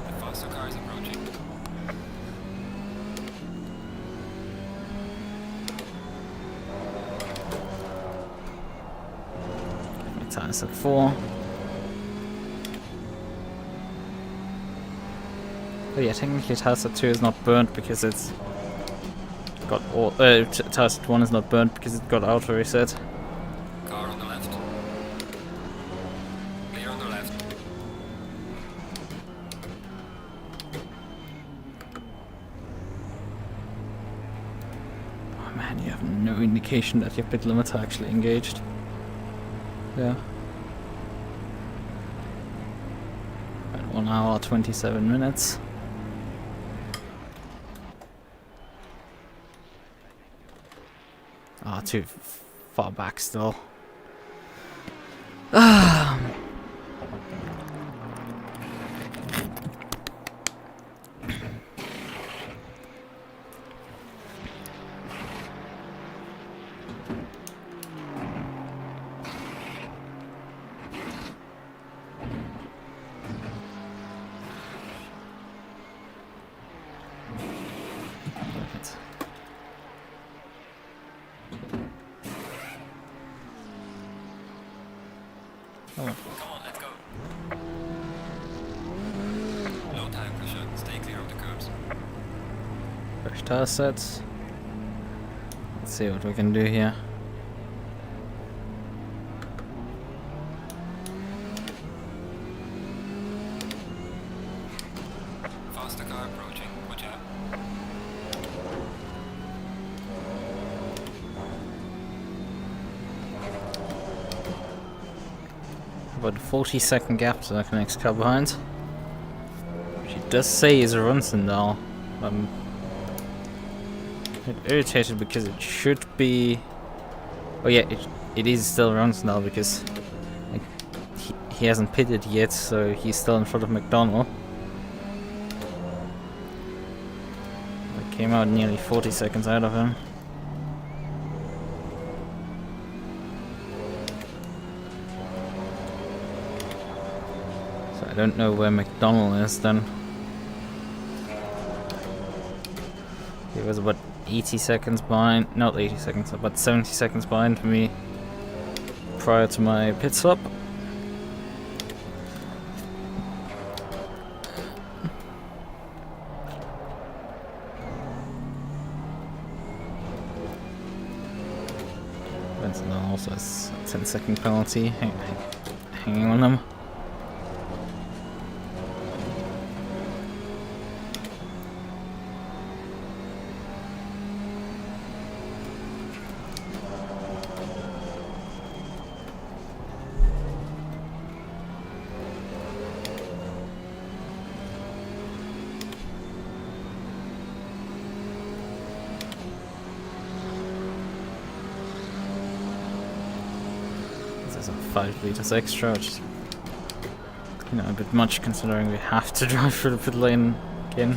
The faster car is approaching. My tire's at 4. Oh yeah, technically tires at 2 is not burnt because it's got all. Task 1 is not burnt because it got auto reset. Car on the left. Clear on the left. Oh man, you have no indication that your pit limiter actually engaged. Yeah. At 1 hour 27 minutes. Ah, too far back still. Ah. Come on, let's go. Low tire pressure. Stay clear of the curbs. Fresh tire sets. Let's see what we can do here. Faster car approaching. Watch out. About a 40-second gap to the next car behind. She does say is a Runsendal. I'm a bit irritated because it should be. Oh yeah, it is still Runsendal because like, he hasn't pitted yet, so he's still in front of McDonald. I came out nearly 40 seconds out of him. I don't know where McDonald is then. He was about 80 seconds behind, not 80 seconds, about 70 seconds behind me prior to my pit stop. Benson also has a 10-second penalty hanging on him. There's a 5 liters extra, which is, you know, a bit much considering we have to drive through the pit lane again.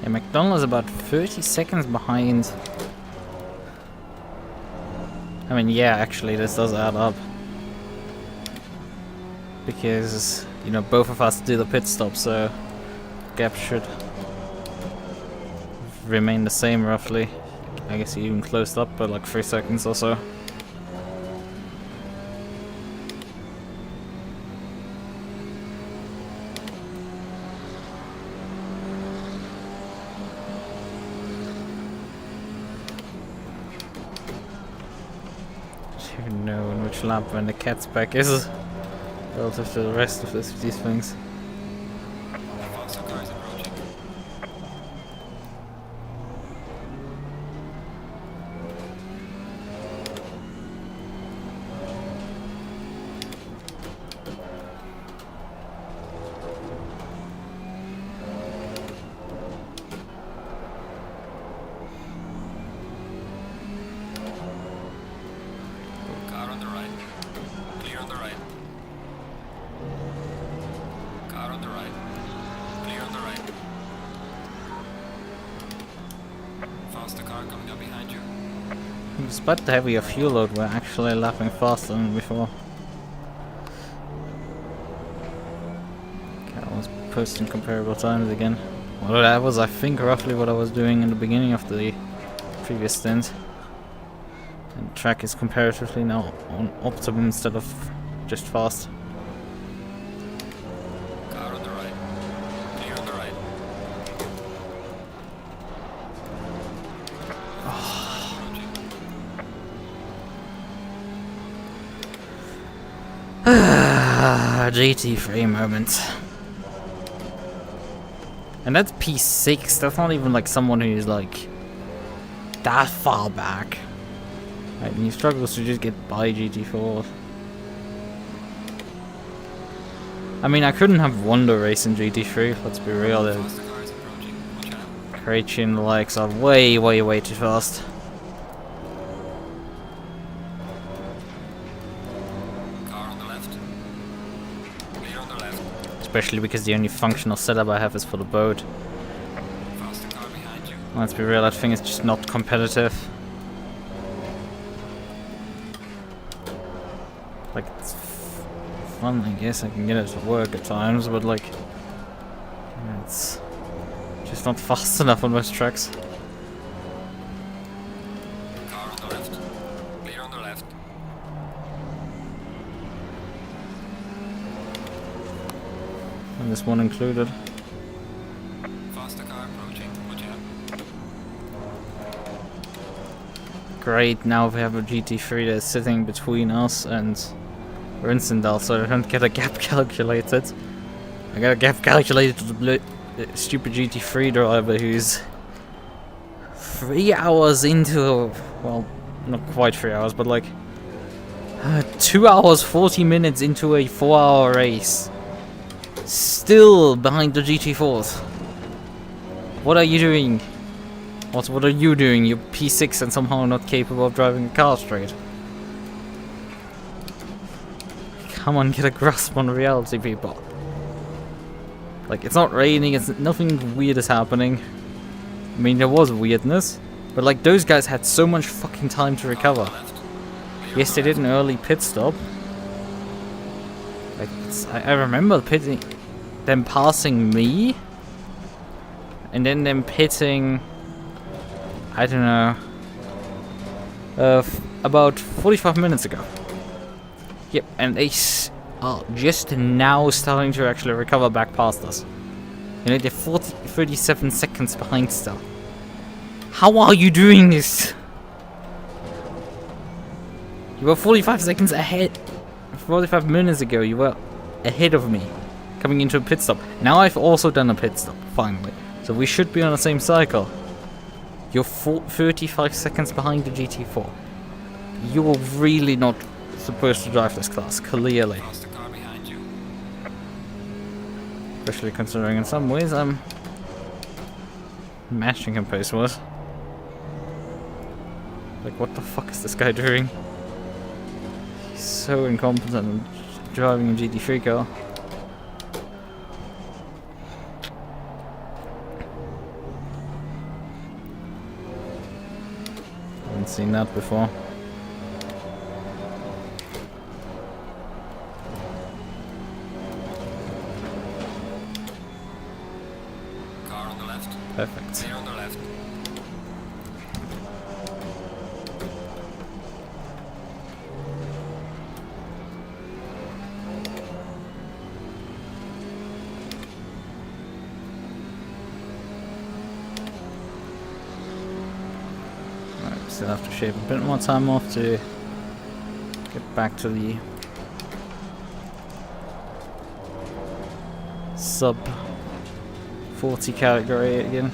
Yeah, McDonald is about 30 seconds behind. I mean, yeah, actually, this does add up. Because, you know, both of us do the pit stop, so gap should remain the same roughly. I guess he even closed up by like 3 seconds or so. You know in which lap when the cat's back is relative to the rest of these things. Faster car is approaching. car coming up behind you. Despite the heavier fuel load, we're actually lapping faster than before. Okay, I was posting comparable times again. Well, that was, I think, roughly what I was doing in the beginning of the previous stint. And the track is comparatively now on optimum instead of just fast. Car on the right. Clear on the right. GT3 moment. And that's P6, that's not even like someone who's like that far back. Right, and he struggles to just get by GT4. I mean, I couldn't have won the race in GT3, let's be real. The Faster car is approaching. Watch out. Croatian likes are way, way, way too fast. Car on the left. Clear on the left. Especially because the only functional setup I have is for the boat. Faster car behind you. Let's be real, that thing is just not competitive. Like, it's fun, I guess. I can get it to work at times, but like, it's just not fast enough on most tracks. Car on the left. Clear on the left. And this one included. Faster car approaching. Watch out. Great, now we have a GT3 that's sitting between us and Rinsendal, so I don't get a gap calculated. I got a gap calculated to the stupid GT3 driver who's 3 hours into, well, not quite 3 hours, but like 2 hours 40 minutes into a 4-hour race. Still behind the GT4s. What are you doing? What are you doing? You're P6 and somehow not capable of driving a car straight. Come on, get a grasp on reality, people. Like, it's not raining, it's nothing weird is happening. I mean, there was weirdness, but like, those guys had so much fucking time to recover. Yes, they did an early pit stop. Like, I remember them passing me, and then them pitting, I don't know, about 45 minutes ago. Yep, and they are just now starting to actually recover back past us. You know, they're 37 seconds behind still. How are you doing this? You were 45 seconds ahead. 45 minutes ago, you were ahead of me, coming into a pit stop. Now I've also done a pit stop, finally. So we should be on the same cycle. You're 35 seconds behind the GT4. You're really not supposed to drive this class, clearly. Faster car behind you. Especially considering in some ways I'm matching him pace-wise. Like, what the fuck is this guy doing? He's so incompetent at driving a GT3 car. Haven't seen that before. Car on the left. Perfect. Clear on the left. Right, still have to shave a bit more time off to get back to the sub 40 category again.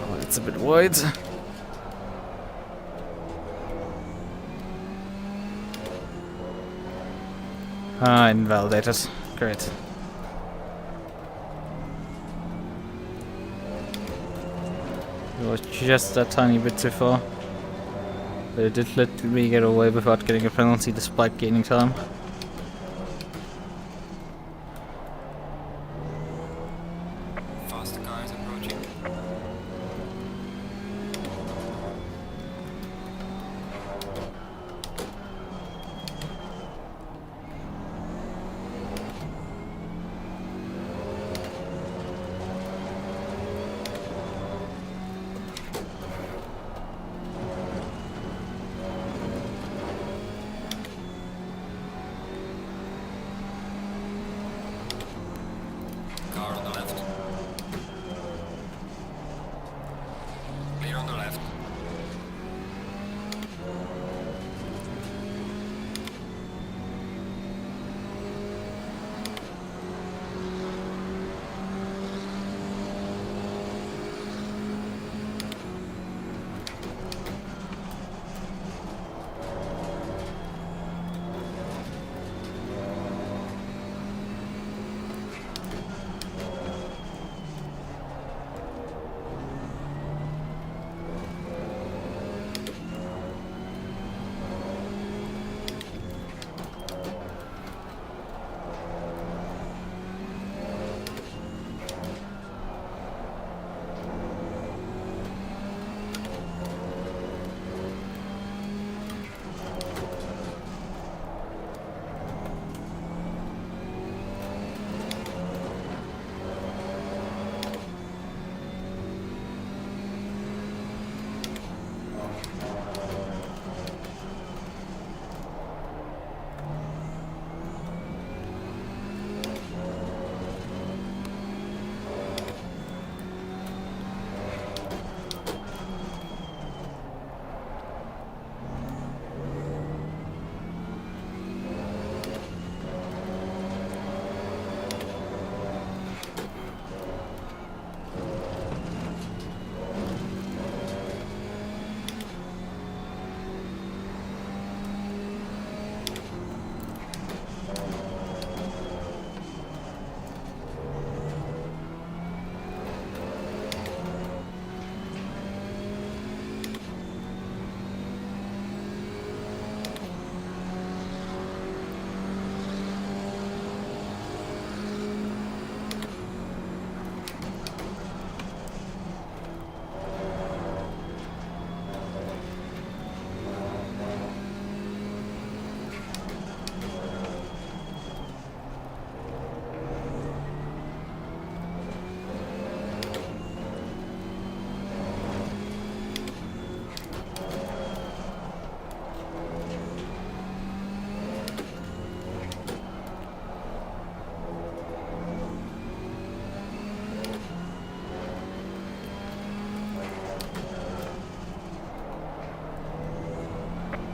Oh, it's a bit wide. Ah, invalidated. Great. was just a tiny bit too far. But it did let me get away without getting a penalty despite gaining time. Faster cars approaching. Car on the left. Clear on the left.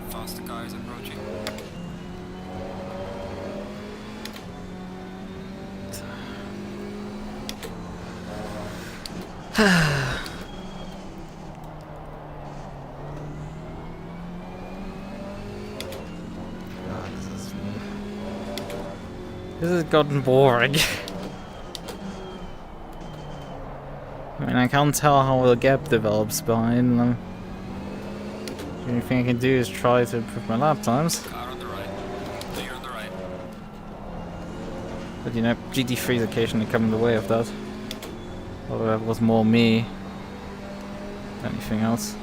Faster cars approaching. This has gotten boring. I mean, I can't tell how the gap develops behind them. The only thing I can do is try to improve my lap times. Car on the right. Clear on the right. But you know, GT3s occasionally come in the way of that. Although that was more me than anything else.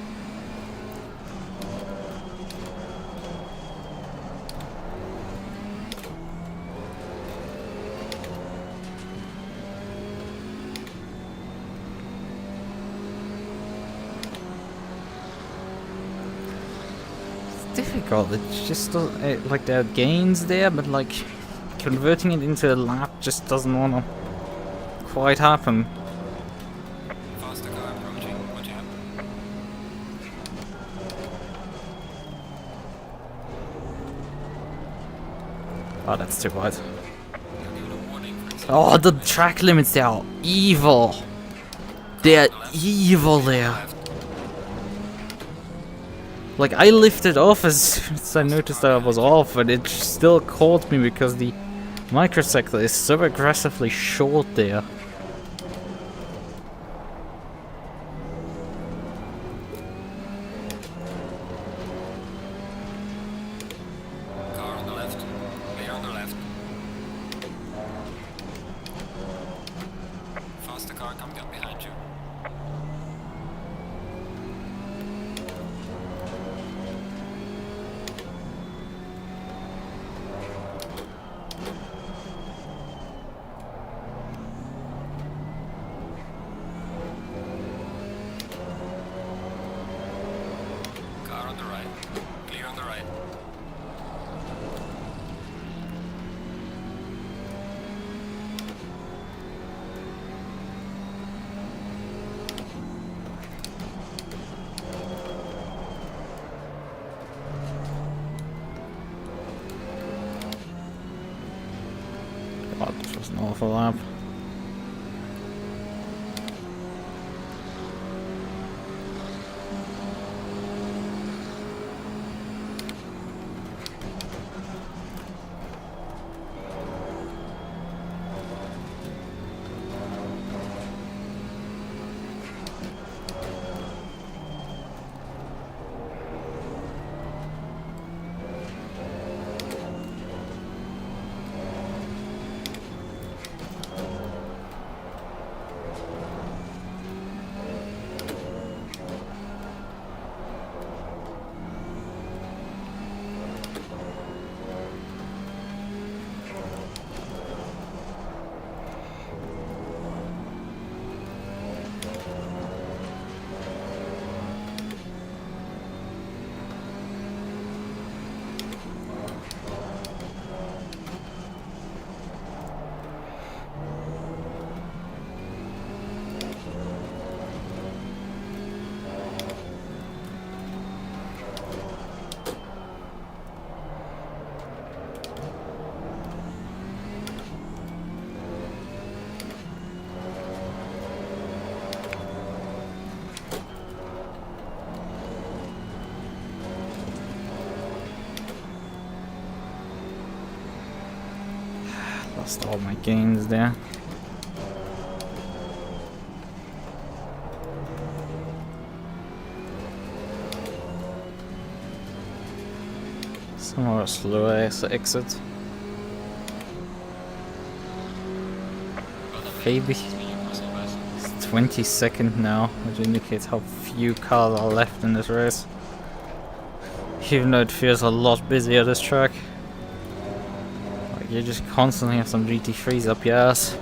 Difficult. It just doesn't like there are gains there, but like converting it into a lap just doesn't want to quite happen. Faster car approaching. Watch out. Oh, that's too wide. You're given a warning for example. Oh, the track limits, they are evil. They are evil there. Left. Like, I lifted off as soon as I noticed that I was off, but it still caught me because the microsector is so aggressively short there. car coming up behind you. Car on the right. Clear on the right. God, this was an awful lap. Lost all my gains there. Somewhere slower exit. Maybe it's 22nd now, which indicates how few cars are left in this race. Even though it feels a lot busier this track. Like you just constantly have some GT3s up your ass.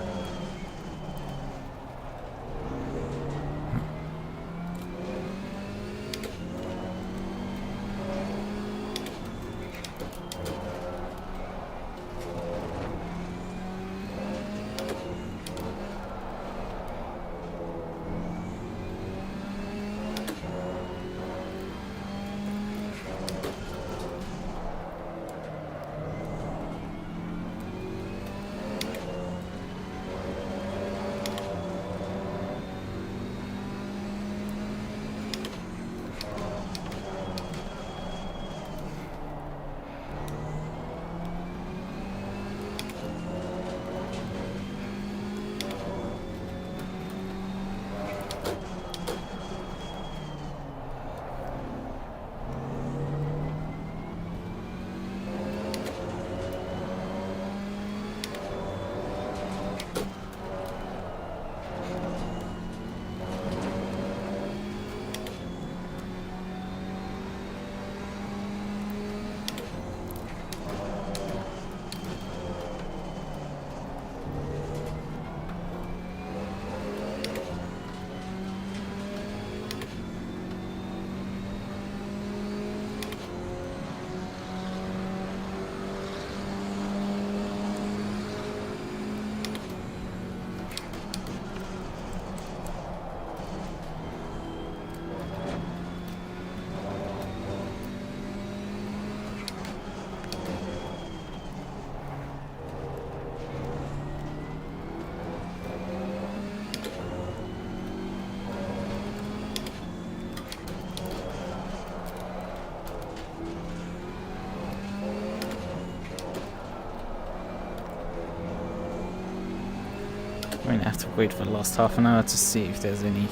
I mean, I have to wait for the last half an hour to see if there's any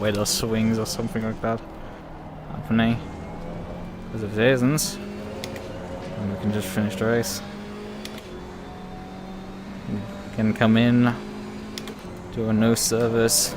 weather swings or something like that happening. Because if there isn't, then we can just finish the race. We can come in, Do a no service.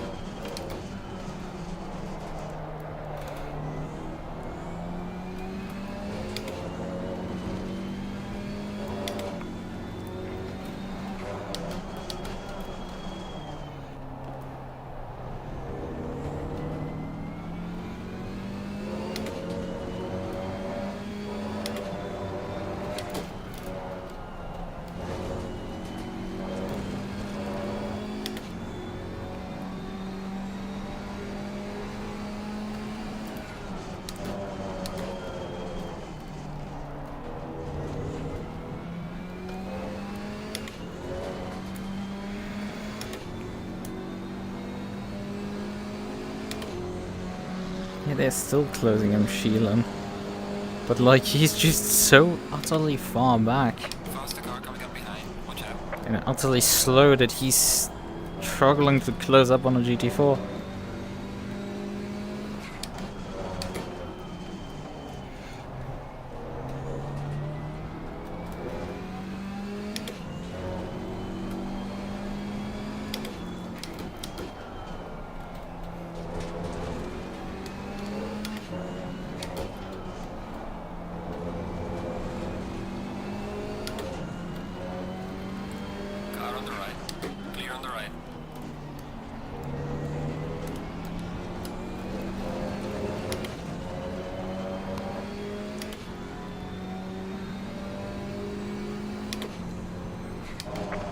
Yeah, they're still closing him, Sheelan. But like, he's just so utterly far back. Faster car coming up behind. Watch out. And utterly slow that he's struggling to close up on a GT4. Car on the right. Clear on the right.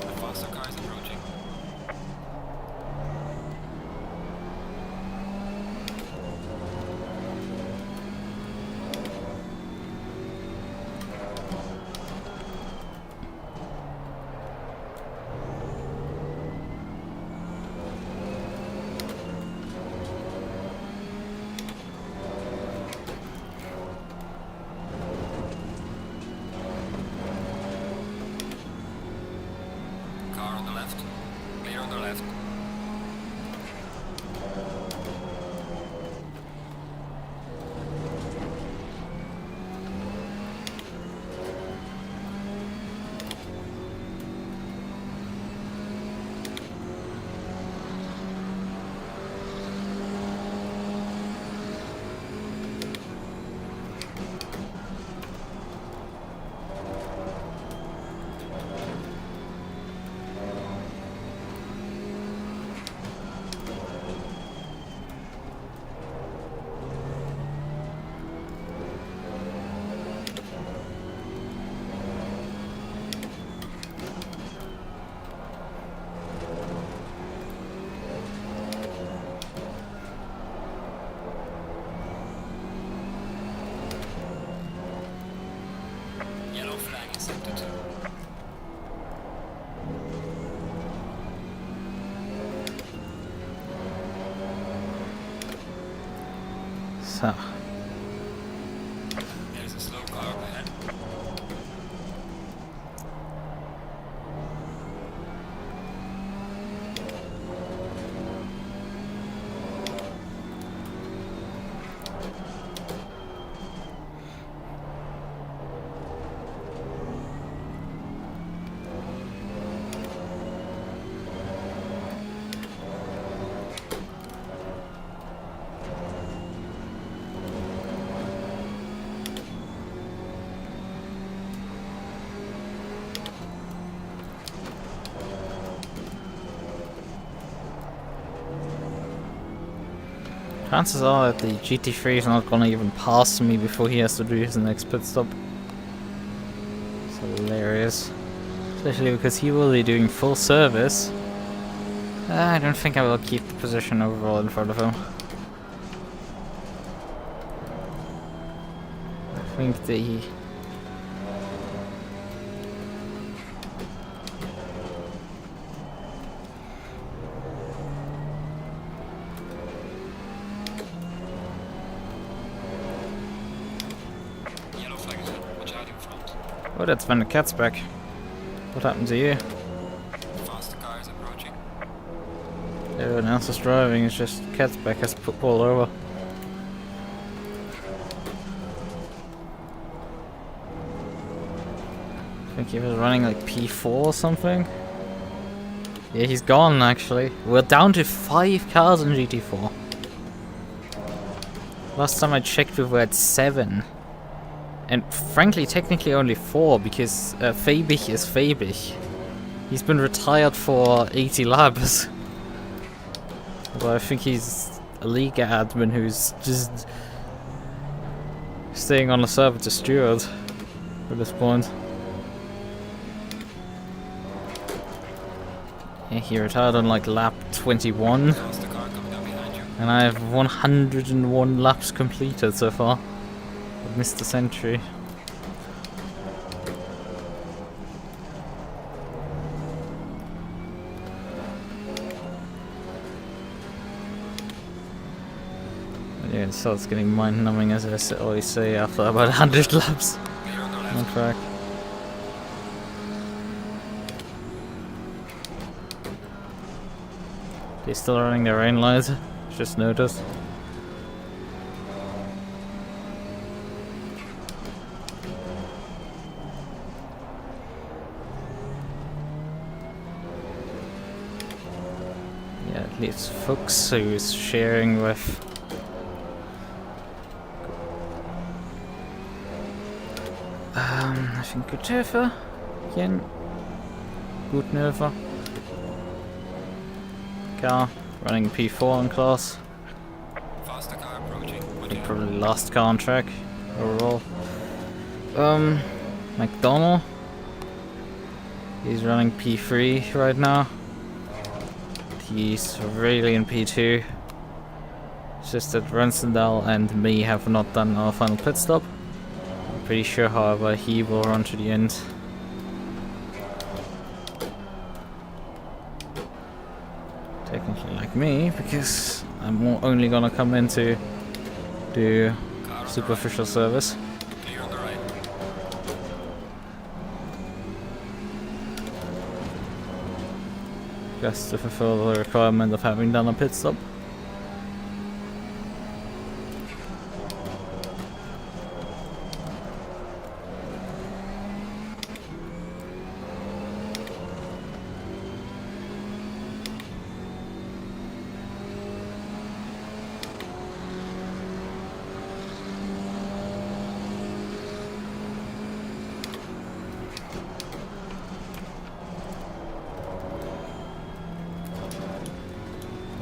The faster car is approaching. Car on the left. Clear on the left. Yellow flag in sector 2. So, There's a slow car up ahead. chances are that the GT3 is not gonna even pass me before he has to do his next pit stop. It's hilarious. Especially because he will be doing full service. I don't think I will keep the position overall in front of him. I think the... Yellow flag is up. Watch out in front. Oh, that's when the cat's back. What happened to you? Faster car is approaching. Everyone else is driving, it's just cat's back has put all over. I think he was running like P4 or something. Yeah, he's gone actually. We're down to 5 cars in GT4. Last time I checked we were at 7. And frankly, technically only 4 because Fabich is Fabich. He's been retired for 80 laps. But I think he's a league admin who's just staying on the server to steward at this point. Yeah, he retired on like lap 21. And I have 101 laps completed so far. I've missed a century. Yeah, it starts getting mind-numbing, as I always say, after about 100 laps on track. They're still running their rain lights, just noticed. Yeah, at least Fuchs, who's sharing with I think Guthofer again. Guthofer. Car running P4 on class. Faster car approaching. Probably last car on track overall. McDonald. He's running P3 right now. He's really in P2. It's just that Rensendal and me have not done our final pit stop. I'm pretty sure, however, he will run to the end. Technically like me, because I'm only gonna come in to do superficial service. Clear on the right. Just to fulfill the requirement of having done a pit stop.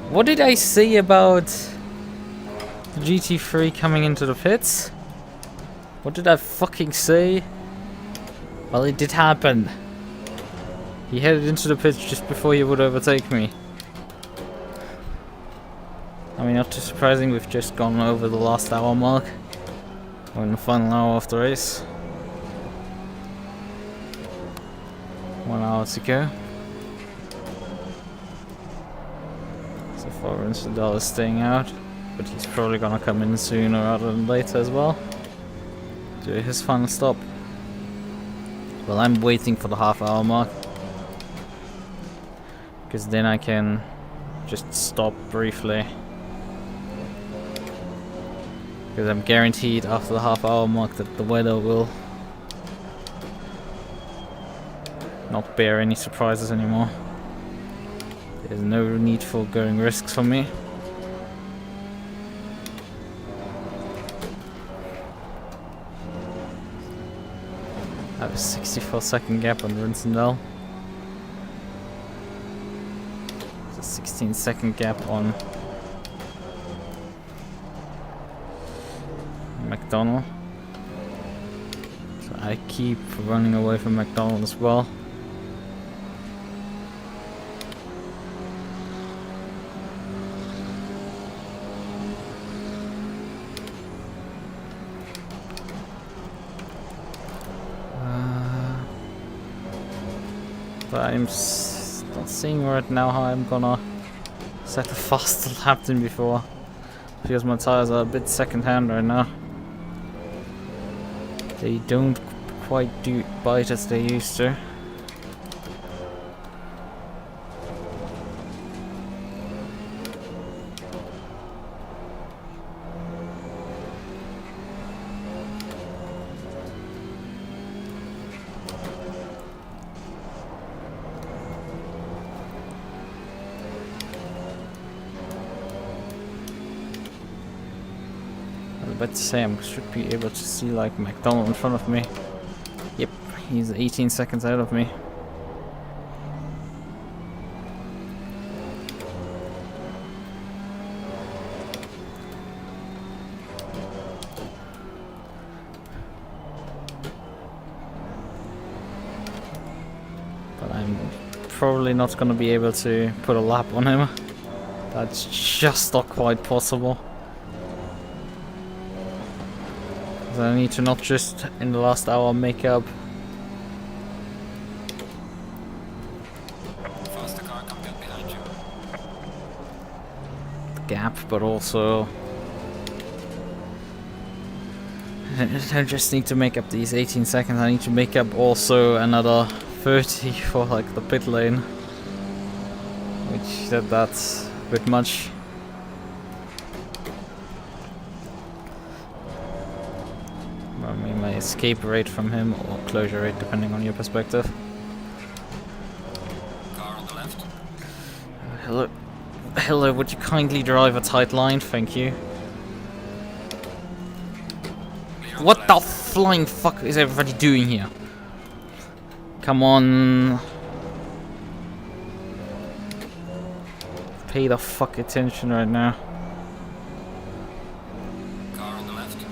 What did I say about the GT3 coming into the pits? What did I fucking say? Well, it did happen. He headed into the pits just before he would overtake me. I mean, not too surprising, we've just gone over the last hour mark. We're in the final hour of the race. 1 hour to go. So far, Rensendal is staying out, but he's probably gonna come in sooner rather than later as well. Do his final stop. Well, I'm waiting for the half-hour mark, because then I can just stop briefly. Because I'm guaranteed after the half-hour mark that the weather will not bear any surprises anymore. There's no need for going risks for me. I have a 64-second gap on Rensendal. There's a 16-second gap on McDonald. So I keep running away from McDonald as well. But I'm not seeing right now how I'm gonna set a faster lap than before, because my tires are a bit second-hand right now. They don't quite bite as they used to. about to say, I should be able to see like McDonald in front of me. Yep, he's 18 seconds out of me. But I'm probably not going to be able to put a lap on him. That's just not quite possible. So I need to not just in the last hour make up Faster car coming up behind you. the gap, but also I just need to make up these 18 seconds. I need to make up also another 30 for like the pit lane, which that's a bit much. I mean, my escape rate from him or closure rate, depending on your perspective. Car on the left. Hello, hello. Would you kindly drive a tight line? Thank you. Clear on What the left. flying fuck is everybody doing here? Come on. Pay the fuck attention right now. Car on the left.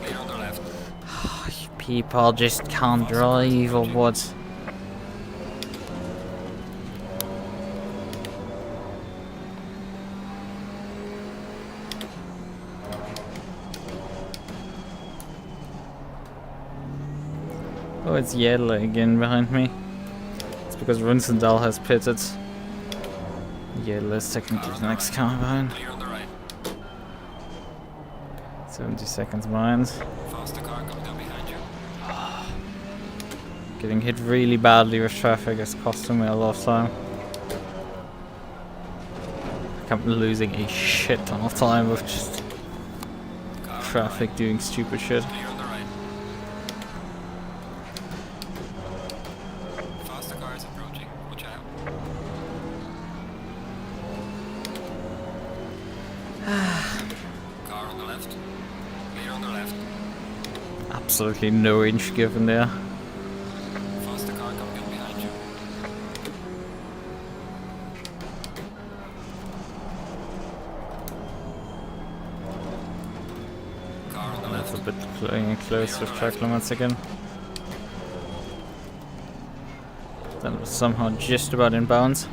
Clear on the left. You people just can't drive or what? Oh, it's yellow again behind me. It's because Runsendal has pitted. Yellow is technically the next car behind. Clear on the right. 70 seconds behind. Faster car coming up behind you. Getting hit really badly with traffic is costing me a lot of time. I'm losing a shit ton of time with just Car on the traffic right. doing stupid shit. Clear on the right. Faster car is approaching. Watch out. Car on the left. Clear on the left. Absolutely no inch given there. Faster car coming up behind you. Car on the That's left. a bit playing close with track limits again. That was somehow just about in bounds.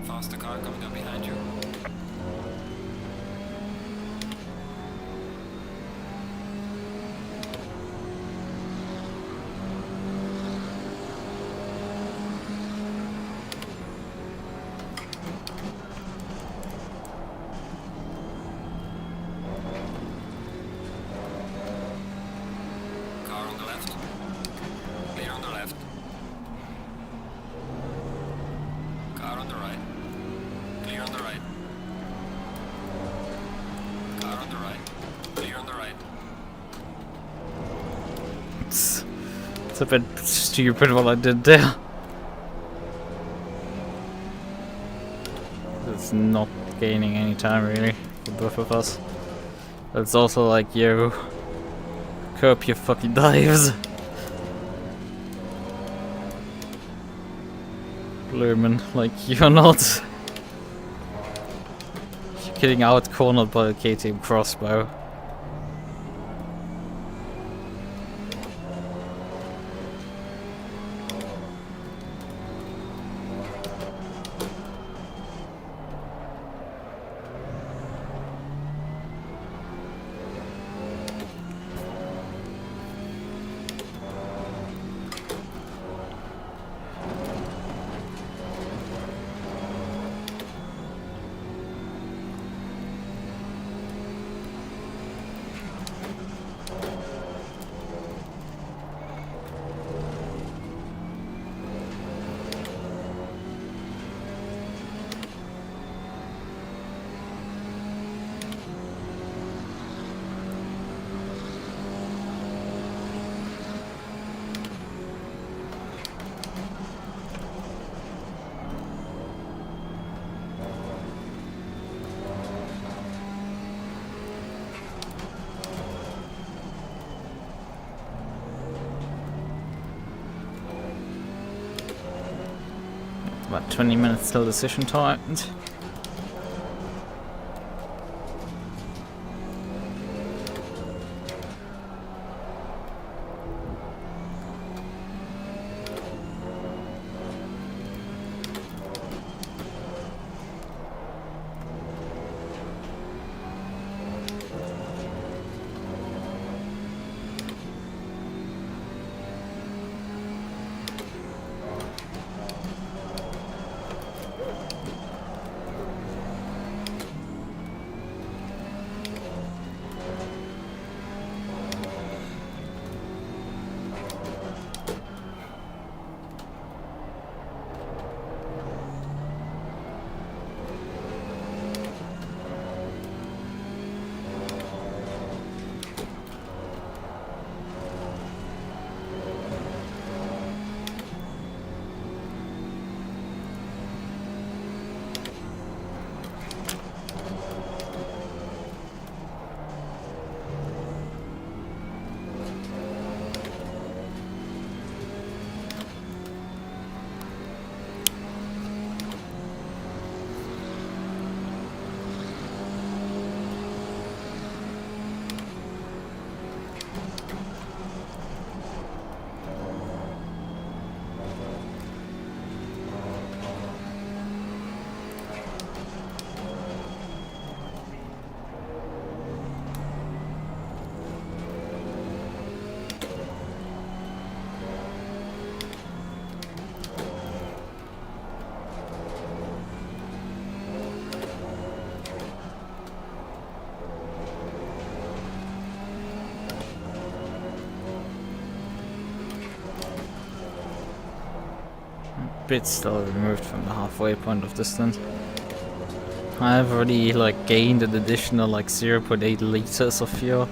Faster car coming up behind you. Car on the left. Clear on the left. Car on the right. Clear on the right. Car on the right. Clear on the right. It's a bit stupid what I did there. It's not gaining any time really for both of us. But it's also like, yo, Curb your fucking dives. Blurman, like you're not. You're getting out cornered by a KTM crossbow. About 20 minutes till decision time. Bit still removed from the halfway point of distance. I've already like gained an additional like 0.8 liters of fuel.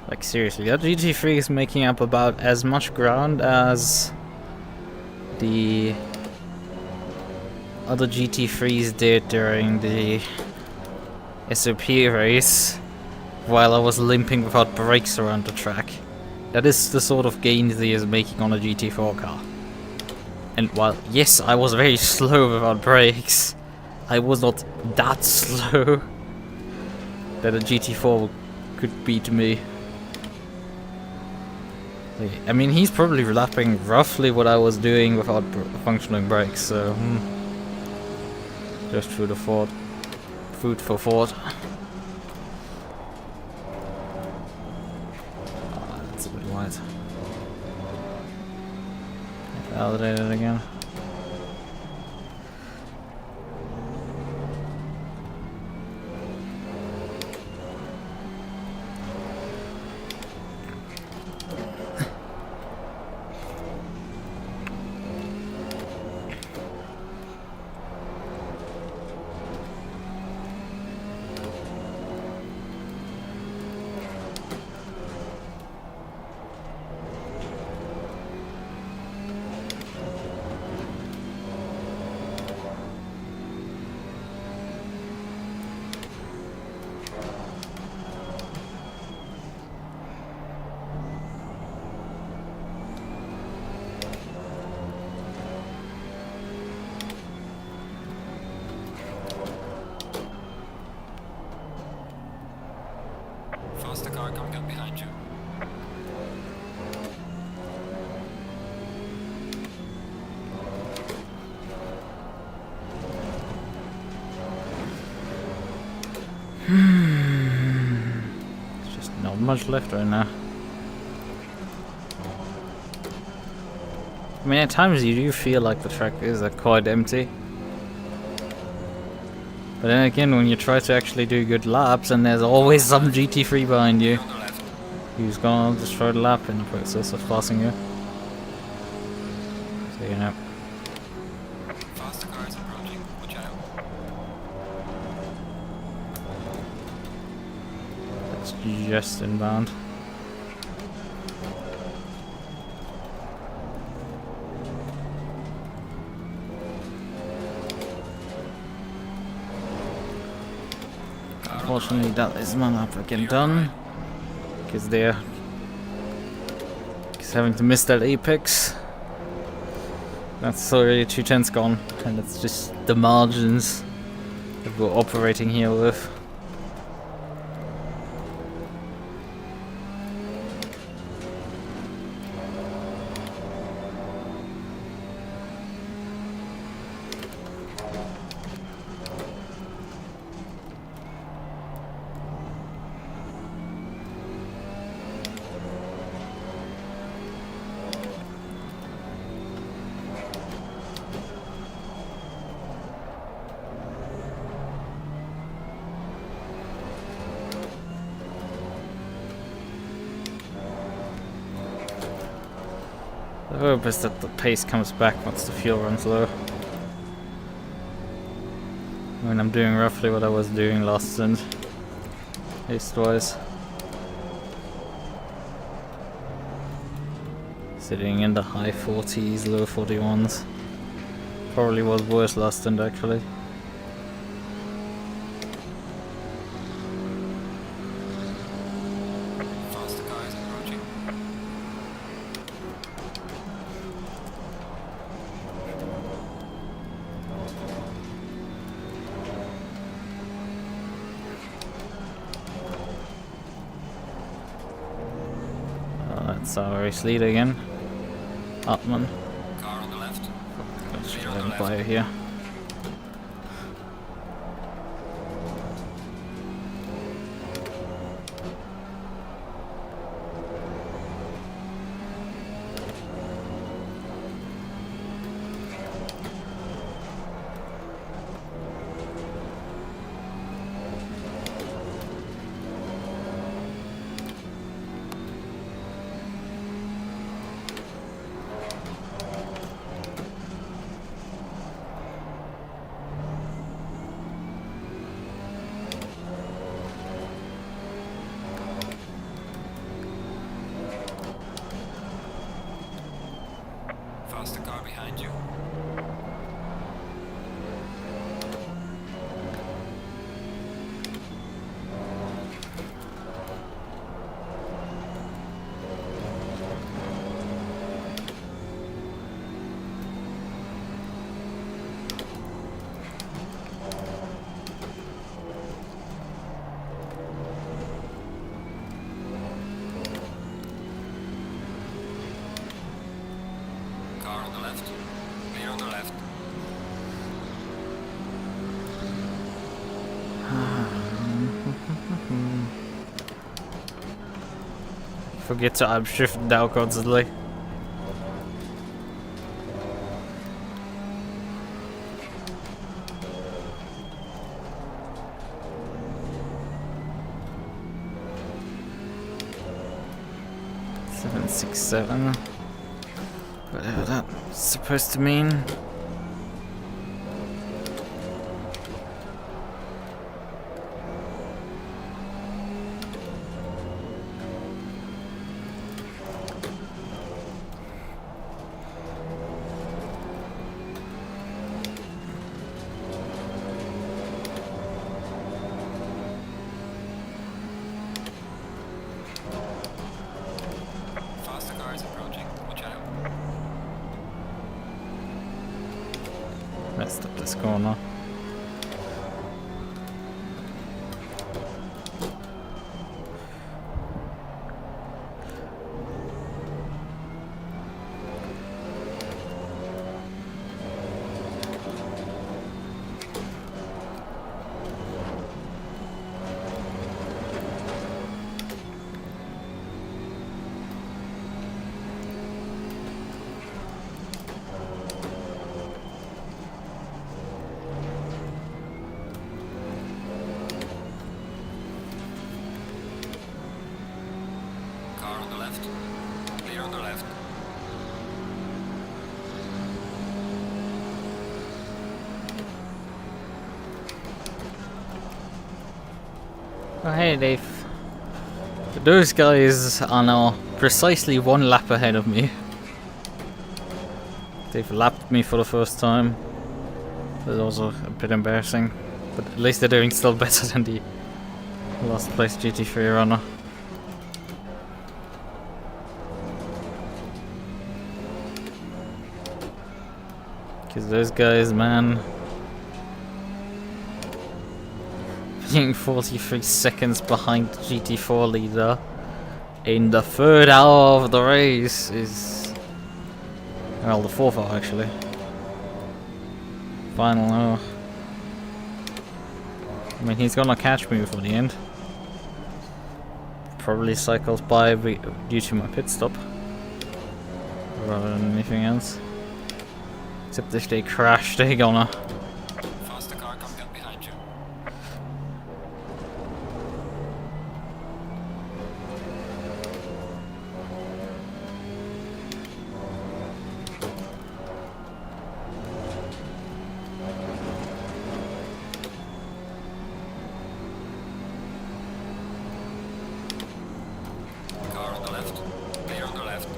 Like seriously, that GT3 is making up about as much ground as the other GT3s did during the SOP race while I was limping without brakes around the track. That is the sort of gains he is making on a GT4 car. And while, yes, I was very slow without brakes, I was not that slow that a GT4 could beat me. I mean, he's probably lapping roughly what I was doing without functioning brakes, so just food for thought. Oh, that's a bit wide. Validate it again. gun behind you. There's just not much left right now. I mean, at times you do feel like the track is quite empty. But then again, when you try to actually do good laps, and there's always some GT3 behind you On the left. who's gonna destroy the lap in the process of passing you. So, you know. Faster cars approaching. Watch out. That's just inbound. Unfortunately, that is my lap again done. Because having to miss that apex. That's already 2 tenths gone, and it's just the margins that we're operating here with. The hope is that the pace comes back once the fuel runs low. I mean, I'm doing roughly what I was doing last stint, pace-wise. Sitting in the high 40s, low 41s. Probably was worse last stint actually. Faster cars approaching. That's our race leader again. Upman. Car on the left. Let's Clear try on the and left. fire here. Faster car behind you. Car on the left. Clear on the left. Forget to upshift now constantly. Seven, 6, 7. Whatever that's supposed to mean. Faster cars approaching. Watch out. Messed up this corner. Oh, hey, those guys are now precisely 1 lap ahead of me. They've lapped me for the first time. That's also a bit embarrassing, but at least they're doing still better than the last place GT3 runner. Because those guys, man, being 43 seconds behind the GT4 leader in the 3rd hour of the race is, well, the 4th hour actually. Final hour. I mean, he's gonna catch me before the end. Probably cycles by due to my pit stop rather than anything else. Except if they crash, they're gonna. Faster car coming up behind you. Car on the left. Clear on the left.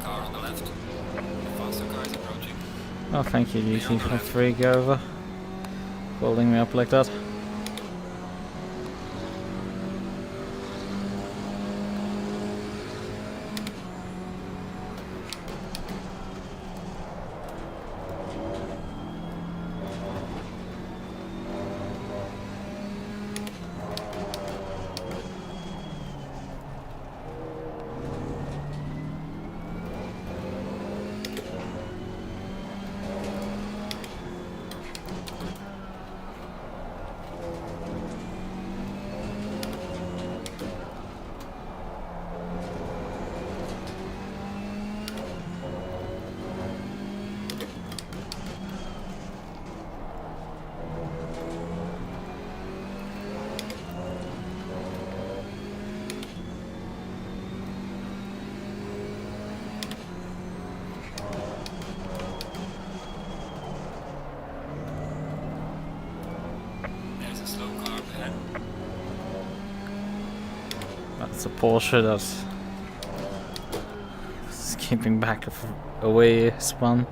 Car on the left. The faster car is approaching. Oh, thank you, GT3 go over. Holding me up like that. There's a slow car up ahead. That's a Porsche that's escaping back away spun.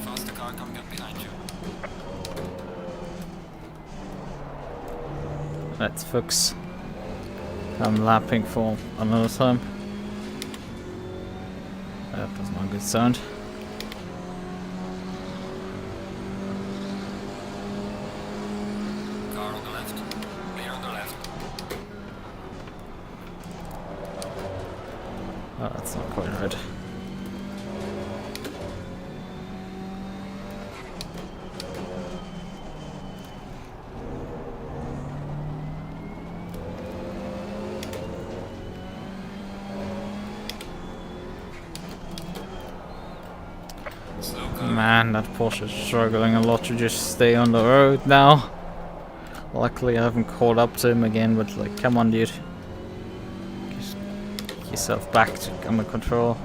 Faster car coming up behind you. Let's focus. I'm lapping for another time. That was not a good sound. Car on the left. Clear on the left. Oh, that's not quite right. Slow car. Man, that Porsche is struggling a lot to just stay on the road now. Luckily I haven't caught up to him again, but like, come on dude. Just get yourself back to under control.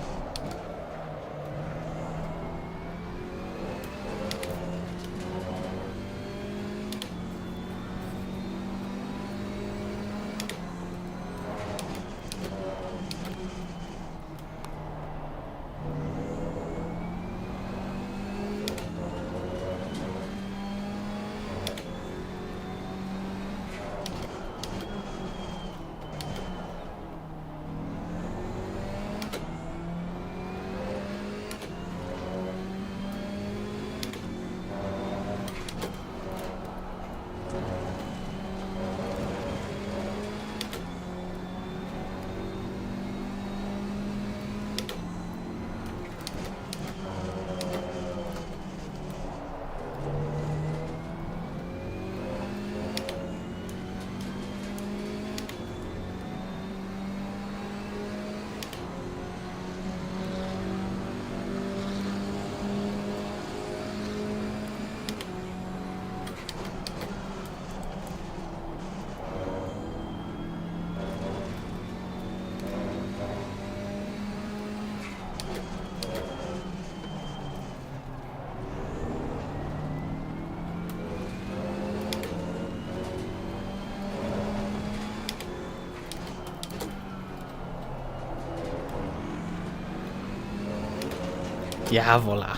Yeah, voila.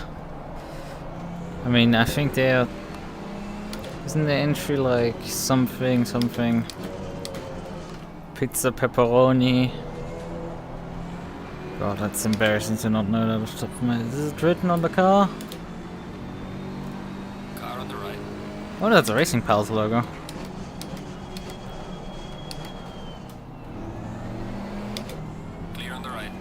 I mean, I think they're... Isn't the entry like something, something... Pizza pepperoni? God, that's embarrassing to not know that off the top of my head. Is it written on the car? Car on the right. Oh, that's a Racing Pals logo. Clear on the right.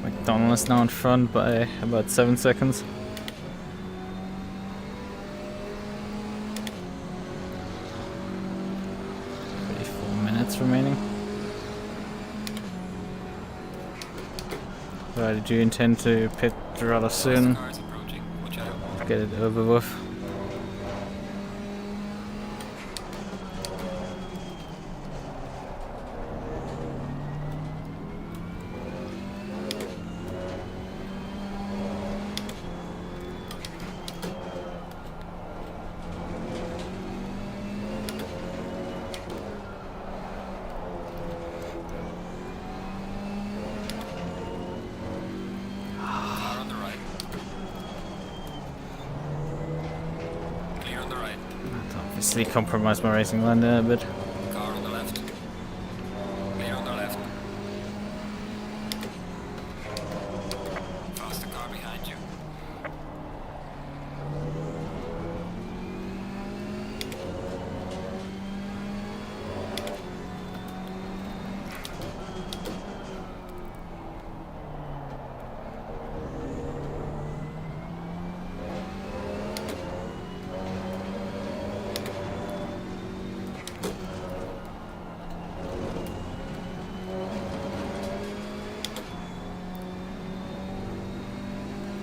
McDonald is now in front by about 7 seconds. 34 minutes remaining. Right, did you intend to pit rather soon? Car is approaching. Watch out. Get it over with. Car on the right. Clear on the right. Obviously compromised my racing line there a bit. Car on the left. Clear on the left. Faster car behind you.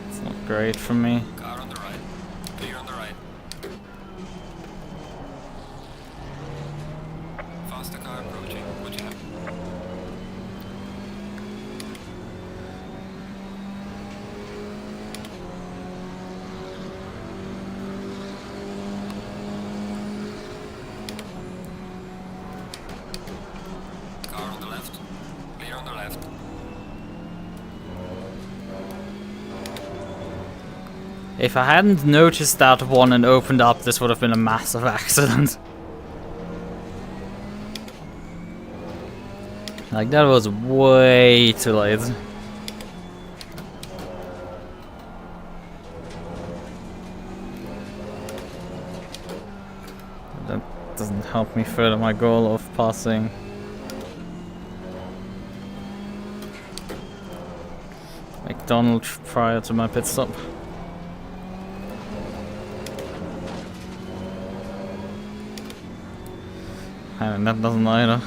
It's not great for me. Car on the right. Clear on the right. Faster car approaching. Watch out. Car on the left. Clear on the left. If I hadn't noticed that one and opened up, this would have been a massive accident. Like, that was way too late. That doesn't help me further my goal of passing McDonald prior to my pit stop. And that doesn't either.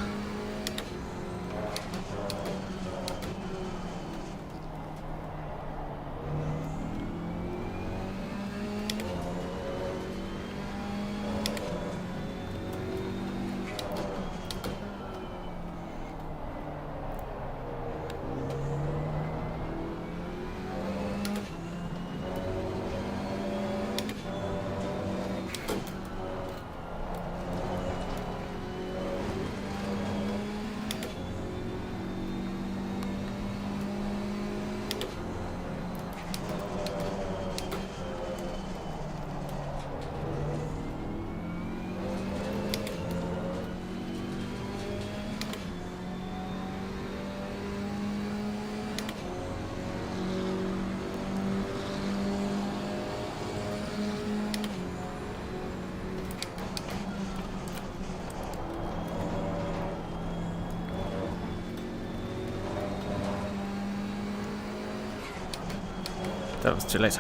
That was too late.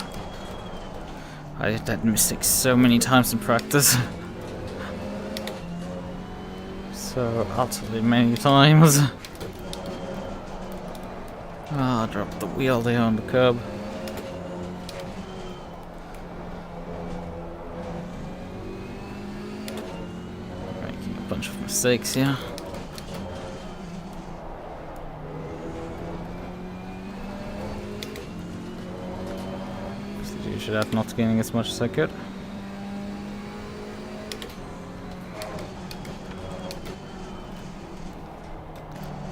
I did that mistake so many times in practice. So utterly many times. Ah, drop the wheel there on the curb. Making a bunch of mistakes here. You should have not gaining as much as I could.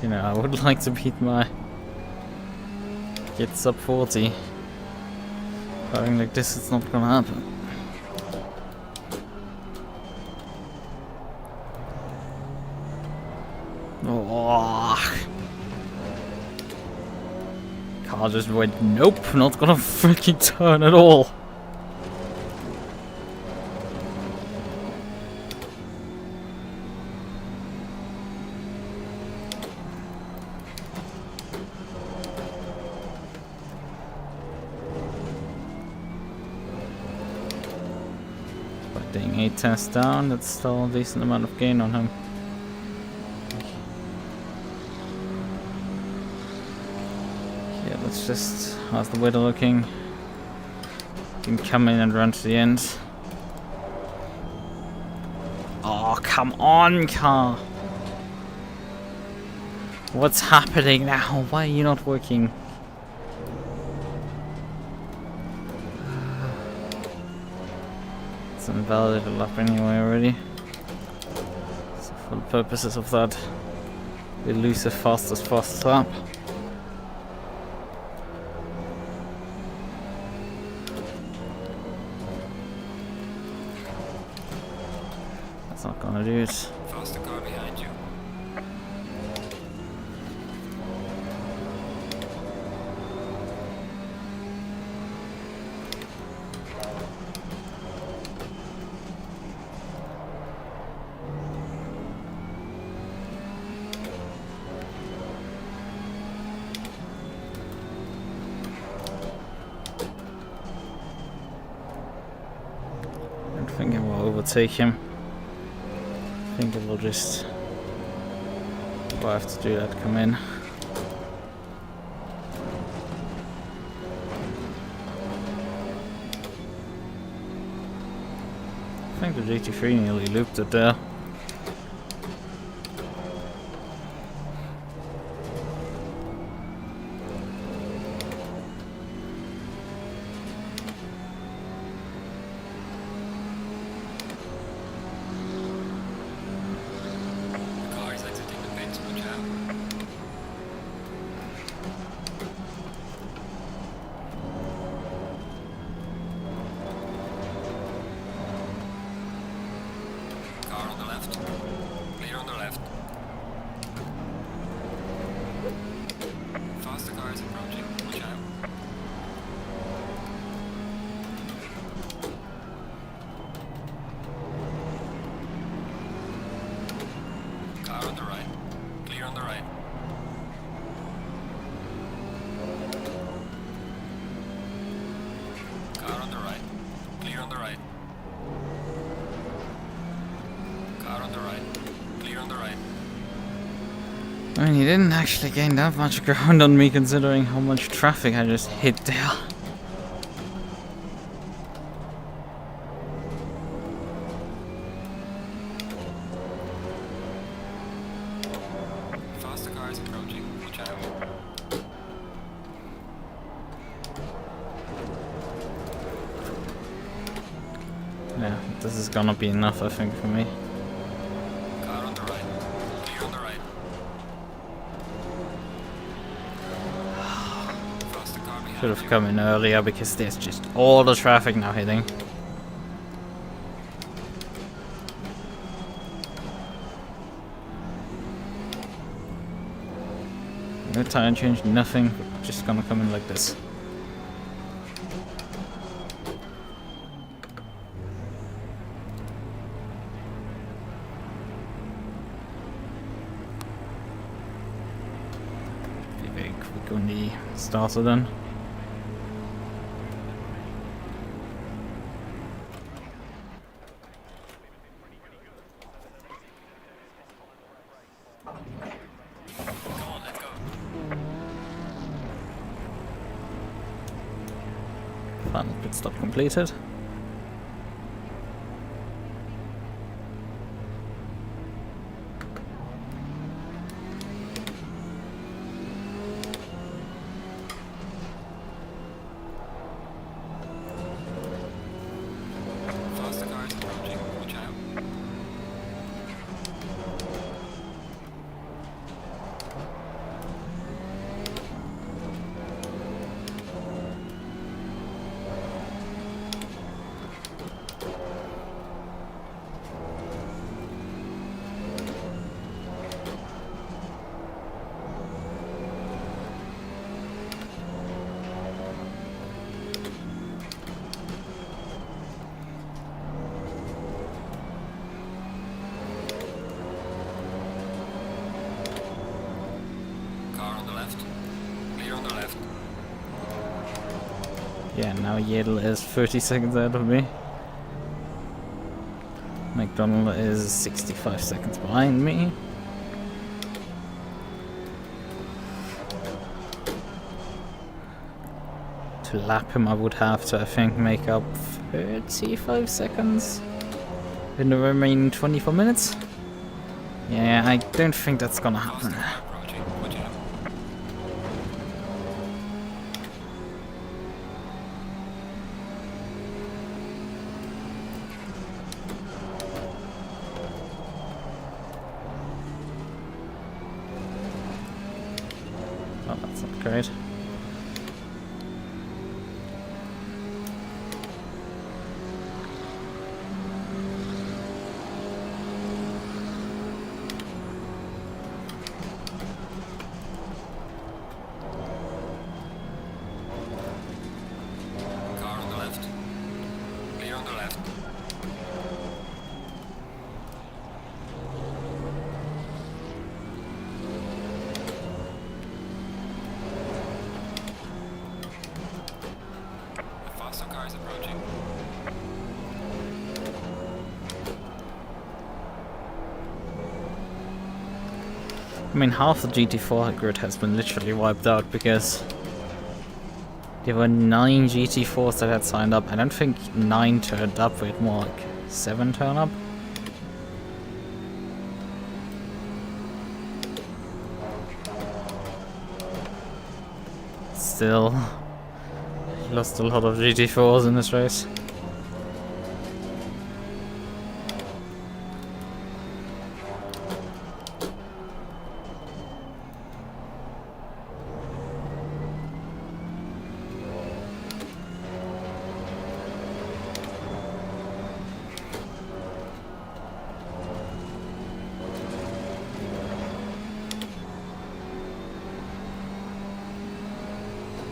You know, I would like to beat my get sub 40. Going like this, it's not gonna happen. Oh. Car just went, nope, not gonna freaking turn at all. But being 8 tests down, that's still a decent amount of gain on him. Let's just, how's the weather looking? Can come in and run to the end. Oh, come on, car! What's happening now? Why are you not working? It's invalid lap anyway already. So for the purposes of that, we lose the fastest lap. Not gonna do it. Faster car behind you. I don't think I will overtake him. I think it will just, if I have to do that, come in. I think the GT3 nearly looped it there. I mean, he didn't actually gain that much ground on me considering how much traffic I just hit there. Faster cars approaching. Watch out. Yeah, this is gonna be enough, I think, for me. Car on the right. Clear on the right. Faster car behind Should have you. come in earlier because there's just all the traffic now hitting. No tire change, nothing, just gonna come in like this. Be very quick on the starter then. Final pit stop completed. Faster cars approaching. Watch out. Car on the left. Clear on the left. Yeah, now Yedel is 30 seconds ahead of me. McDonald is 65 seconds behind me. To lap him I would have to, I think, make up 35 seconds in the remaining 24 minutes. Yeah, I don't think that's gonna happen. Faster car approaching. Watch out. Oh, that's not great. Car on the left. Clear on the left. The faster car is approaching. I mean, half the GT4 grid has been literally wiped out because there were 9 GT4s that had signed up. I don't think 9 turned up, but more like 7 turn up. Still, lost a lot of GT4s in this race.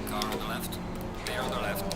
Car on the left. Clear on the left.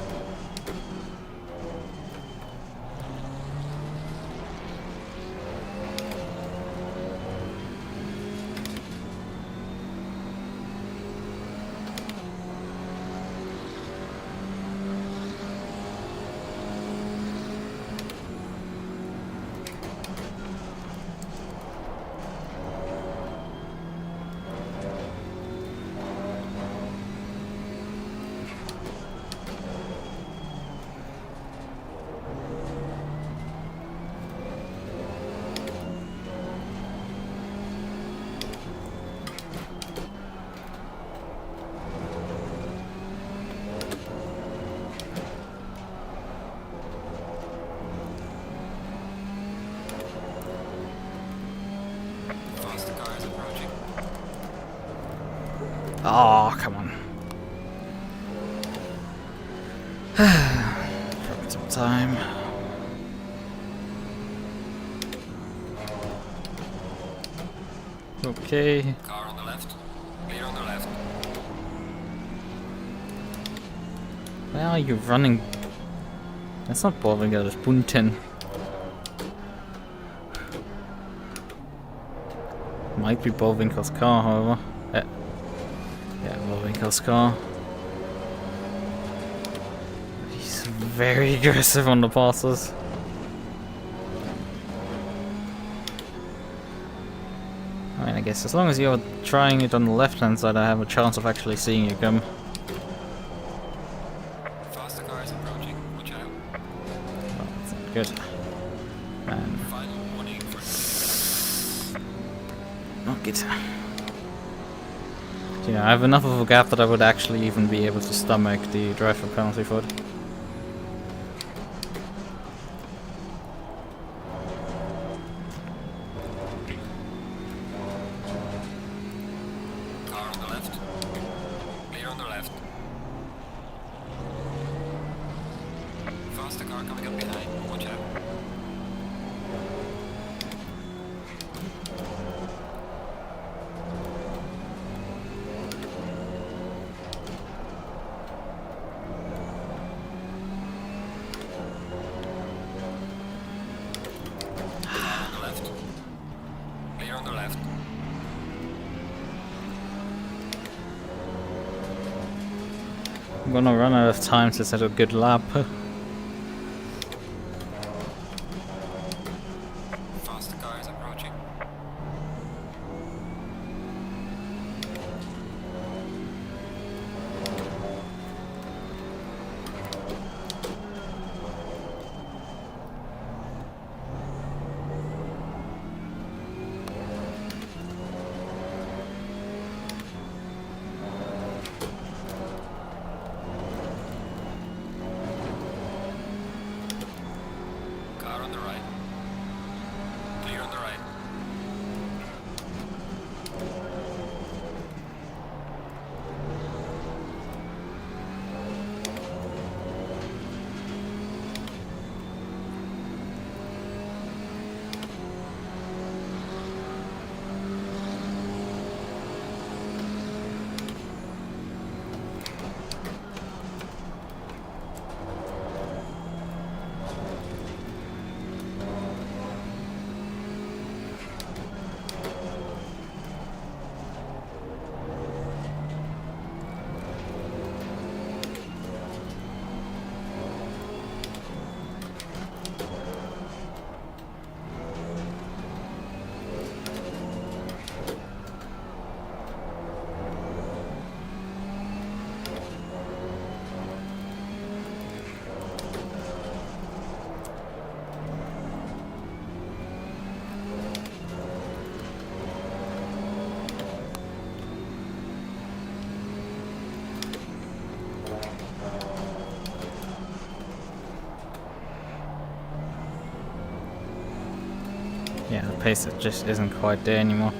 Faster car is approaching. Oh, come on. Probably some time. Okay. Car on the left. Clear on the left. Where are you running? That's not Borwinger, that's Bunten. Might be Borwinkel's car, however. Yeah, Borwinkel's car. He's very aggressive on the passes. I mean, I guess as long as you're trying it on the left-hand side, I have a chance of actually seeing you come. Faster car is approaching. Good. And Final warning for not good. You know, I have enough of a gap that I would actually even be able to stomach the driver penalty for it. car on the left. Clear on the left. Faster car coming up behind. Watch out. Car on the left. Clear on the left. I'm gonna run out of time to set a good lap. Faster car is approaching. Car on the right. Clear on the right. Yeah, the pace just isn't quite there anymore.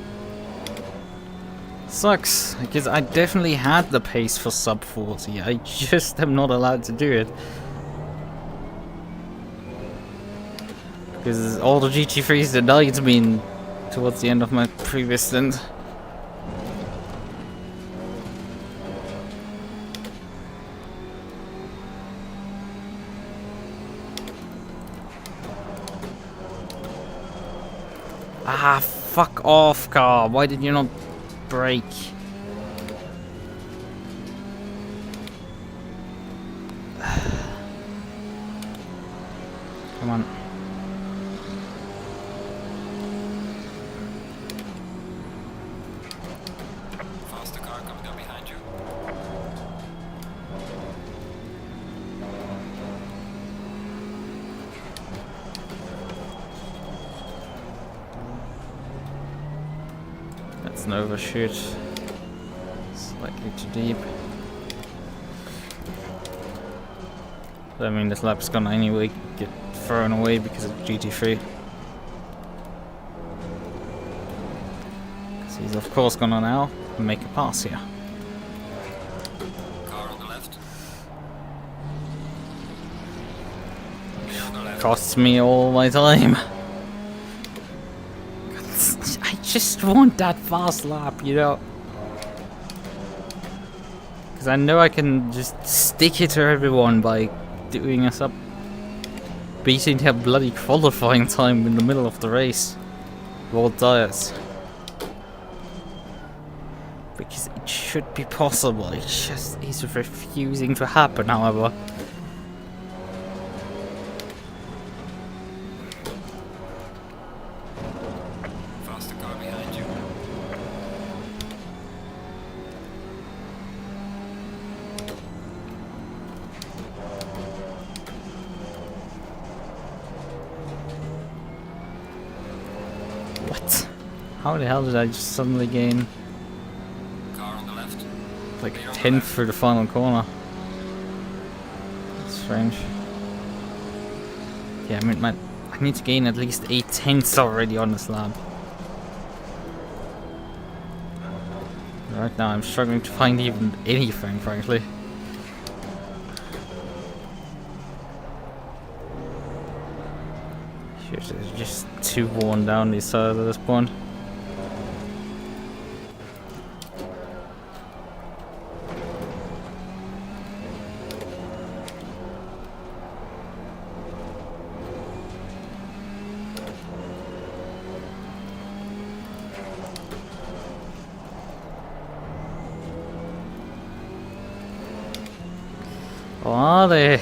Sucks, because I definitely had the pace for sub 40. I just am not allowed to do it. Because all the GT3s denied me towards the end of my previous stint. Ah, fuck off, car. Why did you not brake? Come on. Faster car coming up behind you. That's an overshoot. Slightly too deep. I mean, this lap's gonna anyway get thrown away because of GT3. Because he's of course gonna now make a pass here. Car on the left. Clear on the left. Costs me all my time. I just want that fast lap, you know. Because I know I can just stick it to everyone by doing us up, beating their bloody qualifying time in the middle of the race. World tires. Because it should be possible, it just is refusing to happen, however. Faster car behind you. How the hell did I just suddenly gain Car on the left. like Clear on the 10th left. through the final corner? That's strange. Yeah, I mean, I need to gain at least 8/10 already on this lap. Right now I'm struggling to find even anything, frankly. Shit, it's just too worn down these sides at this point. Or are they?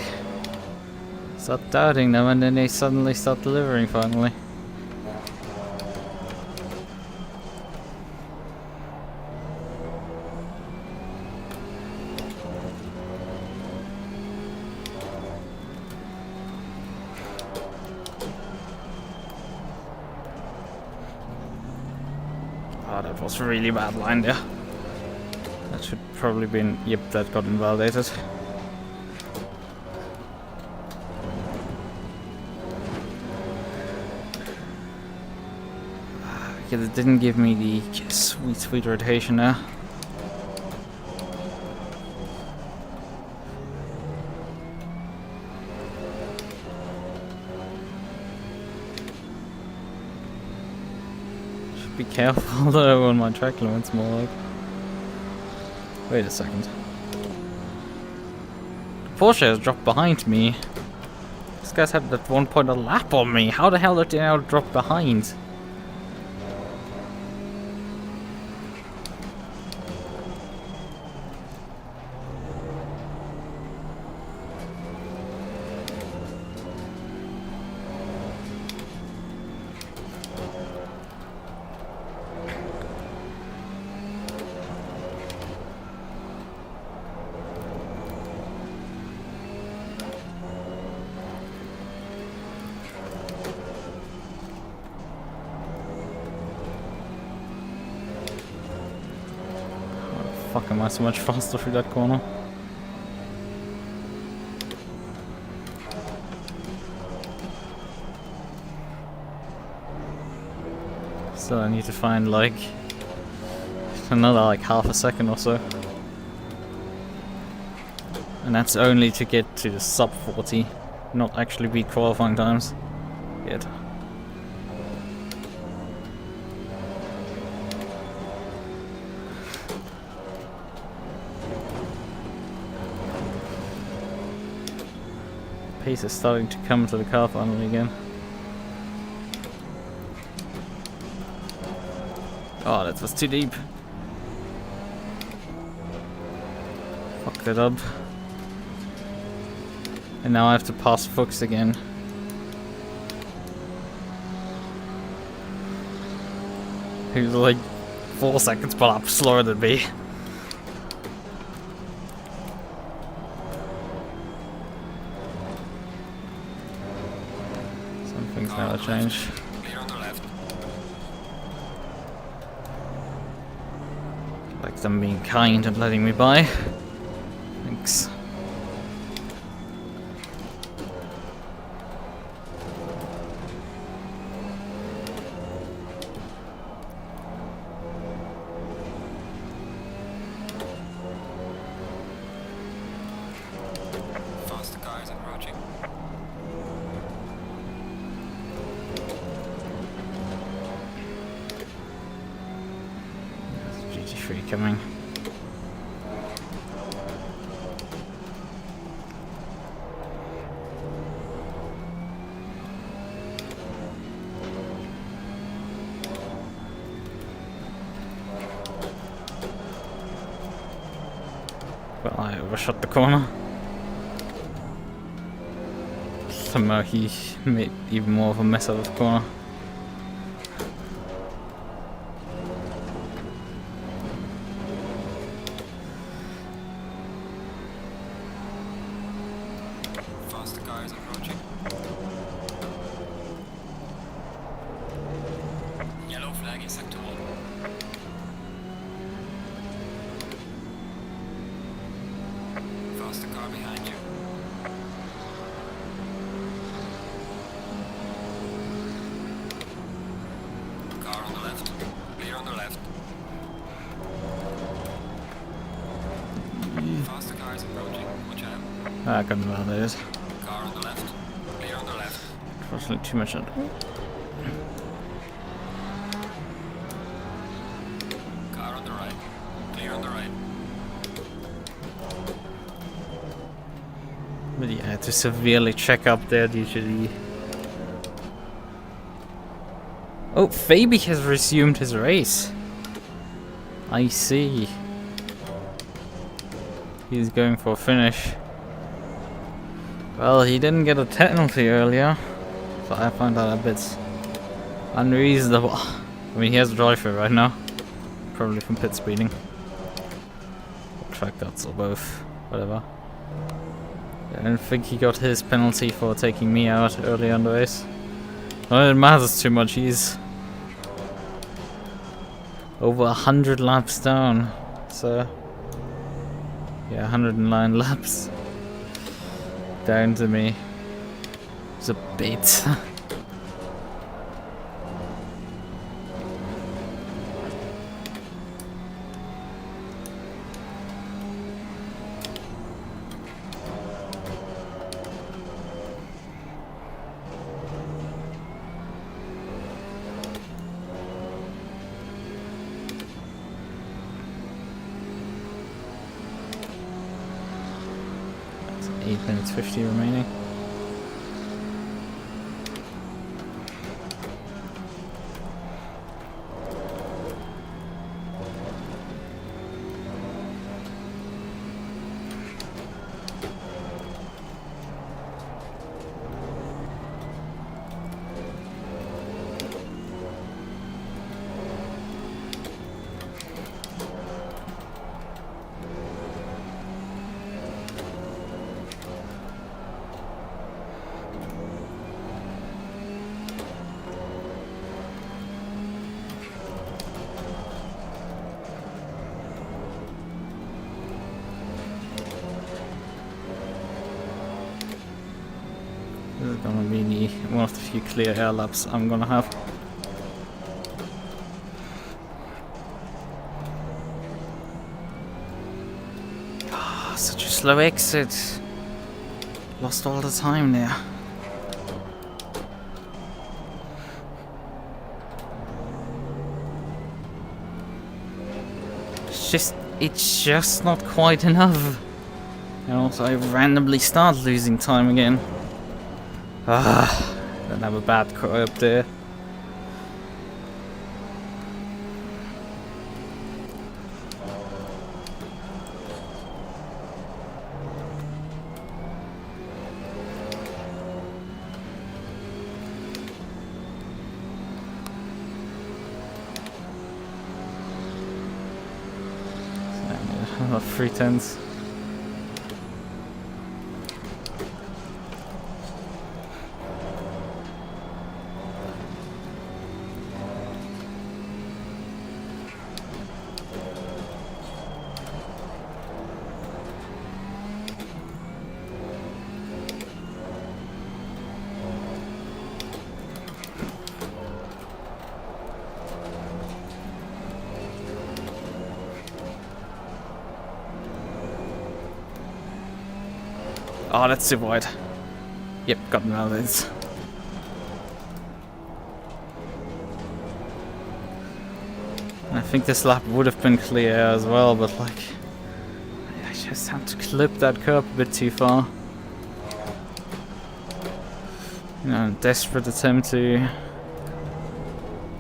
Start doubting them and then they suddenly start delivering finally. Oh, that was a really bad line there. That should probably been, yep, that got invalidated. Because it didn't give me the sweet rotation there. Should be careful though on my track limits more like. Wait a second. The Porsche has dropped behind me. This guy's had at one point a lap on me. How the hell did they now drop behind? Fuck, am I so much faster through that corner? So I need to find like another like half a second or so. And that's only to get to the sub 40, not actually beat qualifying times yet. Pace is starting to come to the car finally again. Oh, that was too deep. Fucked it up. And now I have to pass Fuchs again. Who's like 4 seconds per lap slower than me. Something's gotta change. Clear on the left. Like them being kind and letting me by. Thanks. Faster car is approaching. There's GT3 coming. Well, I overshot the corner. Somehow he made even more of a mess out of the corner. Faster car is approaching. Yellow flag in sector 1. Past the car behind you. Car on the left. Clear on the left. Faster car is approaching. Watch out. I couldn't know that is. Car on the left. Clear on the left. Unfortunately, too much. Car on the right. Clear on the right. But yeah, I had to severely check up there due to the... Oh, Fabi has resumed his race. I see. He's going for a finish. Well, he didn't get a penalty earlier, so I find that a bit unreasonable. I mean, he has a driver right now, probably from pit speeding. Or track dots or both, whatever. I don't think he got his penalty for taking me out early on the race. Well, it matters too much. He's over 100 laps down, so yeah, 109 laps down to me. It's a bit. That's 8 minutes 50 remaining. This is gonna be one of the few clear air laps I'm gonna have. Ah, such a slow exit. Lost all the time there. It's just not quite enough. And also I randomly start losing time again. Ah, don't have a bad car up there. So, 310s. Oh, that's too wide. Yep, got me out of this. I think this lap would have been clear as well, but like, I just had to clip that curb a bit too far. You know, desperate attempt to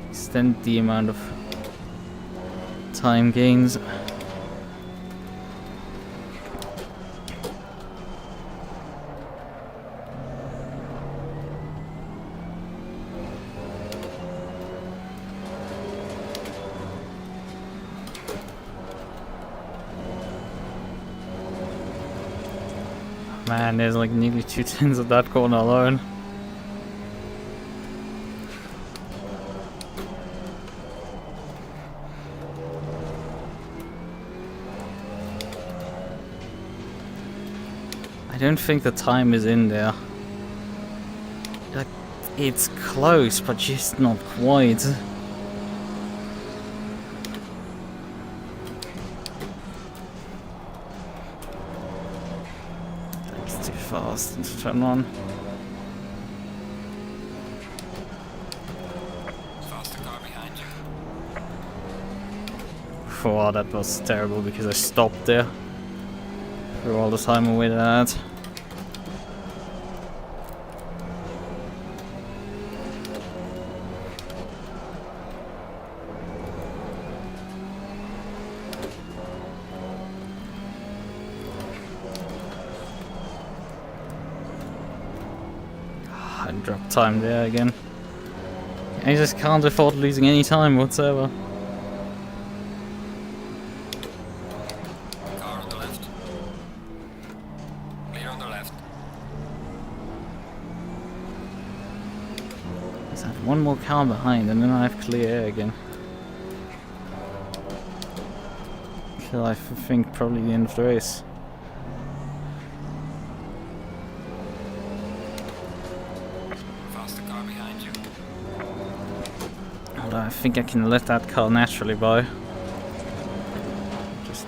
extend the amount of time gains. Man, there's like nearly 210s of that corner alone. don't think the time is in there. Like, it's close, but just not quite. That's too fast to turn on. Faster car behind you. Oh, that was terrible because I stopped there. Threw all the time away that. I dropped time there again. I just can't afford losing any time whatsoever. Car on the left. Clear on the left. There's that one more car behind and then I have clear air again. Till I think probably the end of the race. Faster car behind you. Although I think I can let that car naturally by. Just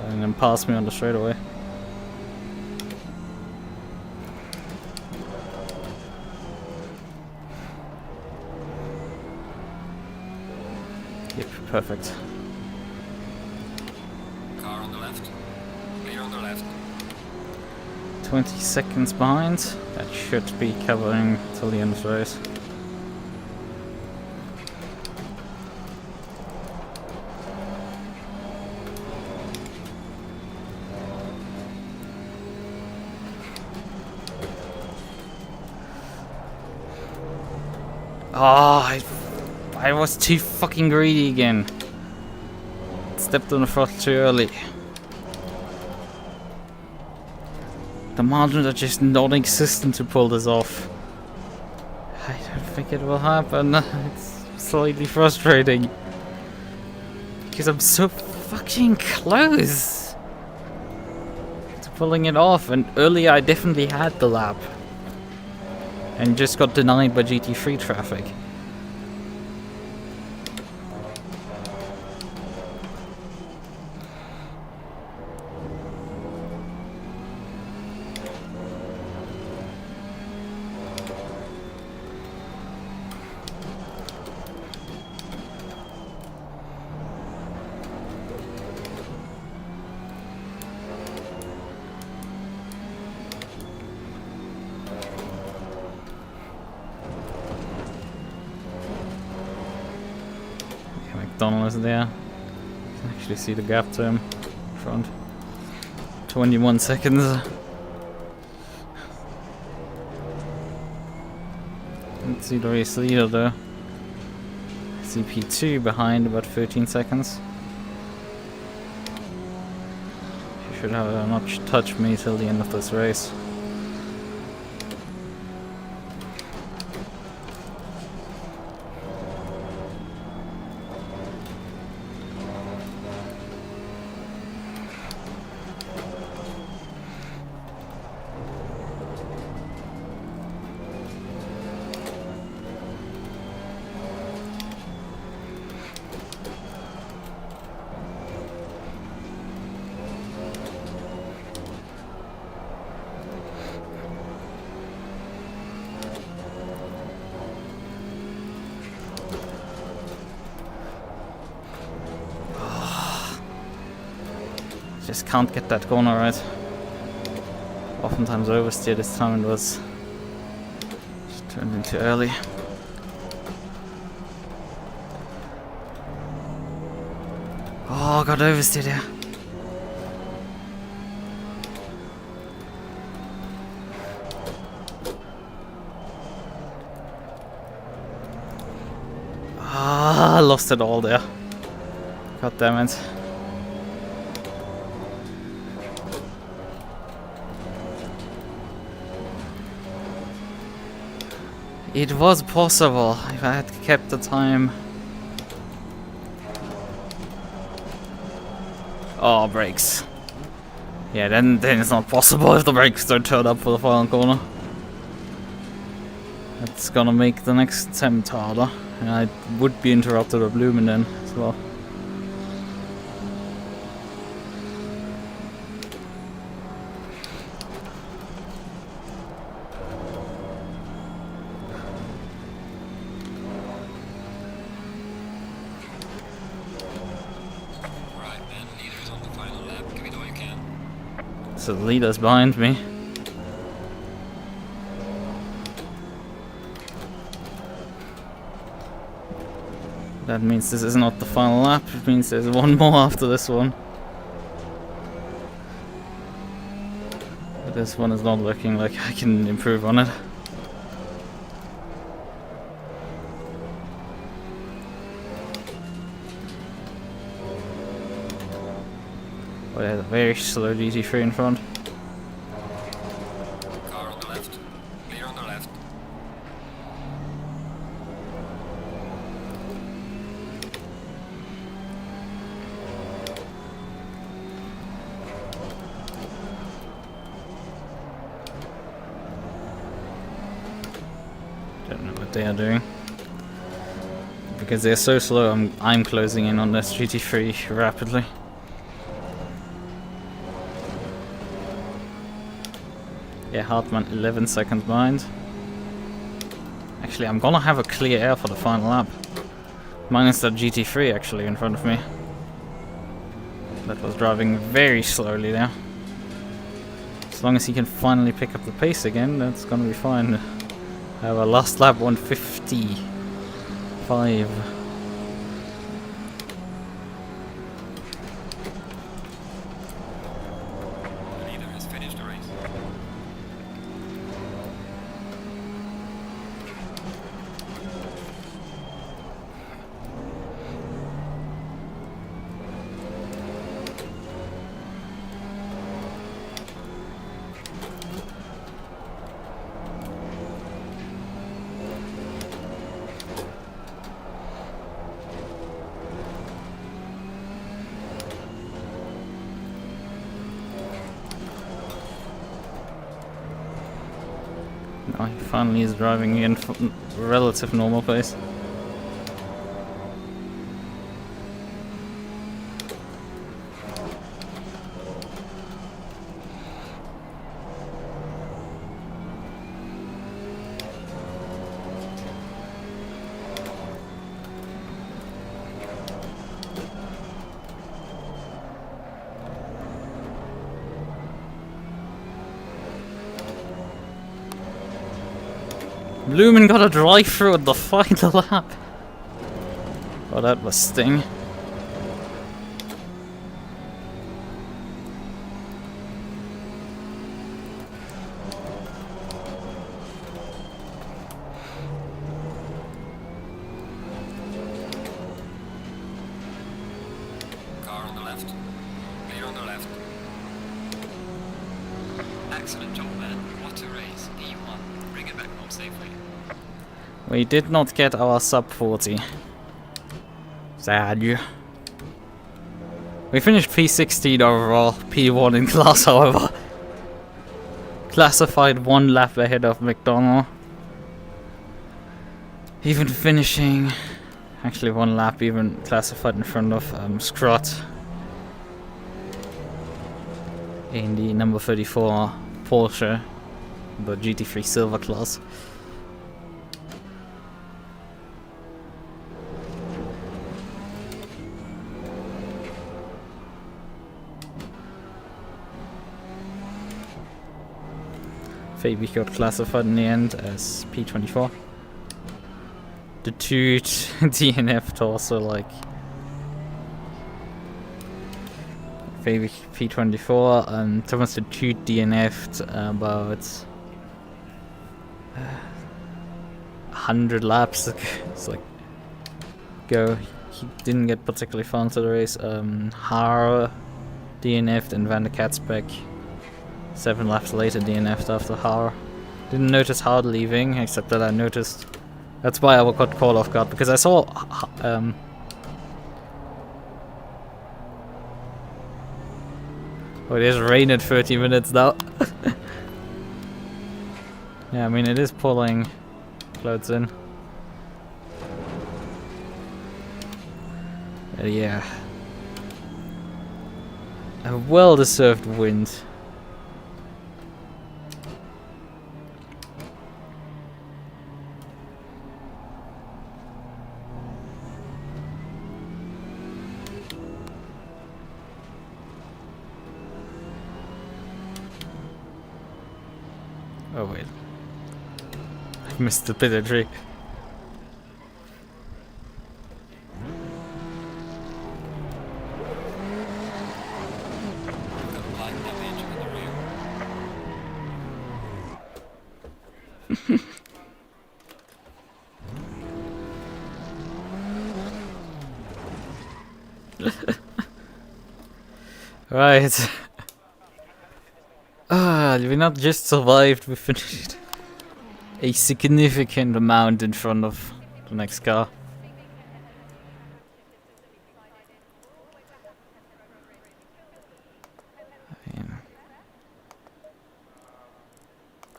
letting them pass me on the straightaway. Yep, perfect. Car on the left. Clear on the left. 20 seconds behind. That should be covering till the end of the race. Oh, I was too fucking greedy again. Stepped on the throttle too early. The margins are just non-existent to pull this off. I don't think it will happen. It's slightly frustrating. Because I'm so fucking close to pulling it off. And earlier I definitely had the lap. And just got denied by GT3 traffic. McDonald is there. You can actually see the gap to him. Front. 21 seconds. Let's see the race leader though. CP2 behind about 13 seconds. He should have not touched me till the end of this race. Just can't get that corner right. Oftentimes oversteer. This time it was just turned in too early. Oh, got oversteered here. Ah, lost it all there. God damn it. It was possible if I had kept the time. Oh, brakes. Yeah, then it's not possible if the brakes don't turn up for the final corner. That's gonna make the next attempt harder. And I would be interrupted with Lumen then as well. Right then, leader's on the final lap. Give it all you can. So the leader's behind me. That means this is not the final lap, it means there's one more after this one. But this one is not looking like I can improve on it. Oh, there's a very slow GT3 in front. Car on the left. Clear on the left. Don't know what they are doing. Because they're so slow, I'm closing in on this GT3 rapidly. Yeah, Hartmann 11 seconds behind. Actually, I'm gonna have a clear air for the final lap. Minus that GT3 actually in front of me. That was driving very slowly there. As long as he can finally pick up the pace again, that's gonna be fine. I have a last lap 155. The leader has finished the race. Now he finally is driving in relative normal pace. Lumen got a drive-through at the final lap. Oh, that was sting. Car on the left. Clear on the left. Excellent job, man. What a race. P1. Bring it back home safely. We did not get our sub 40. Sad. We finished P16 overall, P1 in class however. Classified one lap ahead of McDonald. Even finishing, actually one lap even classified in front of Scrot. In the number 34 Porsche, the GT3 Silver class. Fabi got classified in the end as P24. The two DNF'd also, like Fabi P24 and Thomas the 2 DNF'd about 100 laps ago. He didn't get particularly far into the race. Har DNF'd and Van der Katzbeck 7 laps later DNF'd after Har. Didn't notice Har leaving, except that I noticed. That's why I got caught off guard, because I saw Oh, it is rain at 30 minutes now. Yeah, I mean, it is pulling clouds in. Yeah. A well-deserved wind. Oh wait. I missed the bitter tree. Right. We not just survived, we finished a significant amount in front of the next car.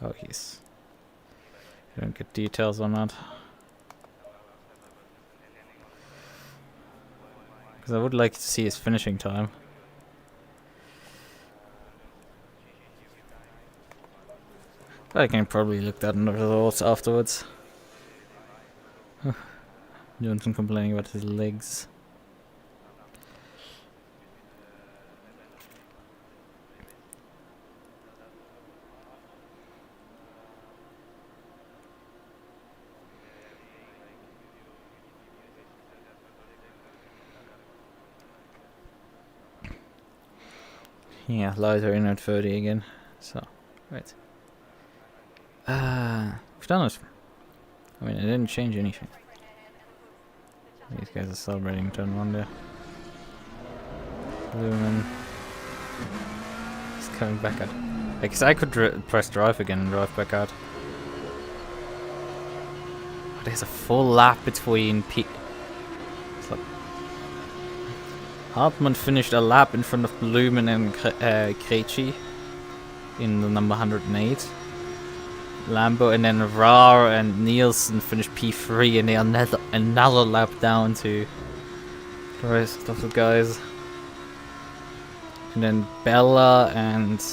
Oh, he's... I don't get details on that. Because I would like to see his finishing time. I can probably look that under the results afterwards. Johnson complaining about his legs. Yeah, lighter in at 30 again. So, right. We've done it. I mean, it didn't change anything. These guys are celebrating turn 1 there. Lumen. He's coming back out. Like, I could press drive again and drive back out. But there's a full lap between It's like Hartmann finished a lap in front of Lumen and Krejci in the number 108. Lambo, and then Rar and Nielsen finished P3, and they are another lap down to the rest of the guys. And then Bella and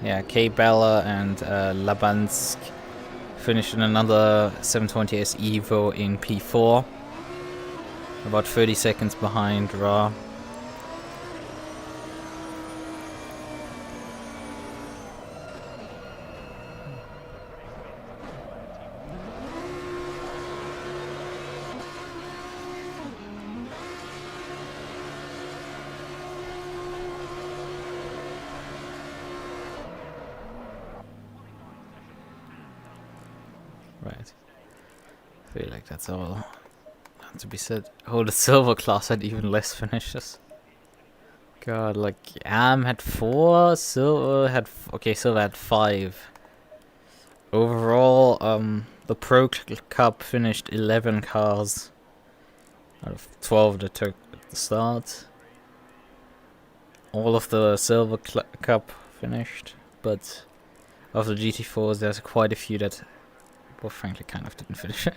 yeah, K Bella and Labansk finished in another 720S Evo in P4, about 30 seconds behind Ra. Right. I feel like that's all to be said. Oh, the silver class had even less finishes. God, like Am had 4, Silver had Silver had 5. Overall, the Pro Cup finished 11 cars out of 12 that took at the start. All of the Silver Cup finished, but of the GT4s, there's quite a few that, well, frankly, kind of didn't finish.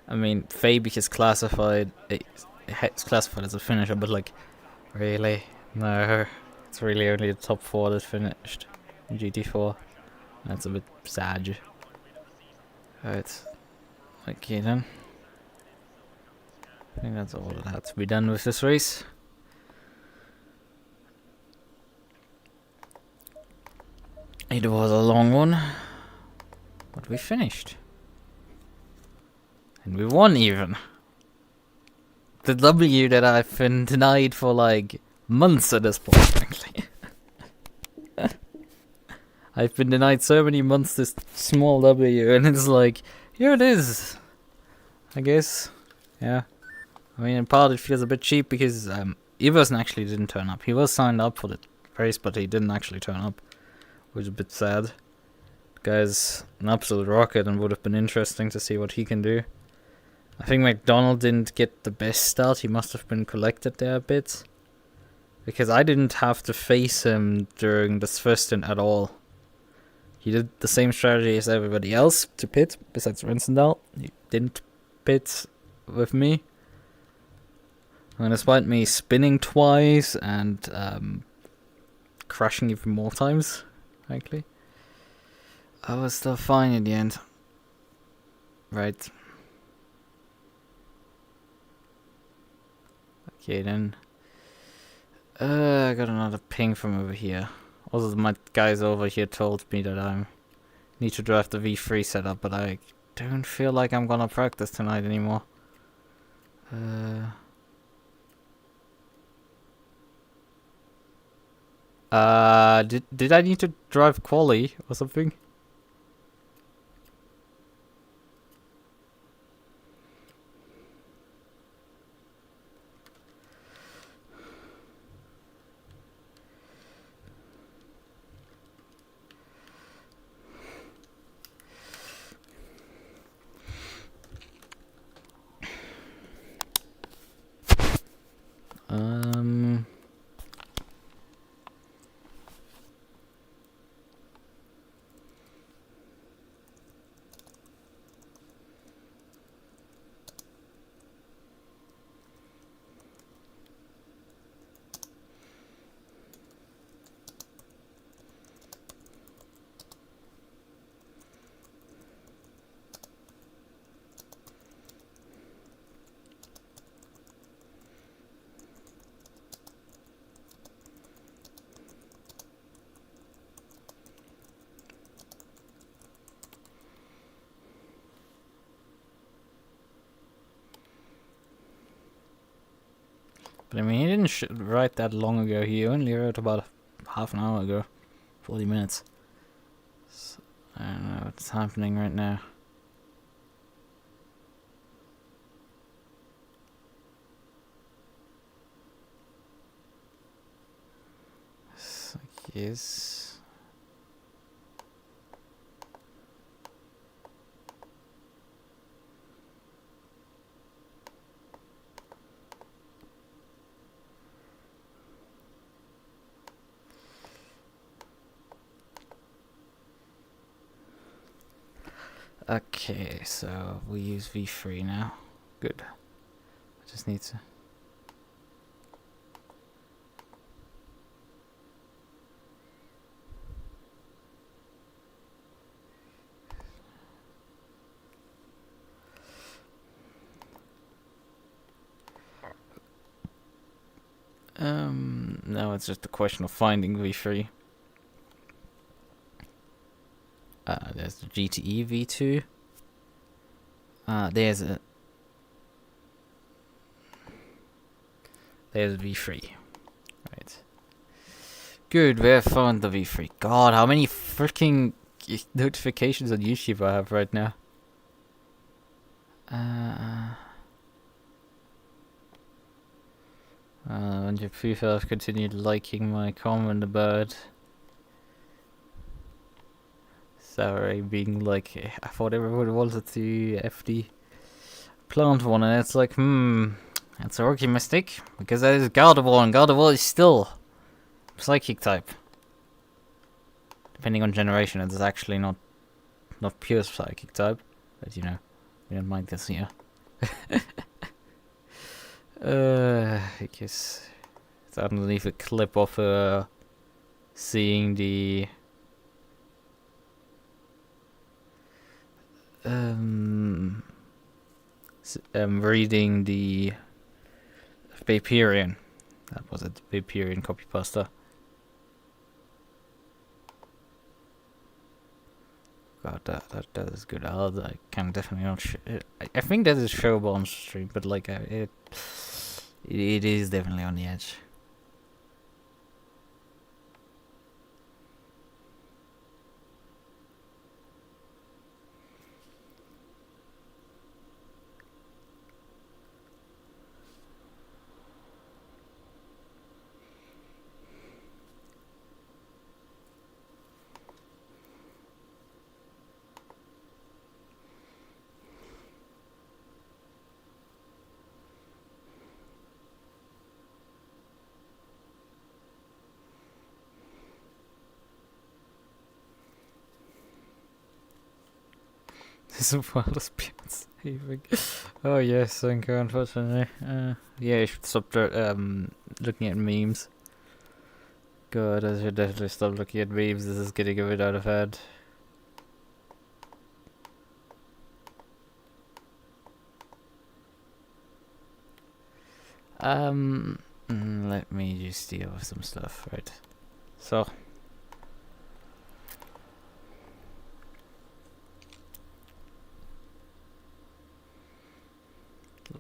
I mean, Fabic is classified. It's classified as a finisher, but like, really, no, it's really only the top 4 that finished in GT4. That's a bit sad. Right, okay then. I think that's all that had to be done with this race. It was a long one, but we finished. And we won even. The W that I've been denied for like months at this point, frankly. I've been denied so many months this small W, and it's like, here it is. I guess. Yeah. I mean, in part it feels a bit cheap because Everson actually didn't turn up. He was signed up for the race, but he didn't actually turn up, which is a bit sad. The guy's an absolute rocket and would have been interesting to see what he can do. I think McDonald didn't get the best start. He must have been collected there a bit, because I didn't have to face him during this first stint at all. He did the same strategy as everybody else to pit, besides Rensendal. He didn't pit with me. And despite me spinning twice and crashing even more times, frankly, I was still fine in the end. Right. Okay then. I got another ping from over here. Also, my guys over here told me that I need to drive the V3 setup, but I don't feel like I'm gonna practice tonight anymore. Did I need to drive quali or something? But I mean, he didn't write that long ago. He only wrote about half an hour ago. 40 minutes. So, I don't know what's happening right now. So, yes. Okay, so we use V3 now. Good. I just need to... Now it's just a question of finding V3. There's the GTE V2. There's V3. Right. Good, we have found the V3. God, how many freaking notifications on YouTube I have right now. And your people have continued liking my comment about Saphire being like, I thought everybody wanted to FD plant one, and it's like, that's a rookie mistake, because that is Gardevoir, and Gardevoir is still Psychic type. Depending on generation, it's actually not pure Psychic type, but you know, we don't mind this here. I guess it's underneath a clip of seeing the reading the Vaporeon. That was it, Vaporeon copy pasta. God, that is good. I can definitely not. I think that is showable on stream, but like it is definitely on the edge. This world is saving. Oh yes, thank you, unfortunately. Yeah, you should stop looking at memes. God, I should definitely stop looking at memes. This is getting a bit out of hand. Let me just deal with some stuff, right? So.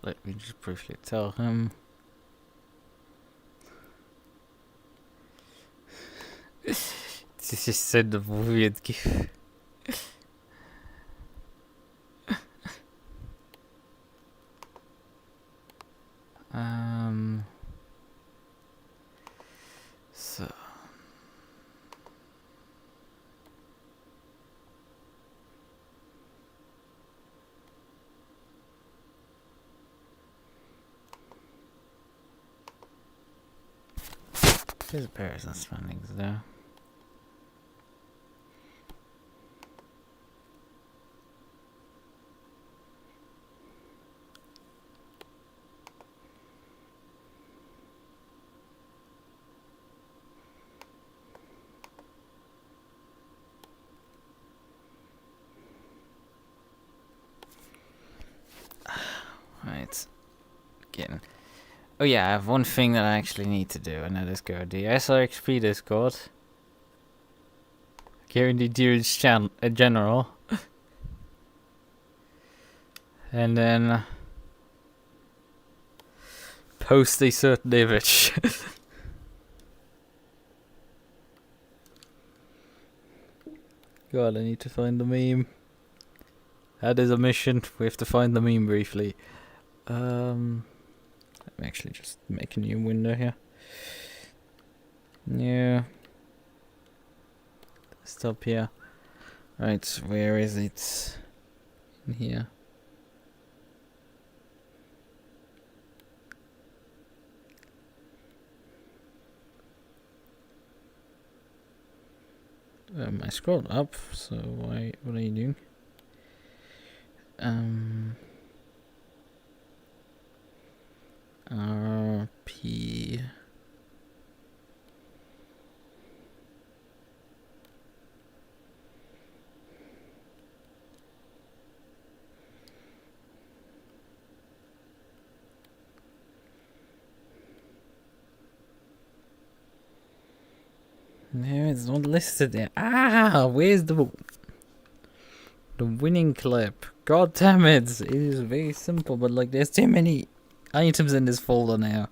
Let me just briefly tell him. This is send a weird gift. So. There's a pair of surroundings there. Right. Again. Oh yeah, I have one thing that I actually need to do, and that is go to the SRXP Discord. Guaranteed to a general. And then post a certain image. God, I need to find the meme. That is a mission. We have to find the meme briefly. Let me actually just make a new window here. New. Stop here. Right, where is it? In here. I scrolled up, so why? What are you doing? RP. No, it's not listed there. Ah, where's the winning clip? God damn it! It is very simple, but like, there's too many items in this folder now.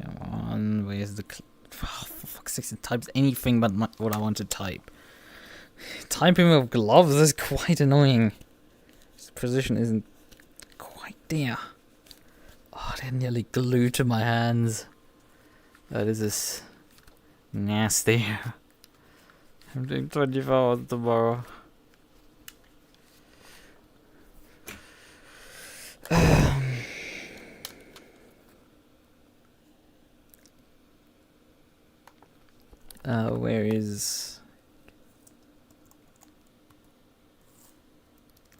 Come on, where's the for fuck's sake, it types anything but what I want to type. Typing with gloves is quite annoying. This precision isn't quite there. Oh, they're nearly glued to my hands. Oh, this is nasty. I'm doing 24 hours tomorrow.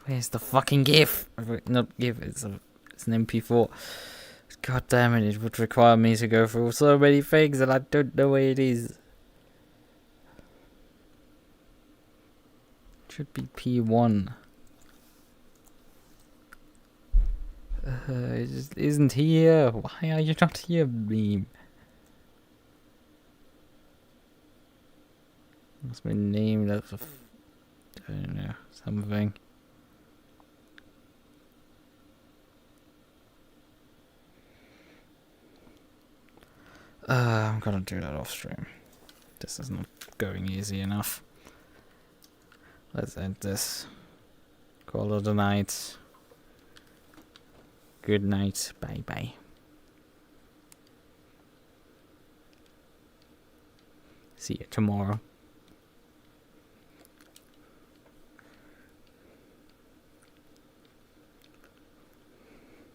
Where's the fucking GIF? Not GIF, it's an MP4. God damn it, it would require me to go through so many things and I don't know where it is. It should be P1. It just isn't here. Why are you not here, meme? Must be named after, I don't know, something. I'm gonna do that off stream. This is not going easy enough. Let's end this. Call it a night. Good night. Bye bye. See you tomorrow.